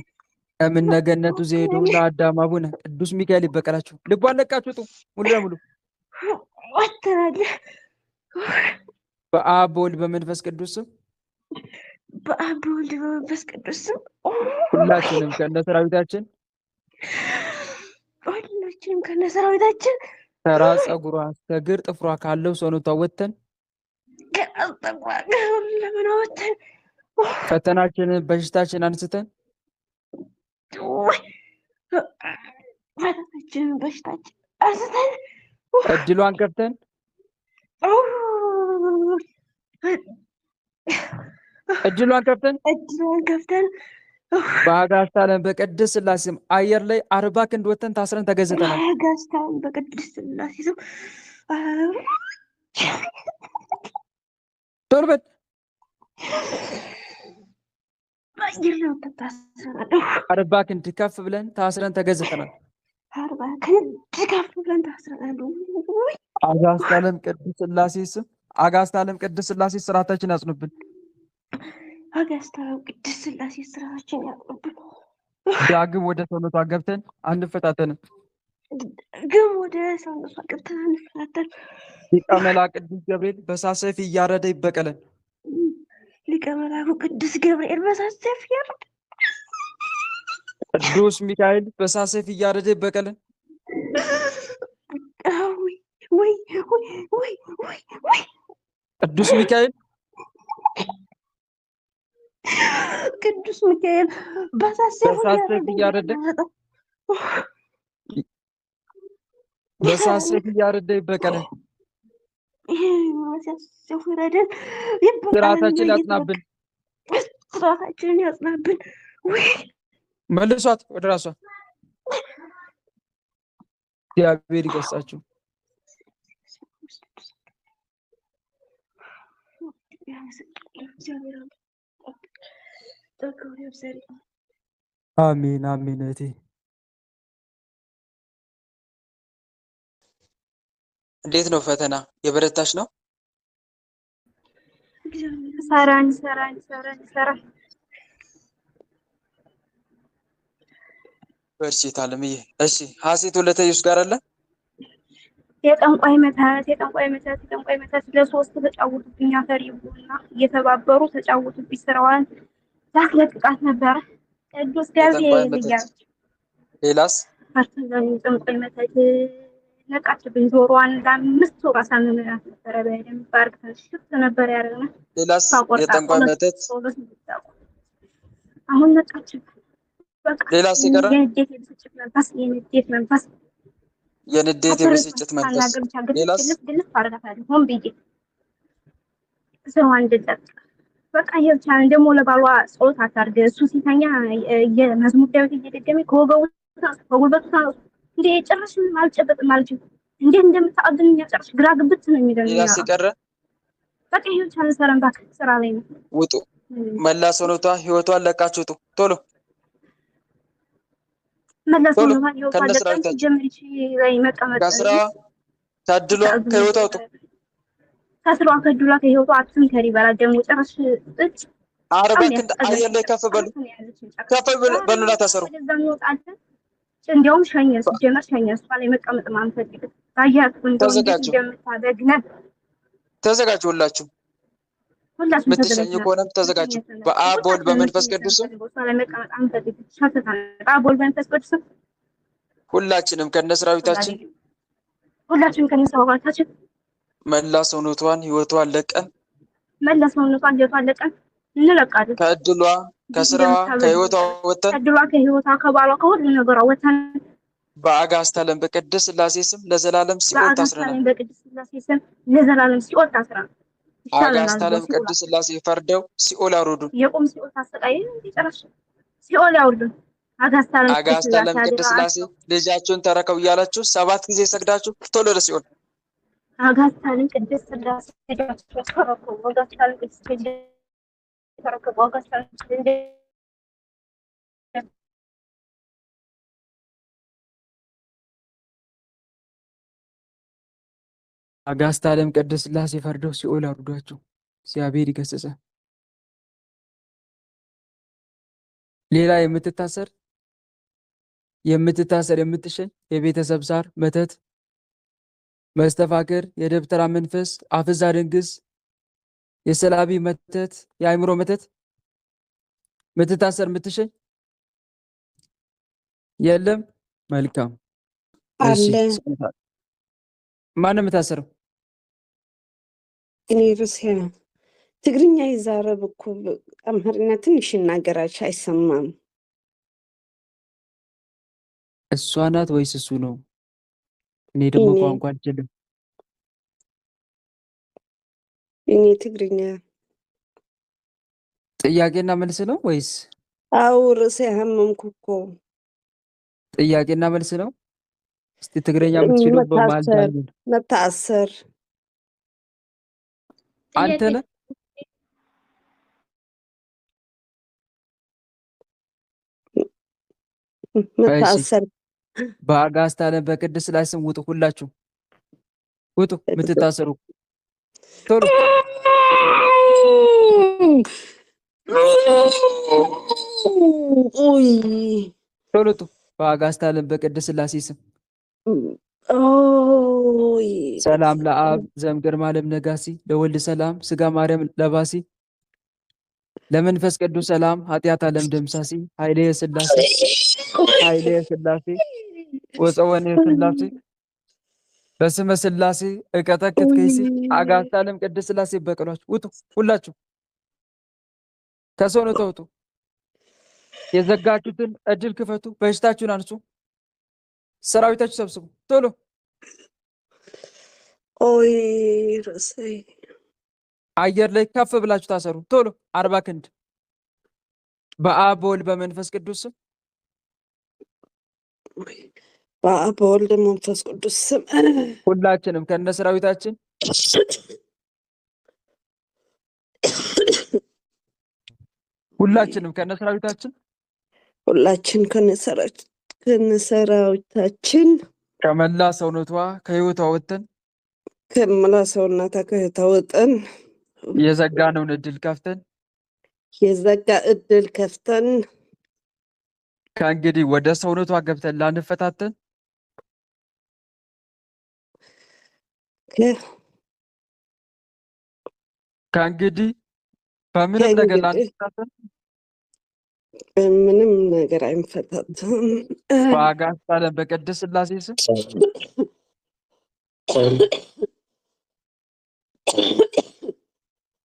እምነገነቱ ዘሄዱ ለአዳም አቡነ ቅዱስ ሚካኤል ይበቀላችሁ ልቧን ለቃችሁ ውጡ ሙሉ ለሙሉ በአብ በወልድ በመንፈስ ቅዱስ ስም ሁላችንም ከነ ሰራዊታችን ተራ ጸጉሯ ከግር ጥፍሯ ካለው ሰውነቷ ወተን ፈተናችንን በሽታችን አንስተን እድሏን ከፍተን በአጋዕዝተ ዓለም በቅድስት ሥላሴ ስም አየር ላይ 40 ክንድ ወጥተን ታስረን ተገዝተናል። በአጋዕዝተ ዓለም በቅድስት ሥላሴ ስም ቶሎ በል። በአየር ላይ ወጥተን ታስረናል። 40 ክንድ ከፍ ብለን ታስረን ተገዝተናል። 40 ክንድ ከፍ ብለን ታስረናል። አጋዕዝተ ዓለም ቅድስት ሥላሴ ስም አጋዕዝተ ዓለም ቅድስት ሥላሴ ስርዓታችን ያጽኑብን። አጋዕዝተ ዓለም ቅድስት ሥላሴ ስራችን ያቅርብን። ዳግም ወደ ሰውነቷ ገብተን አንፈታተንም። ግን ወደ ሰውነቷ ገብተን አንፈታተን። ሊቀ መላእክት ቅዱስ ገብርኤል በእሳት ሰይፍ እያረደ ይበቀለን። ሊቀ መላኩ ቅዱስ ገብርኤል በእሳት ሰይፍ እያረደ ቅዱስ ሚካኤል በእሳት ሰይፍ እያረደ ይበቀለን። ወይ ቅዱስ ሚካኤል ቅዱስ ሚካኤል በእሳት ሰይፍ እያረደ በእሳት ሰይፍ እያረደ ይበቀለን። ስርዓታችን ያጽናብን። ስርዓታችንን ያጽናብን። መልሷት ወደ ራሷ። እግዚአብሔር ይገሳችሁ። አሜን አሜን። እህቴ እንዴት ነው ፈተና? የበረታሽ ነው? ሰራን በርቺ አለምዬ። እሺ ሀሴት ወለተ ኢየሱስ ጋር አለ። የጠንቋይ መተት ለሶስት ተጫወቱብኝ። አፈር ይቡና እየተባበሩ ተጫወቱብኝ። ስራዋን ላስለቅቃት ነበረ ቅዱስ ገብርኤል እያለች። ሌላስ? ጠንቋይ መተት ነቃችብኝ። ዞሯን ለ5 ወር አሳምመናት ነበረ። በደንብ አድርገን ሽፍት ነበር ያደረግናት። ሌላስ? የጠንቋይ መተት አሁን ነቃችብኝ። ሌላስ ይቀራ? የንዴት የብስጭት መንፈስ የንዴት የብስጭት መንፈስ። ሌላስ? ግልፍ አድርጋታለሁ ሆን ብዬ ስራዋን እንድትለቅ። በቃ ይሄ ብቻ ነው። ደግሞ ለባሏ ጸሎት አታርግ። እሱ ሲተኛ የመዝሙር ዳዊት እየደገመ ከጉልበቱ እንዴ ጨርሽ አልጨበጥም አልችልም። እንዴት እንደምታቀብኝ ጨርሽ ግራ ግብት ነው የሚለው። ሌላስ ይቀረ? በቃ ይሄ ብቻ ነው። ሰላም ባክ ስራ ላይ ነው። ውጡ። መላ ሰውነቷ ህይወቷን ለቃችሁ ውጡ ቶሎ። መለሰው ነው ማለት ነው። ጀምሪች ላይ መቀመጥ ከስራ ታድሏ ከህይወቷ ውጡ። ከስራ ከድሏ ከህይወቷ አትንከሪ በላ ደግሞ ጨርሽ እጭ 40 ክንድ አየር ላይ ከፍ በሉ በሉና ታሰሩ። እንዲያውም ሸኘስ ጀመር ሸኘስ ላይ መቀመጥ ማንፈልግ ታያት ተዘጋጁ። ተዘጋጁ ሁላችሁ። ምትሸኝ ከሆነም ተዘጋጁ። በአብ በወልድ በመንፈስ ቅዱስ ሁላችንም ከነሰራዊታችን መላ ሰውነቷን ህይወቷን ለቀን እንለቃለን። ከእድሏ ከስራዋ ከህይወቷ ወተን ከእድሏ ከህይወቷ ከባሏ ከሁሉ ነገሯ ወተን በአጋዕዝተ ዓለም በቅድስት ሥላሴ ስም ለዘላለም ሲኦል ታስረናል። በቅድስት ሥላሴ ስም ለዘላለም ሲኦል ታስረናል። አጋዕዝተ ዓለም ቅድስት ሥላሴ ፈርደው ሲኦል አውርዱን። የቁም ሲኦል ታሰቃየን እንዲጨርሽ ሲኦል ያውርዱን። አጋዕዝተ ዓለም ቅድስት ሥላሴ ልጃችሁን ተረከው እያላችሁ 7 ጊዜ ሰግዳችሁ ቶሎ ወደ ሲኦል። አጋዕዝተ ዓለም ቅድስት ሥላሴ ልጃችሁን ተረከው። አጋዕዝተ ዓለም ቅድስት ተረከው። አጋዕዝተ ዓለም አጋዕዝተ ዓለም ቅድስት ሥላሴ ፈርደው ሲኦል አውርዷቸው። እግዚአብሔር ይገስጸ። ሌላ የምትታሰር የምትሸኝ የቤተሰብ ዛር መተት፣ መስተፋቅር፣ የደብተራ መንፈስ፣ አፍዛ ድንግዝ፣ የሰላቢ መተት፣ የአእምሮ መተት ምትታሰር ምትሸኝ የለም። መልካም አለ። ማን የምታሰረው? እኔ ሩሲያ ትግርኛ ይዛረብ እኮ አማርኛ ትንሽ ይናገራች አይሰማም። እሷ ናት ወይስ እሱ ነው? እኔ ደግሞ ቋንቋ አልችልም። እኔ ትግርኛ ጥያቄና መልስ ነው ወይስ አዎ ርዕሴ ያመምኩ እኮ ጥያቄና መልስ ነው። እስቲ ትግረኛ የምትችሉ በመሀል መታሰር ዳኙን። መታሰር አንተ ጥያቄ ነህ እሺ። መታሰር በአጋዕዝተ ዓለም በቅድስት ሥላሴ ስም ውጡ፣ ሁላችሁ ውጡ። የምትታሰሩ ቶሎ ኡይ ቶሎ ውጡ። በአጋዕዝተ ዓለም በቅድስት ሥላሴ ስም ኦይ ሰላም ለአብ ዘእምግርማ ለእምነጋሲ ለወልድ ሰላም ስጋ ማርያም ለባሲ ለመንፈስ ቅዱስ ሰላም ኃጢአት ዓለም ደምሳሲ ኃይሌ ሥላሴ ኃይሌ ሥላሴ ወፀወኔ ሥላሴ በስመ ሥላሴ እቀጠቅጥ ከይሲ አጋዕዝተ ዓለም ቅድስት ሥላሴ በቀሏችሁ። ውጡ ሁላችሁ ከሰውነቷ ውጡ። የዘጋችሁትን እድል ክፈቱ። በሽታችሁን አንሱ። ሰራዊታችሁ ሰብስቡ ቶሎ። ኦይ ርዕሴ አየር ላይ ከፍ ብላችሁ ታሰሩ ቶሎ 40 ክንድ በአብ በወልድ በመንፈስ ቅዱስ ስም በአብ በወልድ መንፈስ ቅዱስ ስም ሁላችንም ከነ ሰራዊታችን ሁላችንም ከነ ሰራዊታችን ሁላችን ከነሰራዊታችን ከመላ ሰውነቷ ከህይወቷ ወጥተን ከመላ ሰውነቷ ከህይወቷ ወጥተን የዘጋነውን እድል ከፍተን የዘጋ እድል ከፍተን ከእንግዲህ ወደ ሰውነቷ ገብተን ላንፈታተን ከእንግዲህ በምንም ነገር ላንፈታተን ምንም ነገር አይንፈታተን በአጋዕዝተ ዓለም በቅድስት ሥላሴ ስም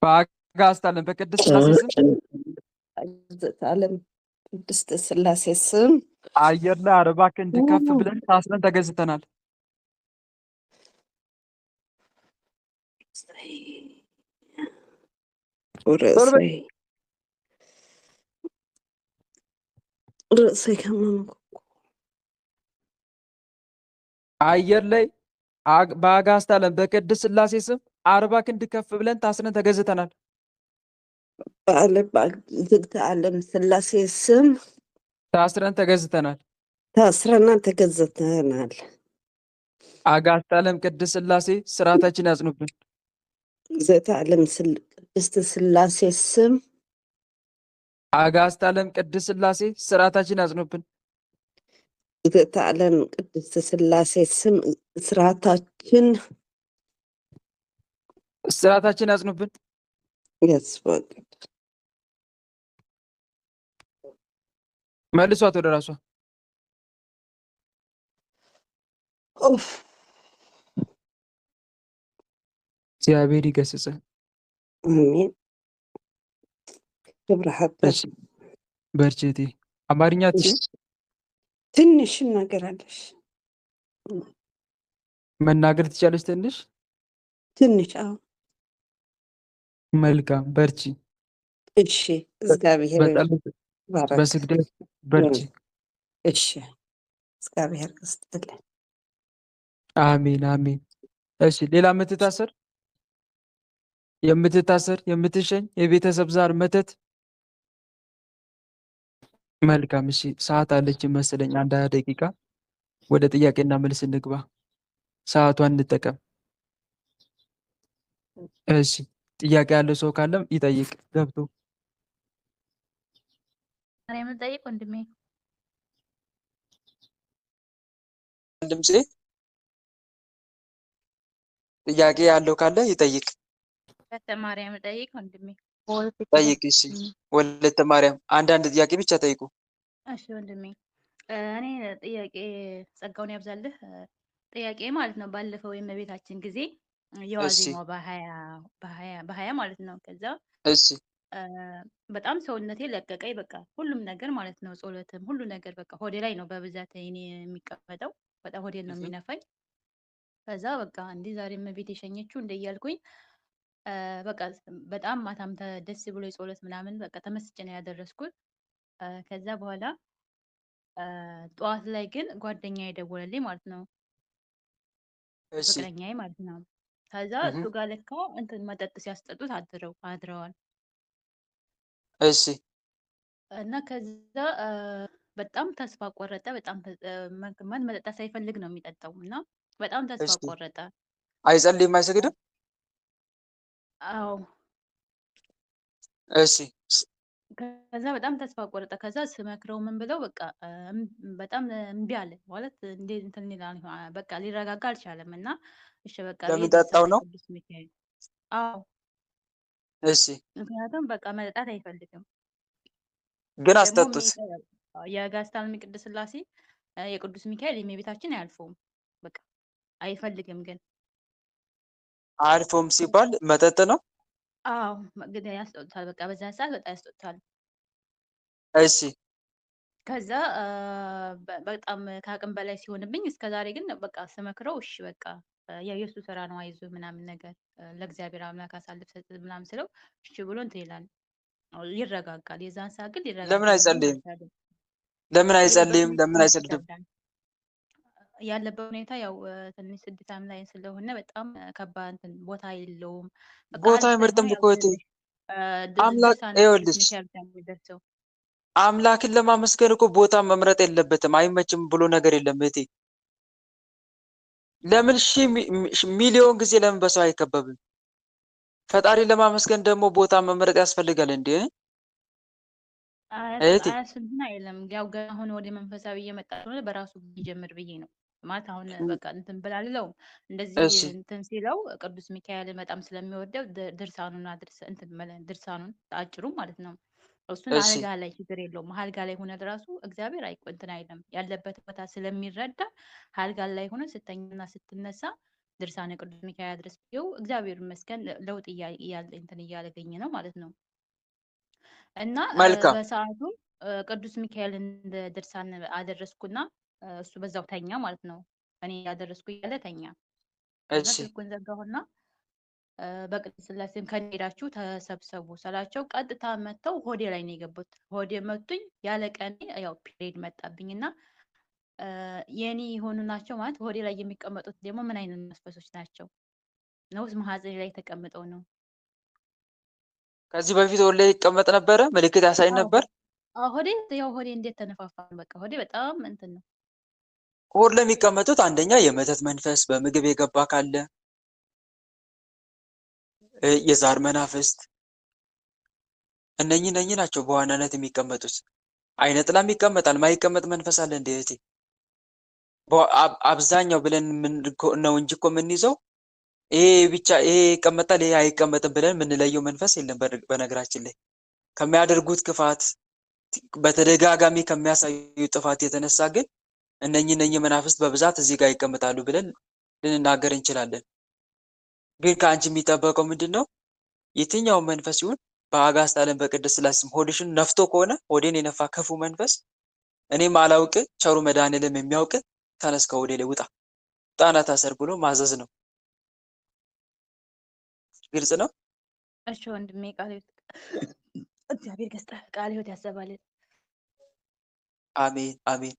በአጋዕዝተ ዓለም በቅድስት ሥላሴ ስም አጋዕዝተ ዓለም ቅድስት ሥላሴ ስም አየር ላይ 40 ክንድ ከፍ ብለን ታስረን ተገዝተናል። ርዕሴ ከመምኩ አየር ላይ በአጋዕዝተ ዓለም በቅድስት ሥላሴ ስም 40 ክንድ ከፍ ብለን ታስረን ተገዝተናል። በአጋዕዝተ ዓለም ሥላሴ ስም ታስረን ተገዝተናል። ታስረና ተገዝተናል። አጋዕዝተ ዓለም ቅድስት ሥላሴ ስርዓታችን ያጽኑብን። አጋዕዝተ ዓለም ቅድስት ሥላሴ ስም አጋዕዝተ ዓለም ቅድስት ሥላሴ ስርዓታችን ያጽኑብን። አጋዕዝተ ዓለም ቅድስት ሥላሴ ስም ስርዓታችን ያጽኑብን። ያስፈቅድ መልሷት ወደ ራሷ። እግዚአብሔር ይገስጽ። አሜን። ክብረሃበት በርቺ እህቴ። አማርኛ አትችይም? ትንሽ እናገራለሽ። መናገር ትችያለሽ? ትንሽ ትንሽ። አዎ መልካም በርቺ። እሺ እግዚአብሔር ባረክ። በስግደት በርቺ። እሺ እግዚአብሔር ይስጥልን። አሜን አሜን። እሺ ሌላ የምትታሰር የምትሸኝ የቤተሰብ ዛር መተት መልካም። እሺ ሰዓት አለች መሰለኝ፣ 1 ደቂቃ ወደ ጥያቄና መልስ እንግባ። ሰዓቷን እንጠቀም። እሺ ጥያቄ ያለው ሰው ካለም ይጠይቅ ገብቶ። ማርያምን ጠይቅ ወንድሜ። ድምፄ ጥያቄ ያለው ካለ ይጠይቅ። ወለተ ማርያም ጠይቅ ወንድሜ። ጠይቅ። እሺ ወለተ ማርያም አንዳንድ ጥያቄ ብቻ ጠይቁ። እሺ ወንድሜ፣ እኔ ጥያቄ ጸጋውን ያብዛልህ። ጥያቄ ማለት ነው ባለፈው የእመቤታችን ጊዜ የዋዜማው በሀያ ማለት ነው። ከዛ እሺ በጣም ሰውነቴ ለቀቀኝ። በቃ ሁሉም ነገር ማለት ነው፣ ጸሎትም ሁሉ ነገር በቃ ሆዴ ላይ ነው በብዛት እኔ የሚቀመጠው። በጣም ሆዴን ነው የሚነፋኝ። ከዛ በቃ እንዲህ ዛሬ እመቤት የሸኘችው እንደ እያልኩኝ በቃ በጣም ማታም ደስ ብሎ የጸሎት ምናምን በቃ ተመስጬ ነው ያደረስኩት። ከዛ በኋላ ጠዋት ላይ ግን ጓደኛዬ ደወለልኝ ማለት ነው፣ እሺ ፍቅረኛዬ ማለት ነው። ከዛ እህ እሱ ጋር ለካ እንትን መጠጥ ሲያስጠጡት አድረዋል። እሺ እና ከዛ በጣም ተስፋ ቆረጠ። በጣም መጠጣት ሳይፈልግ ነው የሚጠጣው እና በጣም ተስፋ እሺ ቆረጠ። አይጸልይም አይሰግድም? አዎ እሺ ከዛ በጣም ተስፋ ቆረጠ። ከዛ ስመክረው ምን ብለው በቃ በጣም እምቢ አለ ማለት እንዴት እንትን ይላል በቃ ሊረጋጋ አልቻለም። እና እሺ በቃ ብዬ ለሚጠጣው ድርሳነ ነው። ቅዱስ ሚካኤል አዎ እሺ ምክንያቱም በቃ መጠጣት አይፈልግም። ግን ደግሞ አስጠጡት። የጋስታልሚ ቅዱስ ሥላሴ የቅዱስ ሚካኤል የእመቤታችን አያልፈውም። በቃ አይፈልግም ግን አልፎም ሲባል መጠጥ ነው። አዎ ግን ያስጠጡታል። በቃ በዛ ሰዓት በጣም ያስጠጡታል። እሺ ከዛ በጣም ከአቅም በላይ ሲሆንብኝ እስከ ዛሬ ግን በቃ ስመክረው እሺ በቃ የኢየሱስ ስራ ነው አይዞህ ምናምን ነገር ለእግዚአብሔር አምላክ አሳልፍ ሰጥ ምናምን ስለው እሺ ብሎ እንትን ይላል፣ ይረጋጋል። የዛን ሰዓት ግን ለምን ሊረጋጋልኝም አይጸልይም? አልቻለም። ለምን ያለበት አይጸልይም? ሁኔታ ለምን ትንሽ አይሰግድም? ይከብዳል። ያለበት ሁኔታ ያው ትንሽ ስድታም ላይ ስለሆነ በጣም ከባድ እንትን ቦታ የለውም። በቃ ቦታ ሀልቅ አይመርጥም ስለሆነ እኮ ያው እህቴ። ትንሽ አምላክ ድርሳነ ቅዱስ ይኸውልሽ፣ ሚካኤል ብቻ ነው የሚደርሰው። አምላክን ለማመስገን እኮ ቦታ መምረጥ የለበትም። አይመችም ብሎ ነገር የለም እህቴ። ለምን ሚሊዮን ጊዜ ለምን በሰው አይከበብም? ፈጣሪ ለማመስገን ደግሞ ቦታ መምረጥ ያስፈልጋል እንዴ እህቴ? አያስፈልግም አይደለም። ያው ገና አሁን ወደ መንፈሳዊ እየመጣ ስለሆነ በራሱ ቢጀምር ብዬ ነው ማለት አሁን በቃ እንትን ብላልለው እንደዚህ እሺ እንትን ሲለው ቅዱስ ሚካኤልን በጣም ስለሚወደው ድርሳኑን ድርሳኑን አጭሩ ማለት ነው እሱን እሺ አልጋ ላይ ችግር የለውም። አልጋ ላይ ሆነ ራሱ እግዚአብሔር እንትን አይልም ያለበት ቦታ ስለሚረዳ አልጋ ላይ ሆነ ስተኛና ስትነሳ ድርሳነ ቅዱስ ሚካኤል አድረስ ይኸው እግዚአብሔር ይመስገን ለውጥ እንትን እያለገኘ ነው ማለት ነው። እና መልካም በሰዓቱ ቅዱስ ሚካኤልን ድርሳን አደረስኩና እሱ በዛው ተኛ ማለት ነው። እኔ ያደረስኩ እያለ ተኛ። ከዛ እሺ ስልኩን ዘጋሁና በቅድስት ሥላሴም ከሄዳችሁ ተሰብሰቡ ስላቸው ቀጥታ መጥተው ሆዴ ላይ ነው የገቡት። ሆዴ መቱኝ። ያለ ቀኔ ያው ፒሪየድ መጣብኝና የኔ የሆኑ ናቸው ማለት ሆዴ ላይ የሚቀመጡት ደግሞ ምን አይነት መንፈሶች ናቸው ነውስ ማህፀኔ ላይ ተቀምጠው ነው? ከዚህ በፊት ወላሂ ይቀመጥ ነበረ፣ ምልክት ያሳይ ነበር። ሆዴ ያው ሆዴ እንዴት ተነፋፋ። በቃ ሆዴ በጣም እንትን ነው። ሆድ ለሚቀመጡት አንደኛ የመተት መንፈስ በምግብ የገባ ካለ፣ የዛር መናፍስት፣ እነኚህ ናቸው በዋናነት የሚቀመጡት። አይነ ጥላም ይቀመጣል። ማይቀመጥ መንፈስ አለ እንደ እህቴ? አብዛኛው ብለን ነው እንጂ እኮ የምንይዘው ይሄ ብቻ ይሄ ይቀመጣል ይሄ አይቀመጥም ብለን የምንለየው መንፈስ የለም። በነገራችን ላይ ከሚያደርጉት ክፋት በተደጋጋሚ ከሚያሳዩ ጥፋት የተነሳ ግን እነኚህ መናፍስት በብዛት እዚህ ጋር ይቀመጣሉ ብለን ልንናገር እንችላለን። ግን ከአንቺ የሚጠበቀው ምንድን ነው? የትኛውን መንፈስ ይሁን በአጋዕዝተ ዓለም በቅድስት ሥላሴ ስም ሆድሽን ነፍቶ ከሆነ ሆዴን የነፋ ክፉ መንፈስ እኔም አላውቅ ቸሩ መድኃኔዓለም የሚያውቅ ተነስ ከሆዴ ላይ ውጣ፣ ጣና ታሰር ብሎ ማዘዝ ነው። ግልጽ ነው። እሺ ወንድሜ እግዚአብሔር ቃለ ሕይወት ያሰባልን። አሜን አሜን።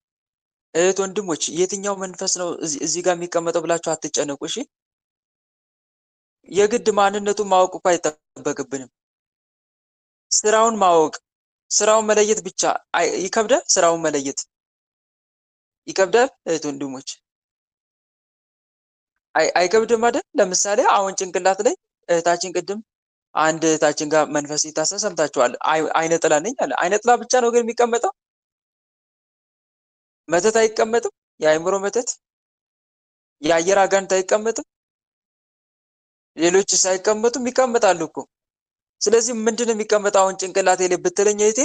እህት ወንድሞች፣ የትኛው መንፈስ ነው እዚህ ጋር የሚቀመጠው ብላችሁ አትጨነቁ። እሺ፣ የግድ ማንነቱን ማወቅ እኮ አይጠበቅብንም። ስራውን ማወቅ፣ ስራውን መለየት ብቻ ይከብዳል። ስራውን መለየት ይከብዳል። እህት ወንድሞች፣ አይከብድም አይደል? ለምሳሌ አሁን ጭንቅላት ላይ እህታችን ቅድም አንድ እህታችን ጋር መንፈስ ሲታሰር ሰምታችኋል። አይነ ጥላ ነኝ አለ። አይነ ጥላ ብቻ ነው ግን የሚቀመጠው? መተት አይቀመጥም? የአእምሮ መተት፣ የአየር አጋንንት አይቀመጥም? ሌሎችስ አይቀመጡም? ይቀመጣሉ እኮ። ስለዚህ ምንድን ነው የሚቀመጠው? አሁን ጭንቅላቴ ላይ ብትለኝ እህቴ፣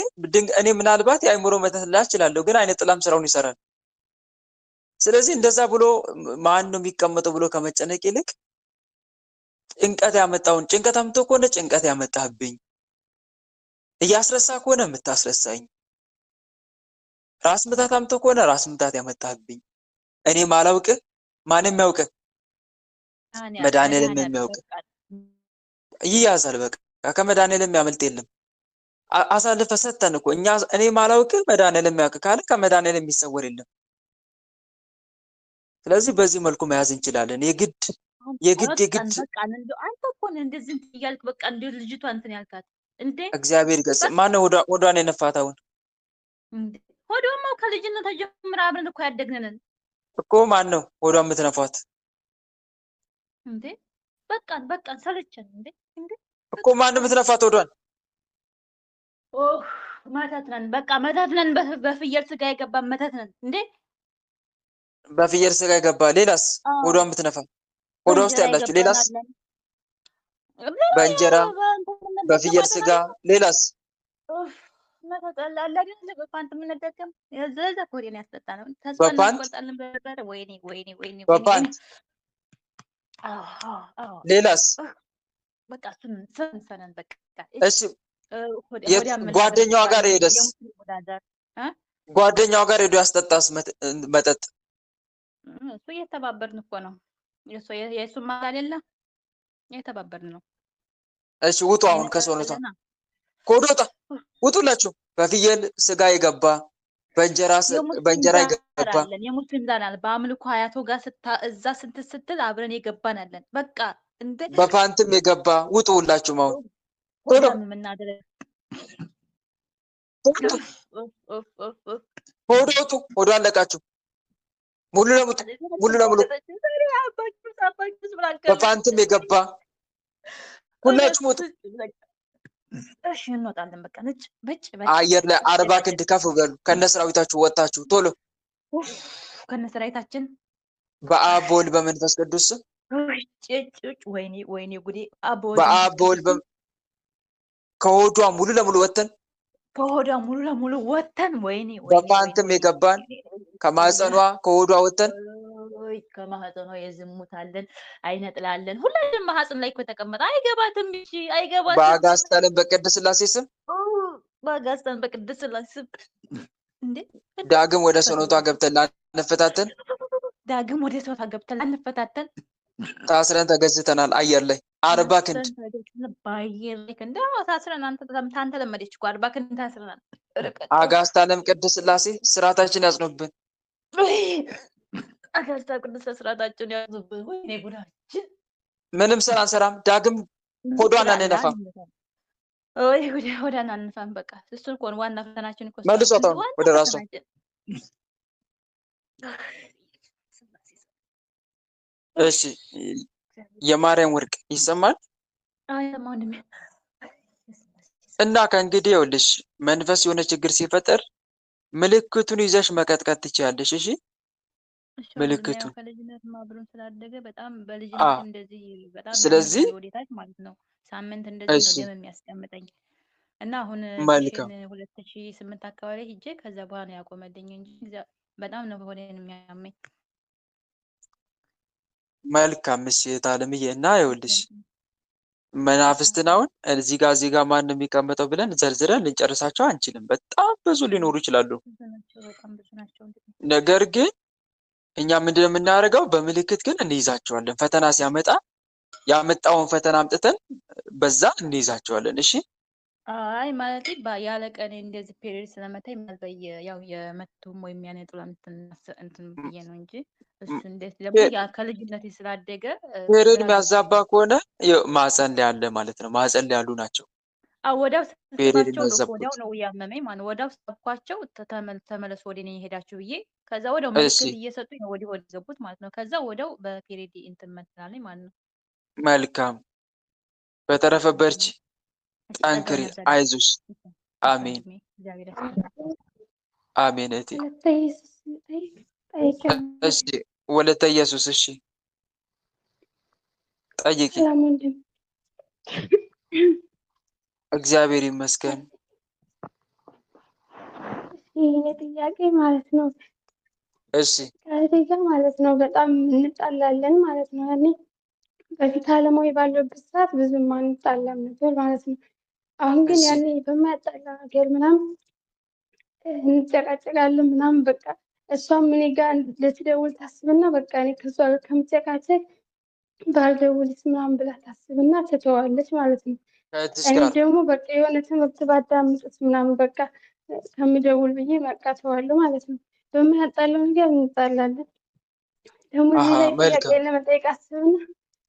እኔ ምናልባት የአእምሮ መተት ላ እችላለሁ፣ ግን አይነ ጥላም ስራውን ይሰራል። ስለዚህ እንደዛ ብሎ ማን ነው የሚቀመጠው ብሎ ከመጨነቅ ይልቅ ጭንቀት ያመጣውን ጭንቀት አምጥቶ ከሆነ ጭንቀት ያመጣህብኝ፣ እያስረሳ ከሆነ የምታስረሳኝ፣ ራስ ምታት አምጥቶ ከሆነ ራስ ምታት ያመጣህብኝ፣ እኔ ማላውቅ ማንም ያውቅ መድኃኔዓለም የሚያውቅ ይያዛል። በቃ ከመድኃኔዓለም ያመልጥ የለም። አሳልፈ ሰተን እኮ እኔ ማላውቅ መድኃኒዓለም የሚያውቅ ካለ ከመድኃኒዓለም የሚሰወር የለም። ስለዚህ በዚህ መልኩ መያዝ እንችላለን። የግድ በቃ እንደው አንተ እኮ ነህ እንደዚህ እንትን እያልክ በቃ እንደው ልጅቷ እንትን ያልካት እንዴ? እግዚአብሔር ይገጽ። ማነው ሆዷን የነፋት አሁን? እንዴ ሆዷማ ከልጅነት ጀምራ አብረን እኮ ያደግነን እኮ ማነው ሆዷን የምትነፋት? እንዴ በቃ ሰለቸን እንዴ እኮ ማነው የምትነፋት ሆዷን? መተት ነን በቃ መተት ነን። በፍየል ስጋ የገባ መተት ነን እንዴ? በፍየል ስጋ የገባ ሌላስ? ሆዷን የምትነፋ ሆዷ ውስጥ ያላችሁ ሌላስ? በእንጀራ በፍየል ስጋ ሌላስ? መተት አለ አይደል? በፓንት የምንደገም የዘዛ ኮሪን ያስጠጣ ነው። ተስፋ በፓንት እናስቆርጣለን በርበሬ። ወይኔ በፓንት ሌላስ? በቃ ስንሰነን በቃ እሺ ጓደኛዋ ጋር ሄደስ? ጓደኛዋ ጋር ሄዶ ያስጠጣስ መጠጥ? እሱ እየተባበርን እኮ ነው። የእሱ ማል አይደለ እየተባበርን ነው። እሺ ውጡ አሁን ከሰውነቷ ኮዶታ ውጡላችሁ። በፍየል ስጋ የገባ በእንጀራ የገባ የሙስሊም ዛናል በአምልኮ አያቶ ጋር እዛ ስትል አብረን የገባን አለን። በቃ እንደ በፓንትም የገባ ውጡ ሁላችሁም አሁን ቶሎ ሆዶ ሆዶ አለቃችሁ ሙሉ ለሙሉ በፓንትም የገባ ሁላችሁም ውጡ። እሺ እንወጣለን። በቃ ነጭ አየር ላይ 40 ክንድ ከፍ በሉ። ከነሰራዊታችሁ ወጣችሁ ቶሎ ከነሰራዊታችን በአብ በወልድ በመንፈስ ቅዱስ ወይኔ ጉዴ በአብ በወልድ ከሆዷ ሙሉ ለሙሉ ወተን ወይኔ በፓንትም የገባን ከማህፀኗ ከሆዷ ወተን ከማህፀኗ የዝሙታለን አይነጥላለን። ሁላችንም ማህፀን ላይ እኮ ተቀመጠ። አይገባትም። እሺ አይገባትም። በአጋስታለን በቅድስት ሥላሴ ስም በአጋስታለን በቅድስት ሥላሴ ስም እንዴ ዳግም ወደ ሰውነቷ ገብተን ላንፈታተን ታስረን ተገዝተናል። አየር ላይ 40 ክንድ በአየር ላይ ክንድ ታስረን አንተ ለመደች እኮ 40 ክንድ ታስረናል። አጋስታለም ቅድስት ሥላሴ ስርዓታችን ያጽኑብን። አጋስታ ቅድስት ስርዓታችን ያጽኑብን። ወይኔ ጉዳችን ምንም ስራ አንሰራም። ዳግም ሆዷን አንነፋም። ሆዷን አንነፋም። በቃ እሱ እኮ ዋና ፈተናችን እኮ መልሷት አሁን ወደ ራሷ። እሺ የማርያም ወርቅ ይሰማል? እና ከእንግዲህ ይኸውልሽ መንፈስ የሆነ ችግር ሲፈጠር ምልክቱን ይዘሽ መቀጥቀጥ ትችያለሽ። እሺ ምልክቱን ከልጅነት ማብሩን ስላደገ በጣም በልጅነት እንደዚህ በጣም ስለዚህ ወዴታች ማለት ነው። ሳምንት እንደዚህ ነው ደም የሚያስቀምጠኝ እና አሁን 2008 አካባቢ ሂጄ ከዛ በኋላ ያቆመልኝ እንጂ በጣም ነው ሆዴን የሚያመኝ። መልካም እሺ ታለምዬ እና ይኸውልሽ መናፍስትን አሁን እዚህ ጋር ማን ነው የሚቀመጠው ብለን ዘርዝረን ልንጨርሳቸው አንችልም። በጣም ብዙ ሊኖሩ ይችላሉ። ነገር ግን እኛ ምንድን ነው የምናደርገው? በምልክት ግን እንይዛቸዋለን። ፈተና ሲያመጣ ያመጣውን ፈተና አምጥተን በዛ እንይዛቸዋለን። እሺ አይ ማለት ያለ ቀን እንደዚህ ፔሪድ ስለመታኝ ያው የመቱም ወይም ያነጥላ እንትን ብዬ ነው እንጂ እሱ እንዴት ደግሞ ያ ከልጅነቴ ስላደገ ፔሪድ የሚያዛባ ከሆነ ማህፀን ላይ ያለ ማለት ነው። ማህፀን ላይ ያሉ ናቸው። ወዲያው ስልኳቸው ወዲያው ነው ያመመኝ ማለት ወዲያው ስልኳቸው ተመለሱ ወደ እኔ ሄዳችሁ ብዬ ከዛ ወዲያው ምልክት እየሰጡኝ ነው ወዲህ ገቡት ማለት ነው። ከዛ ወዲያው በፔሪድ እንትን መትናለኝ ማለት ነው። መልካም በተረፈ በርቺ፣ ጠንክሪ፣ አይዞሽ። አሜን አሜን። እህቴ እሺ ወለተ ኢየሱስ እሺ ጠይቂ። እግዚአብሔር ይመስገን። ይሄ ጥያቄ ማለት ነው እሺ ከእህቴ ማለት ነው በጣም እንጣላለን ማለት ነው። ያኔ በፊት አለማዊ ባለበት ሰዓት ብዙም አንጣላም ነበር ማለት ነው። አሁን ግን ያኔ በማያጣላ ነገር ምናምን እንጨቃጨቃለን ምናምን በቃ እሷም እኔ ጋር ልትደውል ታስብና በቃ እኔ ከሷ ጋር ከምጨቃጨቅ ባልደውልስ ምናምን ብላ ታስብና ትተዋለች ማለት ነው። ከእህትሽ እኔ ጋር ደግሞ በቃ የሆነ ትምህርት ባዳምጥስ ምናምን በቃ ከሚደውል ብዬ በቃ ተዋለሁ ማለት ነው። በማያጣለው ነገር እንጣላለን። ደግሞ አሀ እዚህ ላይ ጥያቄ መልካም። ለመጠየቅ አስብና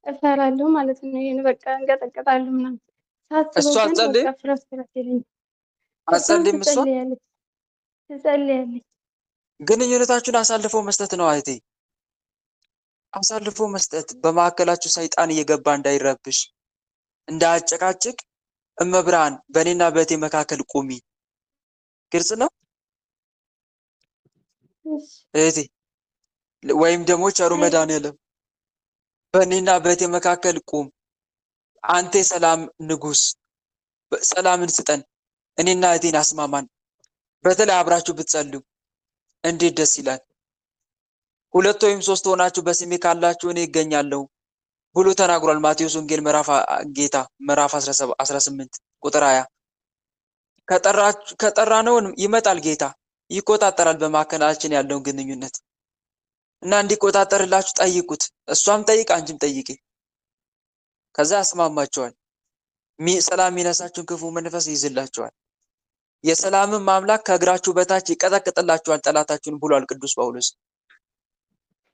እፈራለሁ ማለት ነው። ይሄን በቃ እንቀጠቀጣለሁ ምናምን እሷ ሳስበው ግን በቃ አትጸልይም ፍረስ ይለኛል። እሷም አትጸልይም? እሷ ትጸልያለች። ግንኙነታችሁን አሳልፎ መስጠት ነው እህቴ፣ አሳልፎ መስጠት። በመካከላችሁ ሰይጣን እየገባ እንዳይረብሽ እንዳያጨቃጭቅ እመብርሃን በእኔና በእህቴ መካከል ቁሚ። ግልጽ ነው እሺ እህቴ። ወይም ደግሞ ቸሩ አይ መድኃኔዓለም በእኔና በእህቴ መካከል ቁም፣ አንተ የሰላም ንጉሥ ሰላምን ስጠን፣ እኔና እህቴን አስማማን። በተለይ አብራችሁ ብትጸልዩ እንዴት ደስ ይላል። ሁለት ወይም ሶስት ሆናችሁ በስሜ ካላችሁ እኔ እገኛለሁ ብሎ ተናግሯል። ማቴዎስ ወንጌል ጌታ ምዕራፍ 18 ቁጥር 20። ከጠራነው ይመጣል ጌታ፣ ይቆጣጠራል በመካከላችን ያለውን ግንኙነት እና እንዲቆጣጠርላችሁ ጠይቁት። እሷም ጠይቅ፣ አንቺም ጠይቂ። ከዛ ያስማማቸዋል። ሰላም የሚነሳችሁን ክፉ መንፈስ ይይዝላችኋል። የሰላምን አምላክ ከእግራችሁ በታች ይቀጠቅጥላችኋል ጠላታችሁን ብሏል ቅዱስ ጳውሎስ።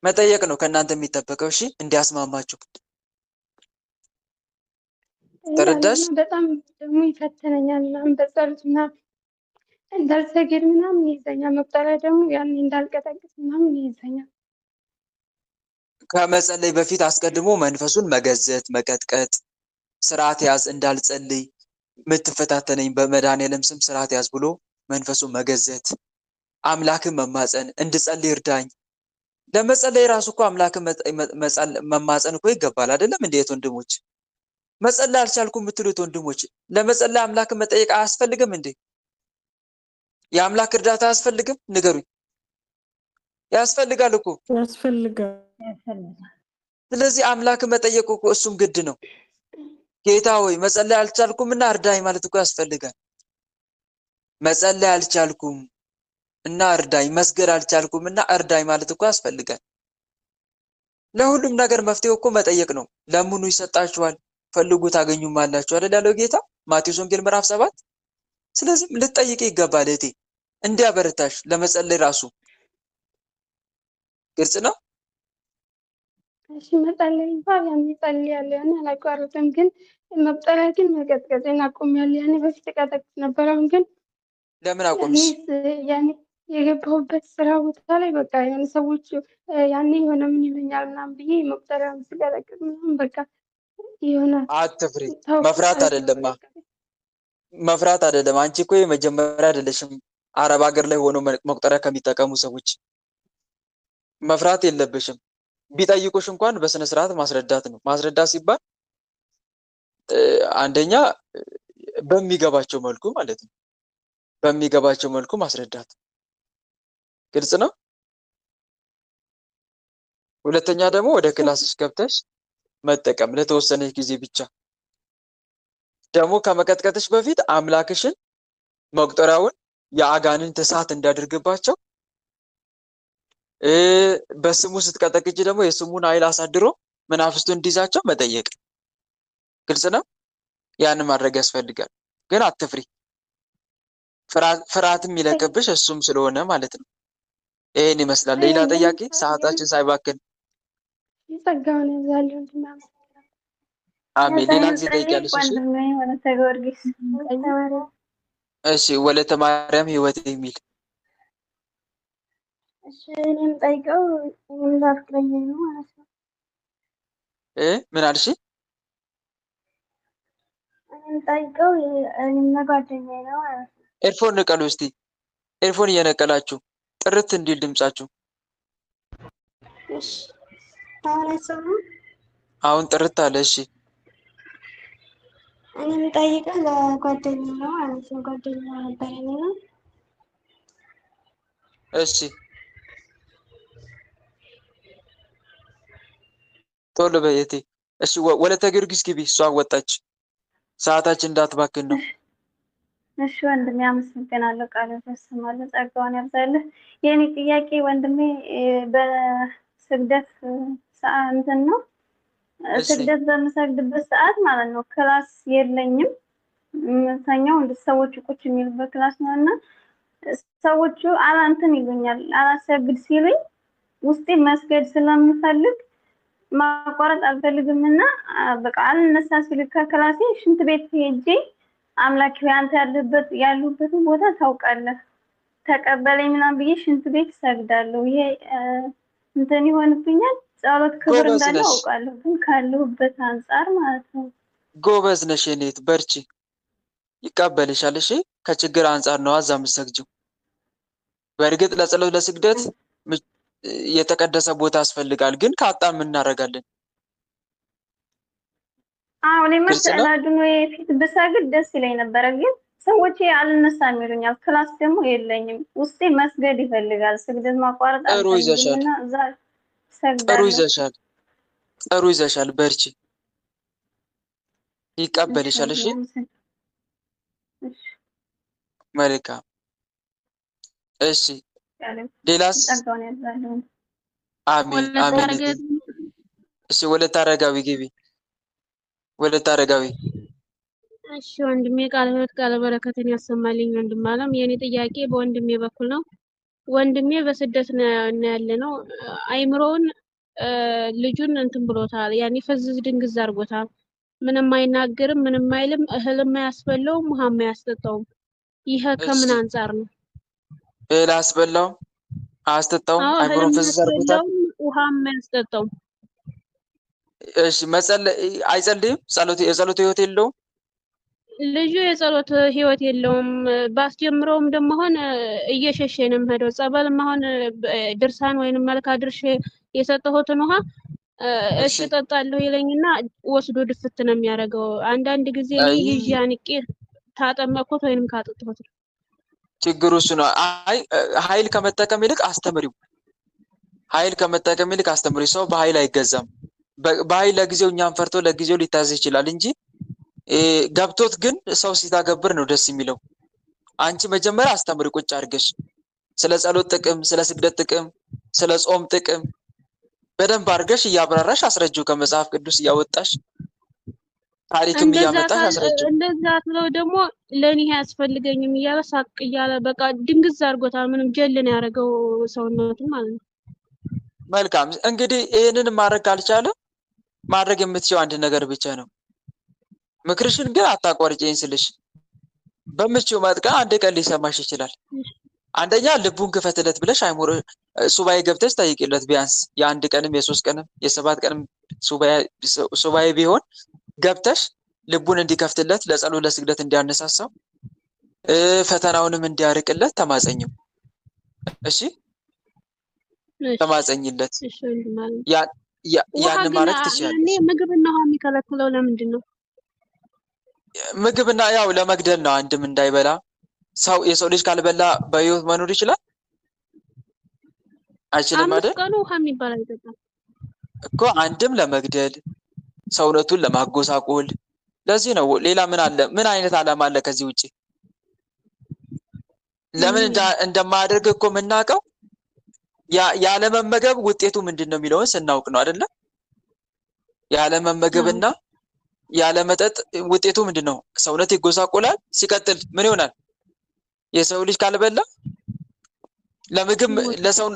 መጠየቅ ነው ከእናንተ የሚጠበቀው። እሺ እንዲያስማማችሁ ተረዳሽ? እላለሁ። በጣም ደግሞ ይፈተነኛል ምናምን በጸሎት ምናምን እንዳልሰግድ ምናምን ይይዘኛል። መቁጠሪያ ደግሞ ያን እንዳልቀጠቅጥ ምናምን ይይዘኛል። ከመጸለይ በፊት አስቀድሞ መንፈሱን መገዘት፣ መቀጥቀጥ፣ ስርዓት ያዝ፣ እንዳልጸልይ የምትፈታተነኝ በመድኃኔዓለም ስም ስርዓት ያዝ ብሎ መንፈሱን መገዘት፣ አምላክን መማፀን፣ እንድጸልይ እርዳኝ። ለመጸለይ ራሱ እኮ አምላክን መማፀን እኮ ይገባል አይደለም? እንዴት ወንድሞች፣ መጸለይ አልቻልኩም የምትሉት ወንድሞች፣ ለመጸለይ አምላክን መጠየቅ አያስፈልግም እንዴ? የአምላክ እርዳታ አያስፈልግም? ንገሩኝ። ያስፈልጋል እኮ ያስፈልጋል። ስለዚህ አምላክን መጠየቅ እኮ እሱም ግድ ነው። ጌታ ሆይ መጸለይ አልቻልኩም እና እርዳኝ ማለት እኮ ያስፈልጋል። መጸለይ አልቻልኩም እና እርዳኝ፣ መስገድ አልቻልኩም እና እርዳኝ ማለት እኮ ያስፈልጋል። ለሁሉም ነገር መፍትሄው እኮ መጠየቅ ነው። ለምኑ ይሰጣችኋል፣ ፈልጉ ታገኙማላችሁ አይደል ያለው ጌታ ማቴዎስ ወንጌል ምዕራፍ 7። ስለዚህ ልትጠይቂ ይገባል እህቴ፣ እንዲያበረታሽ ለመጸለይ ራሱ። ግልጽ ነው። እሺ መጸለይ እንኳን ያን እጸልያለሁ፣ ያን አላቋርጥም። ግን መቁጠሪያ ግን መቀጥቀጤን አቁሜያለሁ። ያኔ በፊት እቀጠቅጥ ነበር። አሁን ግን ለምን አቆምሽ? ያኔ የገባሁበት ስራ ቦታ ላይ በቃ የሆነ ሰዎች ያኔ የሆነ ምን ይሉኛል ምናምን ብዬ መቁጠሪያውን ስቀጠቅጥ ምናምን በቃ የሆነ አትፍሪ። መፍራት አይደለማ፣ መፍራት አይደለም። አንቺ እኮ የመጀመሪያ አይደለሽም አረብ ሀገር ላይ ሆኖ መቁጠሪያ ከሚጠቀሙ ሰዎች። መፍራት የለብሽም። ቢጠይቁሽ እንኳን በስነ ስርዓት ማስረዳት ነው። ማስረዳት ሲባል አንደኛ በሚገባቸው መልኩ ማለት ነው። በሚገባቸው መልኩ ማስረዳት ግልጽ ነው። ሁለተኛ ደግሞ ወደ ክላስሽ ገብተሽ መጠቀም ለተወሰነ ጊዜ ብቻ። ደግሞ ከመቀጥቀጥሽ በፊት አምላክሽን መቁጠሪያውን የአጋንንት እሳት እንዳደርግባቸው በስሙ ስትቀጠቅጭ ደግሞ የስሙን ኃይል አሳድሮ መናፍስቱ እንዲይዛቸው መጠየቅ። ግልጽ ነው። ያን ማድረግ ያስፈልጋል። ግን አትፍሪ። ፍርሃትም ይለቅብሽ እሱም ስለሆነ ማለት ነው። ይሄን ይመስላል። ሌላ ጥያቄ ሰዓታችን ሳይባክን። ጸጋውን ያብዛልህ ወንድሜ። አሜን። ሌላ ጊዜ ጠይቂያለሽ። እሺ ወለተ ማርያም ህይወት የሚል እሺ እኔም ጠይቀው እኔም ላፍቅረኝ ነው ማለት ነው። ምን አልሽ? እኔም ጠይቀው እኔም ጓደኛዬ ነው ማለት ነው። ኤርፎን ንቀሉ እስቲ። ኤርፎን እየነቀላችሁ ጥርት እንዲል ድምጻችሁ። እሺ አሁን አይሰማም? አሁን ጥርት አለ። እሺ እኔም ጠይቀው ለጓደኛዬ ነው ማለት ነው። ጓደኛዬ ነበር እኔ ነው። እሺ ቶሎ በየቴ። እሺ ወለተ ጊዮርጊስ ግቢ። እሷ ወጣች። ሰዓታችን እንዳትባክን ነው። እሺ ወንድሜ አመሰግናለሁ። ቃልህን እሰማለሁ። ጸጋውን ያብዛልህ። የኔ ጥያቄ ወንድሜ በስግደት እንትን ነው ስግደት በምሰግድበት ሰዓት ማለት ነው ክላስ የለኝም። ምተኛው እንደ ሰዎቹ ቁጭ የሚሉበት ክላስ ነውና ሰዎቹ አላንተን ይሉኛል። አላሰግድ ሲሉኝ ውስጤ መስገድ ስለምፈልግ ማቋረጥ አልፈልግምና በቃ አልነሳ ሲል ከክላሴ ሽንት ቤት ሄጄ አምላክ አንተ ያሉበትን ቦታ ታውቃለህ ተቀበለኝ ምናምን ብዬ ሽንት ቤት ሰግዳለሁ። ይሄ እንትን ይሆንብኛል። ጸሎት ክብር እንዳለው አውቃለሁ፣ ግን ካለሁበት አንፃር ማለት ነው። ጎበዝ ነሽ የኔት በርቺ፣ ይቀበልሻል። እሺ ከችግር አንፃር ነው አዛ የምትሰግጂው። በእርግጥ ለጸሎት ለስግደት የተቀደሰ ቦታ ያስፈልጋል፣ ግን ካጣን ምን እናደርጋለን? አሁን ለማስተላልዱን የፊት ብሰግድ ደስ ይለኝ ነበር፣ ግን ሰዎች አልነሳም ይሉኛል። ክላስ ደግሞ የለኝም። ውስጤ መስገድ ይፈልጋል። ስግደት ማቋረጥ አልፈልግምና እዛ ሰግዳለሁ። ጥሩ ይዘሻል። በርቺ፣ ይቀበልሻል። እሺ መልካም። እሺ ሌላስ? አሜን አሜን። እሺ ወለተ አረጋዊ ግቢ። ወለተ አረጋዊ እሺ ወንድሜ ቃለ ሕይወት ቃለ በረከትን ያሰማልኝ። ወንድም አለም የኔ ጥያቄ በወንድሜ በኩል ነው። ወንድሜ በስደት ነው ያለነው። አይምሮውን ልጁን እንትን ብሎታል። ያኔ ፈዝዝ ድንግዝ አድርጎታል። ምንም አይናገርም፣ ምንም አይልም። እህልም አያስበላውም፣ ውሃም አያስጠጣውም። ይሄ ከምን አንፃር ነው? እህል አያስበላውም፣ አያስጠጣውም፣ አይምሮውን ፈዝዝ አድርጎታል። ውሃም አያስጠጣውም። እሺ አይጸልይም? የጸሎት ህይወት የለውም? ልጁ የጸሎት ህይወት የለውም። ባስጀምረውም ደግሞ አሁን እየሸሸ ነው የምሄደው። ጸበልም አሁን ድርሳን ወይንም መልካ ድርሽ የሰጠሁትን ውሃ እሺ ጠጣለሁ ይለኝና ወስዶ ድፍት ነው የሚያደርገው። አንዳንድ ጊዜ ይዤ አንቄ ታጠመኩት ወይንም ካጠጥኩት። ችግሩ እሱ ነው። አይ ኃይል ከመጠቀም ይልቅ አስተምሪው። ኃይል ከመጠቀም ይልቅ አስተምሪው። ሰው በኃይል አይገዛም። በኃይል ለጊዜው እኛን ፈርቶ ለጊዜው ሊታዘዝ ይችላል እንጂ ገብቶት ግን ሰው ሲታገብር ነው ደስ የሚለው። አንቺ መጀመሪያ አስተምሪ ቁጭ አድርገሽ ስለ ጸሎት ጥቅም፣ ስለ ስግደት ጥቅም፣ ስለ ጾም ጥቅም በደንብ አድርገሽ እያብራራሽ አስረጂው። ከመጽሐፍ ቅዱስ እያወጣሽ ታሪክም እያመጣሽ አስረጂው። እንደዛ ብለው ደግሞ ለኔ አያስፈልገኝም እያለ ሳቅ እያለ በቃ ድንግዝ አድርጎታል። ምንም ጀልን ያደረገው ሰውነቱን ማለት ነው። መልካም እንግዲህ ይሄንን ማድረግ ካልቻለ ማድረግ የምትችው አንድ ነገር ብቻ ነው። ምክርሽን ግን አታቋርጪኝ ስልሽ በምትችው መጥቀም አንድ ቀን ሊሰማሽ ይችላል። አንደኛ ልቡን ክፈትለት ብለሽ አይሞር ሱባኤ ገብተሽ ጠይቂለት። ቢያንስ የአንድ ቀንም የ3 ቀንም የ7 ቀንም ሱባኤ ቢሆን ገብተሽ ልቡን እንዲከፍትለት ለጸሎት ለስግደት እንዲያነሳሳው ፈተናውንም እንዲያርቅለት ተማጸኝው። እሺ ተማጸኝለት። ያን ማድረግ ትችያለሽ። እኔ ምግብና ውሃ የሚከለክለው ለምንድን ነው? ምግብና ያው ለመግደል ነው። አንድም እንዳይበላ ሰው የሰው ልጅ ካልበላ በህይወት መኖር ይችላል አይችልም አይደል? ቀኑ ውሃ የሚባል አይጠጣም እኮ። አንድም ለመግደል ሰውነቱን ለማጎሳቆል። ለዚህ ነው። ሌላ ምን አለ? ምን አይነት ዓላማ አለ ከዚህ ውጪ? ለምን እንደማያደርግ እኮ የምናውቀው ያለ መመገብ ውጤቱ ምንድነው የሚለውን ስናውቅ ነው አይደለ? ያለ መመገብና ያለ መጠጥ ውጤቱ ምንድነው? ሰውነት ይጎሳቆላል። ሲቀጥል ምን ይሆናል? የሰው ልጅ ካልበላ ለምግብ ለሰው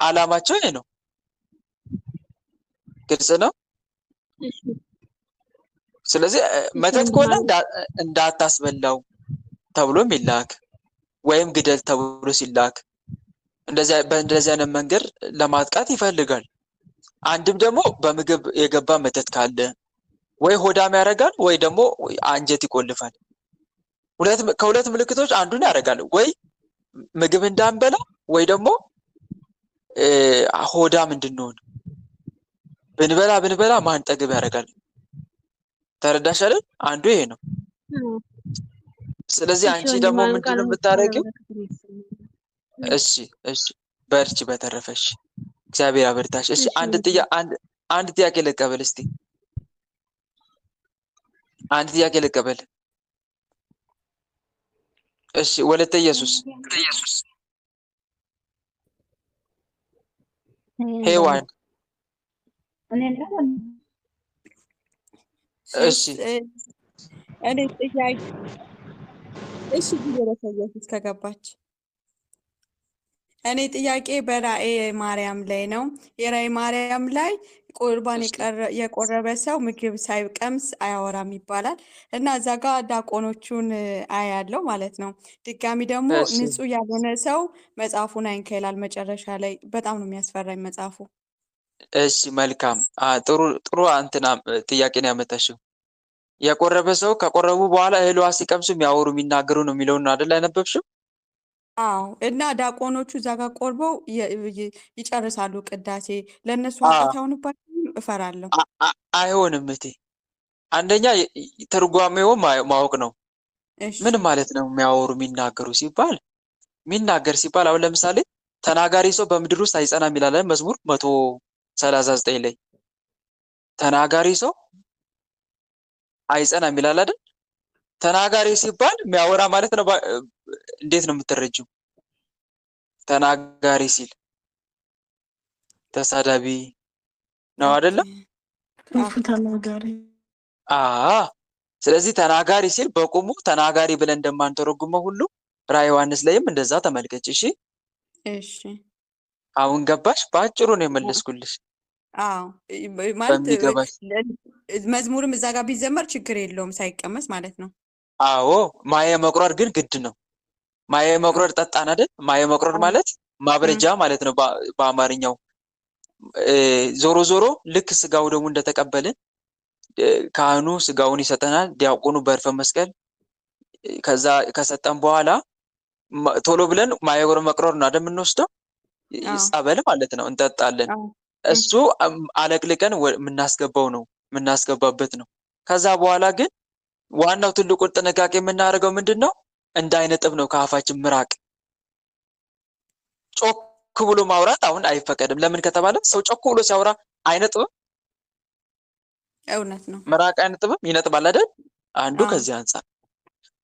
ዓላማቸው ይሄ ነው። ግልጽ ነው። ስለዚህ መተት ከሆነ እንዳታስበላው ተብሎም ይላክ ወይም ግደል ተብሎ ሲላክ በእንደዚህ አይነት መንገድ ለማጥቃት ይፈልጋል። አንድም ደግሞ በምግብ የገባ መተት ካለ ወይ ሆዳም ያደርጋል ወይ ደግሞ አንጀት ይቆልፋል። ከሁለት ምልክቶች አንዱን ያደርጋል። ወይ ምግብ እንዳንበላ ወይ ደግሞ ሆዳም እንድንሆን። ብንበላ ማንጠግብ ያደርጋል። ተረዳሽ አይደል? አንዱ ይሄ ነው። ስለዚህ አንቺ ደግሞ ምንድነው የምታደርጊው? እሺ በርቺ። በተረፈሽ እግዚአብሔር አበርታሽ። እሺ አንድ ጥያቄ ልቀበል እስቲ። አንድ ጥያቄ ልቀበል። እሺ ወለተ ኢየሱስ ሄዋን እኔ እንደው እሺ እኔ ጥያቄ እሺ ጊዜ ለሰየት እስከገባች እኔ ጥያቄ በራእየ ማርያም ላይ ነው። የራእየ ማርያም ላይ ቁርባን እሺ የቆረበ ሰው ምግብ ሳይቀምስ አያወራም ይባላል እና እዛ ጋር ዳቆኖቹን አያለው ማለት ነው። ድጋሚ ደግሞ እሺ ንጹሕ ያልሆነ ሰው መጽሐፉን አይንካ ይላል መጨረሻ ላይ። በጣም ነው የሚያስፈራኝ መጽሐፉ። እሺ መልካም ጥሩ ጥሩ እንትና ጥያቄ ነው ያመጣሽው። የቆረበ ሰው ከቆረቡ በኋላ እህል ውሃ ሲቀምሱ የሚያወሩ የሚናገሩ ነው የሚለውን ነው አይደል ያነበብሽው? አዎ እና ዳቆኖቹ እዛ ጋር ቆርበው ይጨርሳሉ ቅዳሴ። ለእነሱ አ ኃጢአት አይሆንባቸውም? እፈራለሁ። አይሆንም እቴ። አንደኛ ትርጓሜውን ማወቅ ነው። እሺ ምን ማለት ነው የሚያወሩ የሚናገሩ ሲባል? የሚናገር ሲባል አሁን ለምሳሌ ተናጋሪ ሰው በምድር ውስጥ አይጸናም ይላል መዝሙር 139 ላይ። ተናጋሪ ሰው አይጸናም ይላል አይደል? ተናጋሪ ሲባል የሚያወራ ማለት ነው። እንዴት ነው የምትረጂው? ተናጋሪ ሲል ተሳዳቢ ነው ኦኬ አይደለ? አዎ ተናጋሪ ስለዚህ ተናጋሪ ሲል በቁሙ ተናጋሪ ብለን እንደማንተረጉመው ሁሉ ራዕየ ዮሐንስ ላይም እንደዛ ተመልከች። እሺ እሺ አሁን ገባሽ? በአጭሩ ነው የመለስኩልሽ አዎ ማለት በሚገባሽ። መዝሙርም እዛ ጋር ቢዘመር ችግር የለውም ሳይቀመስ ማለት ነው። አዎ ማየ መቁረር ግን ግድ ነው። ማየ መቁረር ጠጣን አይደል? ማየ መቁረር አዎ ማለት ማብረጃ ማለት ነው በአማርኛው። ዞሮ ዞሮ ልክ ስጋው ደግሞ እንደተቀበልን ካህኑ ስጋውን ይሰጠናል፣ ዲያቆኑ በእርፈ መስቀል ከዛ ከሰጠን በኋላ ቶሎ ብለን ማየ መቁረር ነው አይደል የምንወስደው? አዎ ጸበል ማለት ነው እንጠጣለን። አዎ እሱ አለቅልቀን የምናስገባበት ነው። ከዛ በኋላ ግን ዋናው ትልቁ ጥንቃቄ የምናደርገው ምንድን ነው? እንዳይነጥብ ነው ከአፋችን ምራቅ። ጮክ ብሎ ማውራት አሁን አይፈቀድም። ለምን ከተባለ ሰው ጮክ ብሎ ሲያወራ አይነጥብም? እውነት ነው። ምራቅ አይነጥብም? ይነጥባል አይደል? አንዱ አዎ ከዚህ አንጻር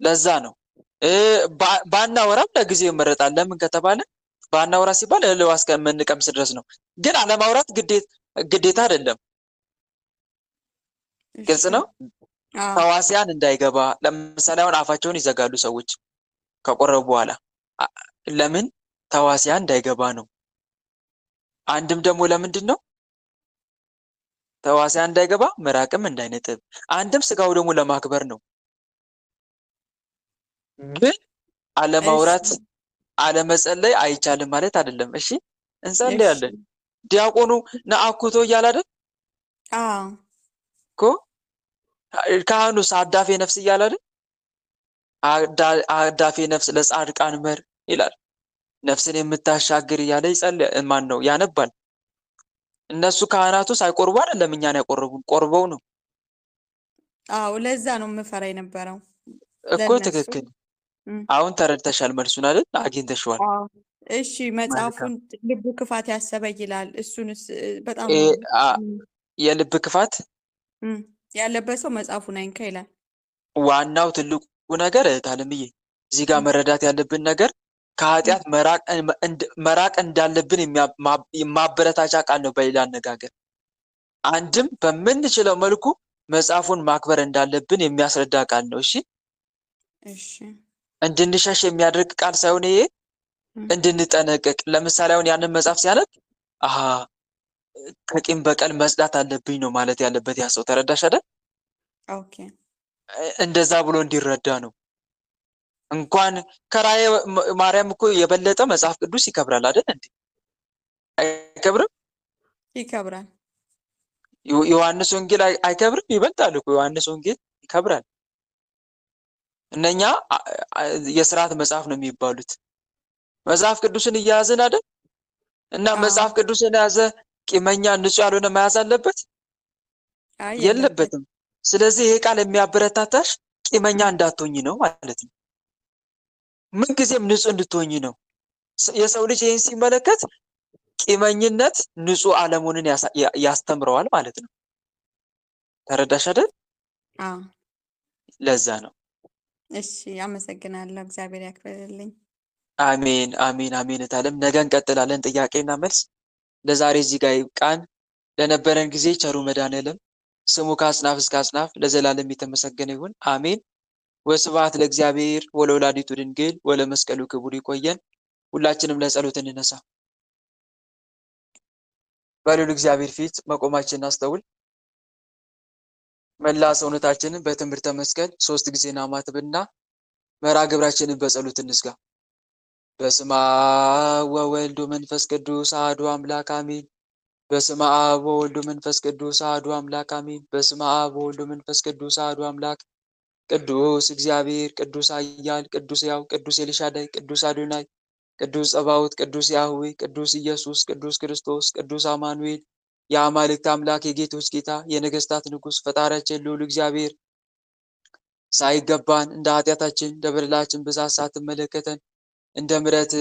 ለዛ ነው ባናወራም ለጊዜው ይመረጣል። ለምን ከተባለ ባናወራ ሲባል እህል ውሃ እስከምንቀምስ ድረስ ነው። ግን አለማውራት ግዴታ አይደለም። ግልጽ እሺ ነው። አዎ ተዋሲያን እንዳይገባ ለምሳሌ አሁን አፋቸውን ይዘጋሉ ሰዎች ከቆረቡ በኋላ ለምን? ተዋሲያን እንዳይገባ ነው። አንድም ደግሞ ለምንድን ነው ተዋሲያን እንዳይገባ ምራቅም እንዳይነጥብ፣ አንድም ስጋው ደግሞ ለማክበር ነው። ግን አለማውራት እሺ አለመጸለይ አይቻልም ማለት አይደለም። እሺ እሺ እንጸልያለን። ዲያቆኑ ነአኩቶ እያለ አይደል አዎ እኮ ካህኑስ አዳፌ ነፍስ እያለ አይደል? አዳፌ ነፍስ ለጻድቃን መር ይላል። ነፍስን የምታሻግር እያለ ይጸልይ። ማን ነው ያነባል? እነሱ ካህናቱ ሳይቆርቡ አይደለም እኛን ያቆርቡን፣ ቆርበው ነው አዎ ለዛ ነው የምፈራ የነበረው እኮ። ለእነሱ ትክክል። አሁን ተረድተሻል፣ መልሱን አይደል? አግኝተሽዋል። አዎ እሺ መልካም። መጽሐፉን ልቡ ክፋት ያሰበ ይላል። እሱንስ በጣም ነው የልብ ክፋት ያለበት ሰው መጽሐፉን አይንካ ይላል። ዋናው ትልቁ ነገር እህት አለምዬ፣ እዚህ ጋር መረዳት ያለብን ነገር ከኃጢአት መራቅ እንዳለብን ማበረታቻ ቃል ነው። በሌላ አነጋገር አንድም በምንችለው መልኩ መጽሐፉን ማክበር እንዳለብን የሚያስረዳ ቃል ነው። እሺ እሺ እንድንሸሽ የሚያደርግ ቃል ሳይሆን ይሄ እንድንጠነቀቅ። ለምሳሌ አሁን ያንን መጽሐፍ ሲያነብ ከቂም በቀል መጽዳት አለብኝ ነው ማለት ያለበት ያ ሰው። ተረዳሽ አይደል? ኦኬ እንደዛ ብሎ እንዲረዳ ነው። እንኳን ከራእየ ማርያም እኮ የበለጠ መጽሐፍ ቅዱስ ይከብራል አይደል እንዴ? አይከብርም? ይከብራል። ዮሐንስ ወንጌል አይከብርም? ይበልጣል እኮ ዮሐንስ ወንጌል ይከብራል። እነኛ የሥርዓት መጽሐፍ ነው የሚባሉት። መጽሐፍ ቅዱስን እያያዝን አይደል? እና መጽሐፍ ቅዱስን የያዘ ቂመኛ ንጹሕ ያልሆነ መያዝ አለበት? የለበትም። ስለዚህ ይሄ ቃል የሚያበረታታሽ ቂመኛ እንዳትሆኝ ነው ማለት ነው። ምንጊዜም ንጹሕ እንድትሆኝ ነው። የሰው ልጅ ይህን ሲመለከት ቂመኝነት ንጹሕ አለመሆንን ያስተምረዋል ማለት ነው። ተረዳሽ አይደል? ለዛ ነው። እሺ አመሰግናለሁ። እግዚአብሔር ያክብርልኝ። አሜን አሜን አሜን። እታለም ነገ እንቀጥላለን ጥያቄና መልስ። ለዛሬ እዚህ ጋር ይብቃን። ለነበረን ጊዜ ቸሩ መድኃኔዓለም ስሙ ከአጽናፍ እስከ አጽናፍ ለዘላለም የተመሰገነ ይሁን። አሜን። ወስብሐት ለእግዚአብሔር ወለወላዲቱ ድንግል ወለመስቀሉ ክቡር። ይቆየን። ሁላችንም ለጸሎት እንነሳ። በልዑል እግዚአብሔር ፊት መቆማችንን አስተውል። መላ ሰውነታችንን በትምህርተ መስቀል 3 ጊዜ እናማትብና መርሐ ግብራችንን በጸሎት እንዝጋ። በስመ አብ ወወልድ ወመንፈስ ቅዱስ አሐዱ አምላክ አሜን። በስመ አብ ወወልድ ወመንፈስ ቅዱስ አሐዱ አምላክ አሜን። በስመ አብ ወወልድ ወመንፈስ ቅዱስ አሐዱ አምላክ ቅዱስ እግዚአብሔር ቅዱስ ኃያል ቅዱስ ሕያው ቅዱስ ኤልሻዳይ ቅዱስ አዶናይ ቅዱስ ጸባኦት ቅዱስ ያህዌ ቅዱስ ኢየሱስ ቅዱስ ክርስቶስ ቅዱስ አማኑኤል የአማልክት አምላክ የጌቶች ጌታ የነገስታት ንጉሥ ፈጣሪያችን ልዑል እግዚአብሔር ሳይገባን እንደ ኃጢአታችን እንደ በደላችን ብዛት ሳትመለከተን እንደ ምሕረት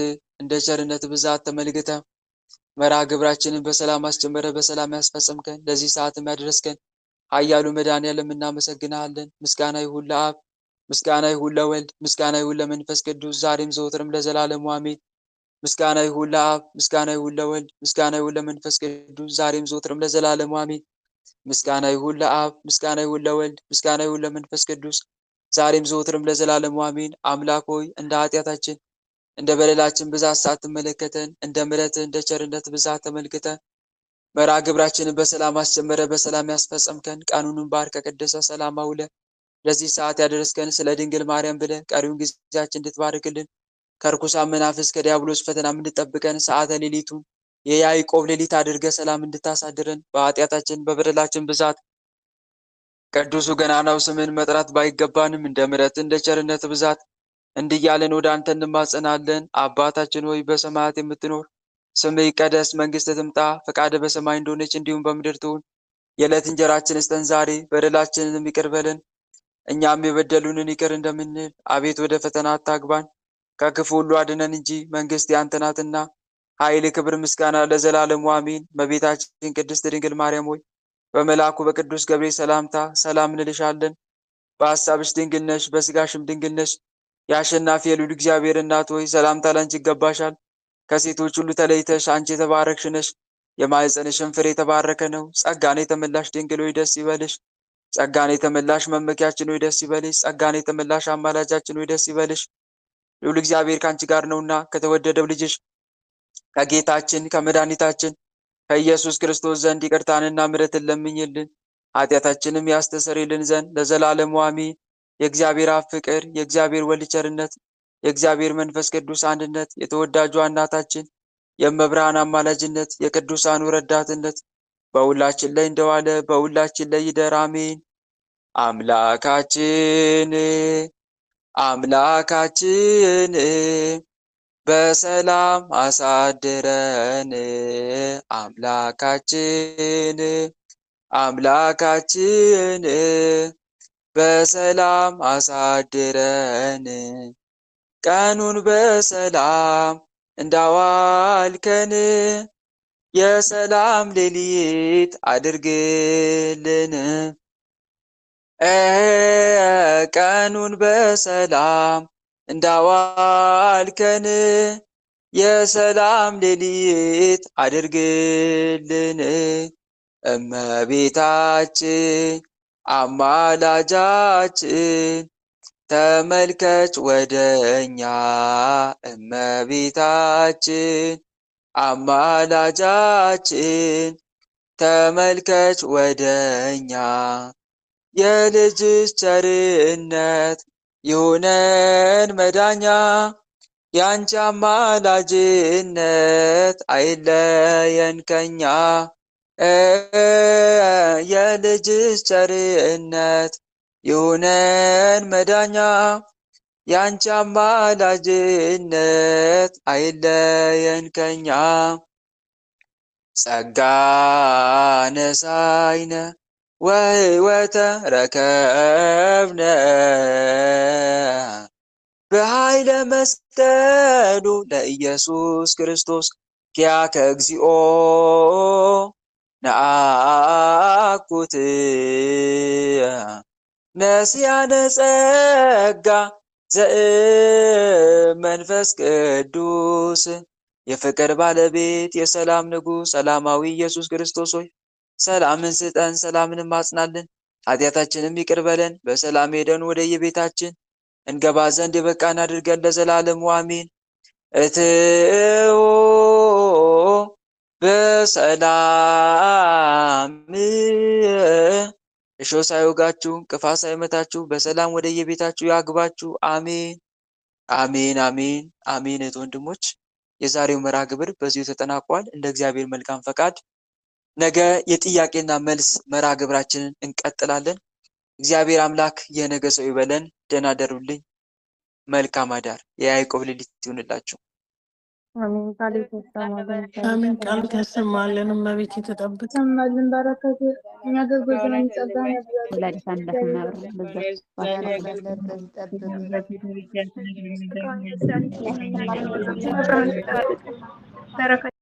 እንደ ቸርነት ብዛት ተመልክተህ መርሐ ግብራችንን በሰላም አስጀመረ በሰላም ያስፈጸምከን ለዚህ ሰዓትም ያደረስከን ኃያሉ መድኃኔዓለም እናመሰግናለን። ምስጋና ይሁን ለአብ፣ ምስጋና ይሁን ለወልድ፣ ምስጋና ይሁን ለመንፈስ ቅዱስ ዛሬም ዘወትርም ለዘላለሙ አሜን። ምስጋና ይሁን ለአብ፣ ምስጋና ይሁን ለወልድ፣ ምስጋና ይሁን ለመንፈስ ቅዱስ ዛሬም ዘወትርም ለዘላለሙ አሜን። ምስጋና ይሁን ለአብ፣ ምስጋና ይሁን ለወልድ፣ ምስጋና ይሁን ለመንፈስ ቅዱስ ዛሬም ዘወትርም ለዘላለሙ አሜን። አምላክ ሆይ እንደ ኃጢአታችን እንደ በደላችን ብዛት ሳትመለከተን እንደ ምሕረት እንደ ቸርነት ብዛት ተመልክተን መርሐ ግብራችንን በሰላም አስጀመረ በሰላም ያስፈጸምከን ቀኑንም ባርከ ቀደሰ ሰላም አውለ ለዚህ ሰዓት ያደረስከን ስለ ድንግል ማርያም ብለህ ቀሪውን ጊዜያችን እንድትባርክልን ከርኩሳን መናፍስት ከዲያብሎስ ፈተና እንድትጠብቀን ሰዓተ ሌሊቱን የያዕቆብ ሌሊት አድርገህ ሰላም እንድታሳድረን በኃጢአታችን በበደላችን ብዛት ቅዱሱ ገናናው ስምን መጥራት ባይገባንም እንደ ምሕረት እንደ ቸርነት ብዛት እንዲያለን ወደ አንተ እንማጸናለን። አባታችን ሆይ በሰማያት የምትኖር ስምህ ይቀደስ፣ መንግስትህ ትምጣ፣ ፈቃድህ በሰማይ እንደሆነች እንዲሁም በምድር ትሁን። የዕለት እንጀራችንን ስጠን ዛሬ፣ በደላችንንም ይቅር በለን እኛም የበደሉንን ይቅር እንደምንል፣ አቤት ወደ ፈተና አታግባን ከክፉ ሁሉ አድነን እንጂ መንግስት ያንተ ናትና ኃይል፣ ክብር፣ ምስጋና ለዘላለሙ አሜን። እመቤታችን ቅድስት ድንግል ማርያም ሆይ በመልአኩ በቅዱስ ገብርኤል ሰላምታ ሰላም እንልሻለን። በሐሳብሽ ድንግል ነሽ፣ በሥጋሽም ድንግል ነሽ። የአሸናፊ የልዑል እግዚአብሔር እናት ሆይ ሰላምታ ላንቺ ይገባሻል። ከሴቶች ሁሉ ተለይተሽ አንቺ የተባረክሽ ነሽ፣ የማኅፀንሽም ፍሬ የተባረከ ነው። ጸጋን የተመላሽ ድንግል ሆይ ደስ ይበልሽ። ጸጋን የተመላሽ መመኪያችን ሆይ ደስ ይበልሽ። ጸጋን የተመላሽ አማላጃችን ሆይ ደስ ይበልሽ። ልዑል እግዚአብሔር ከአንቺ ጋር ነውና ከተወደደው ልጅሽ ከጌታችን ከመድኃኒታችን ከኢየሱስ ክርስቶስ ዘንድ ይቅርታንና ምሕረትን ለምኝልን ኃጢአታችንም ያስተሰርይልን ዘንድ ለዘላለሙ አሜን። የእግዚአብሔር አብ ፍቅር፣ የእግዚአብሔር ወልድ ቸርነት፣ የእግዚአብሔር መንፈስ ቅዱስ አንድነት፣ የተወዳጇ እናታችን የእመብርሃን አማላጅነት፣ የቅዱሳኑ ረዳትነት በሁላችን ላይ እንደዋለ በሁላችን ላይ ይደር አሜን። አምላካችን በሰላም አሳድረን። አምላካችን በሰላም አሳድረን። ቀኑን በሰላም እንዳዋልከን የሰላም ሌሊት አድርግልን። ቀኑን በሰላም እንዳዋልከን የሰላም ሌሊት አድርግልን። እመቤታችን አማላጃችን ተመልከች ወደኛ። እመቤታችን አማላጃችን ተመልከች ወደኛ። የልጅሽ ቸርነት ይሁነን መዳኛ፣ ያንቺ አማላጅነት አይለየን ከኛ። የልጅሽ ቸርነት ይሁነን መዳኛ፣ ያንቺ አማላጅነት አይለየን ከኛ። ጸጋ ነሳይነ ወሕይወተ ረከብነ በኃይለ መስቀሉ ለኢየሱስ ክርስቶስ ኪያከ እግዚኦ ነአኩት ነስያነ ጸጋ ዘእመንፈስ ቅዱስ። የፍቅር ባለቤት የሰላም ንጉሥ ሰላማዊ ኢየሱስ ክርስቶስ ሆይ ሰላምን ስጠን፣ ሰላምንም አጽናልን። ኃጢአታችንም ይቅር በለን፣ በሰላም ሄደን ወደ የቤታችን እንገባ ዘንድ የበቃን አድርገን ለዘላለሙ አሜን። እትኦ በሰላም እሾህ ሳይወጋችሁ እንቅፋት ሳይመታችሁ በሰላም ወደ የቤታችሁ ያግባችሁ። አሜን አሜን አሜን አሜን። እህት ወንድሞች፣ የዛሬው መርሃ ግብር በዚሁ ተጠናቋል። እንደ እግዚአብሔር መልካም ፈቃድ ነገ የጥያቄና መልስ መርሃ ግብራችንን እንቀጥላለን። እግዚአብሔር አምላክ የነገ ሰው ይበለን። ደህና ደሩልኝ። መልካም አዳር። የያዕቆብ ሌሊት ይሁንላችሁ። አሜን። ቃል ያሰማልን። እመቤት የተጠብቅ ሰማልን በረከት የሚያገርጎዘን ጸጋ ወላዲተ አምላክ እናብር በዛ በረከት